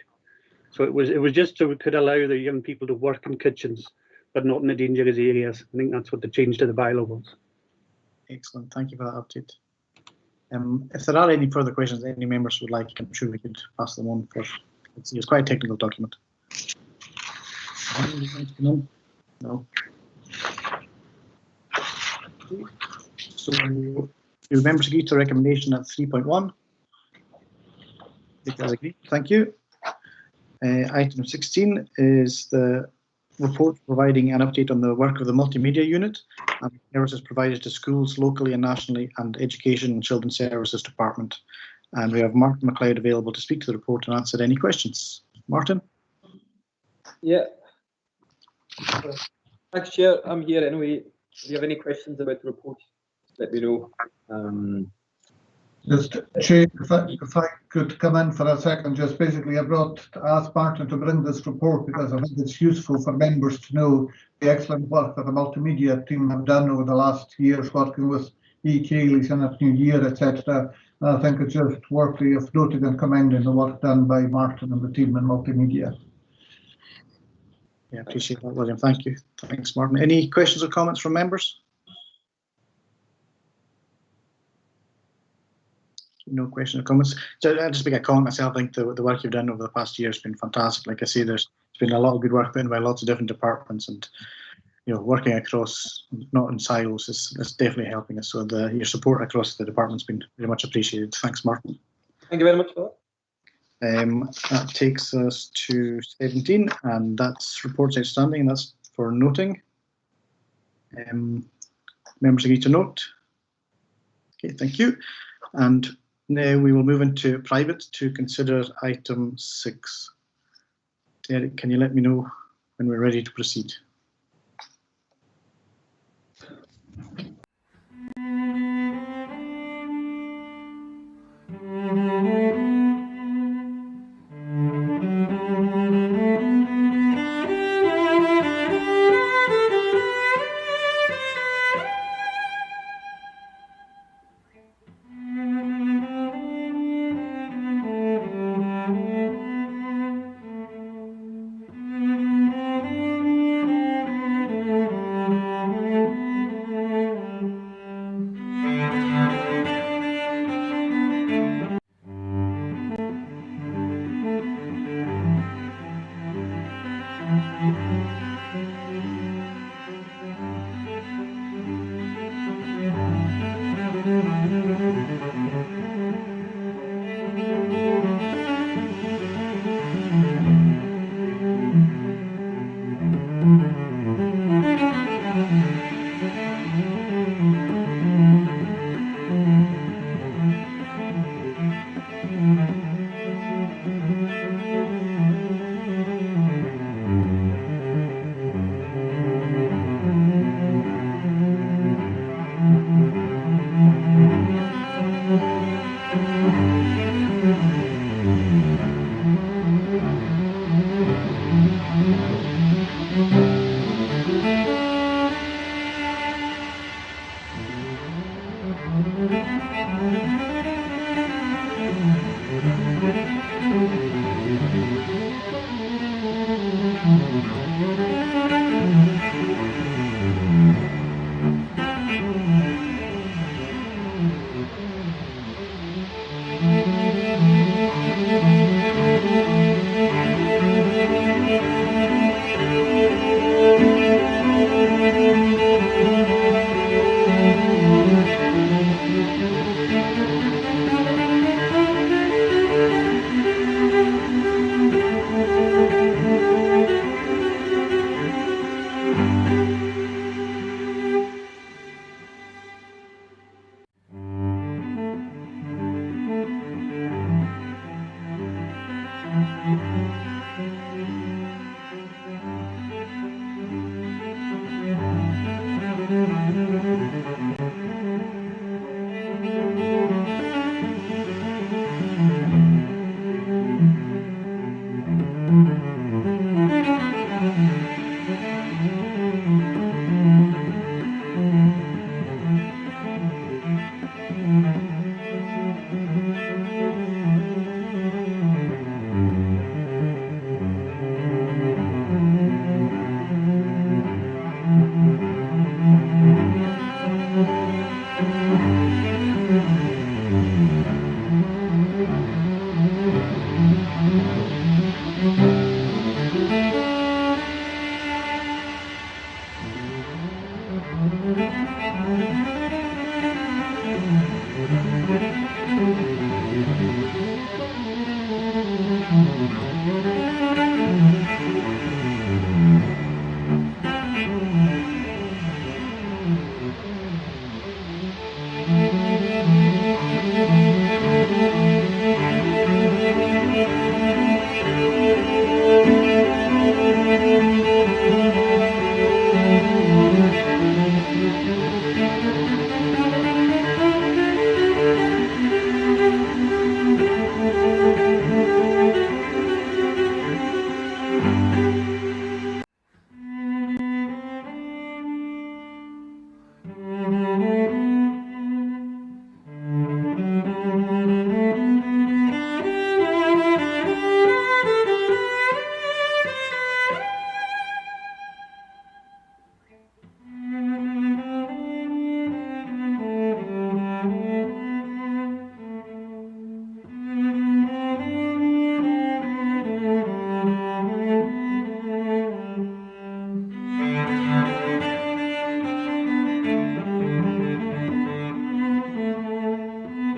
S22: So it was just so we could allow the young people to work in kitchens, but not in the dangerous areas. I think that's what the change to the bylaw was.
S2: Excellent, thank you for that update. If there are any further questions that any members would like, I'm sure we could pass them on. It's quite a technical document. No. So, do members agree to the recommendation at 3.1? It does agree. Thank you. Item 16 is the report providing an update on the work of the multimedia unit and services provided to schools locally and nationally, and Education and Children's Services Department. And we have Martin MacLeod available to speak to the report and answer any questions. Martin?
S3: Yeah. Thanks, Chair. I'm here anyway. If you have any questions about the report, let me know.
S12: Just, Chair, if I could come in for a second, just basically I asked Martin to bring this report because I think it's useful for members to know the excellent work that the multimedia team have done over the last years working with E-Kayleys in New Year, etc. I think it's just worthy of noting and commending the work done by Martin and the team in multimedia.
S2: Yeah, appreciate that, William. Thank you. Thanks, Martin. Any questions or comments from members? No questions or comments. So I'll just make a comment myself. I think the work you've done over the past year has been fantastic. Like I say, there's been a lot of good work done by lots of different departments, and working across, not in silos, is definitely helping us. So your support across the department's been very much appreciated. Thanks, Martin.
S3: Thank you very much for
S2: that. That takes us to 17, and that's reports outstanding, and that's for noting. Members agree to note. Okay, thank you. And now we will move into private to consider item 6. Derek, can you let me know when we're ready to proceed?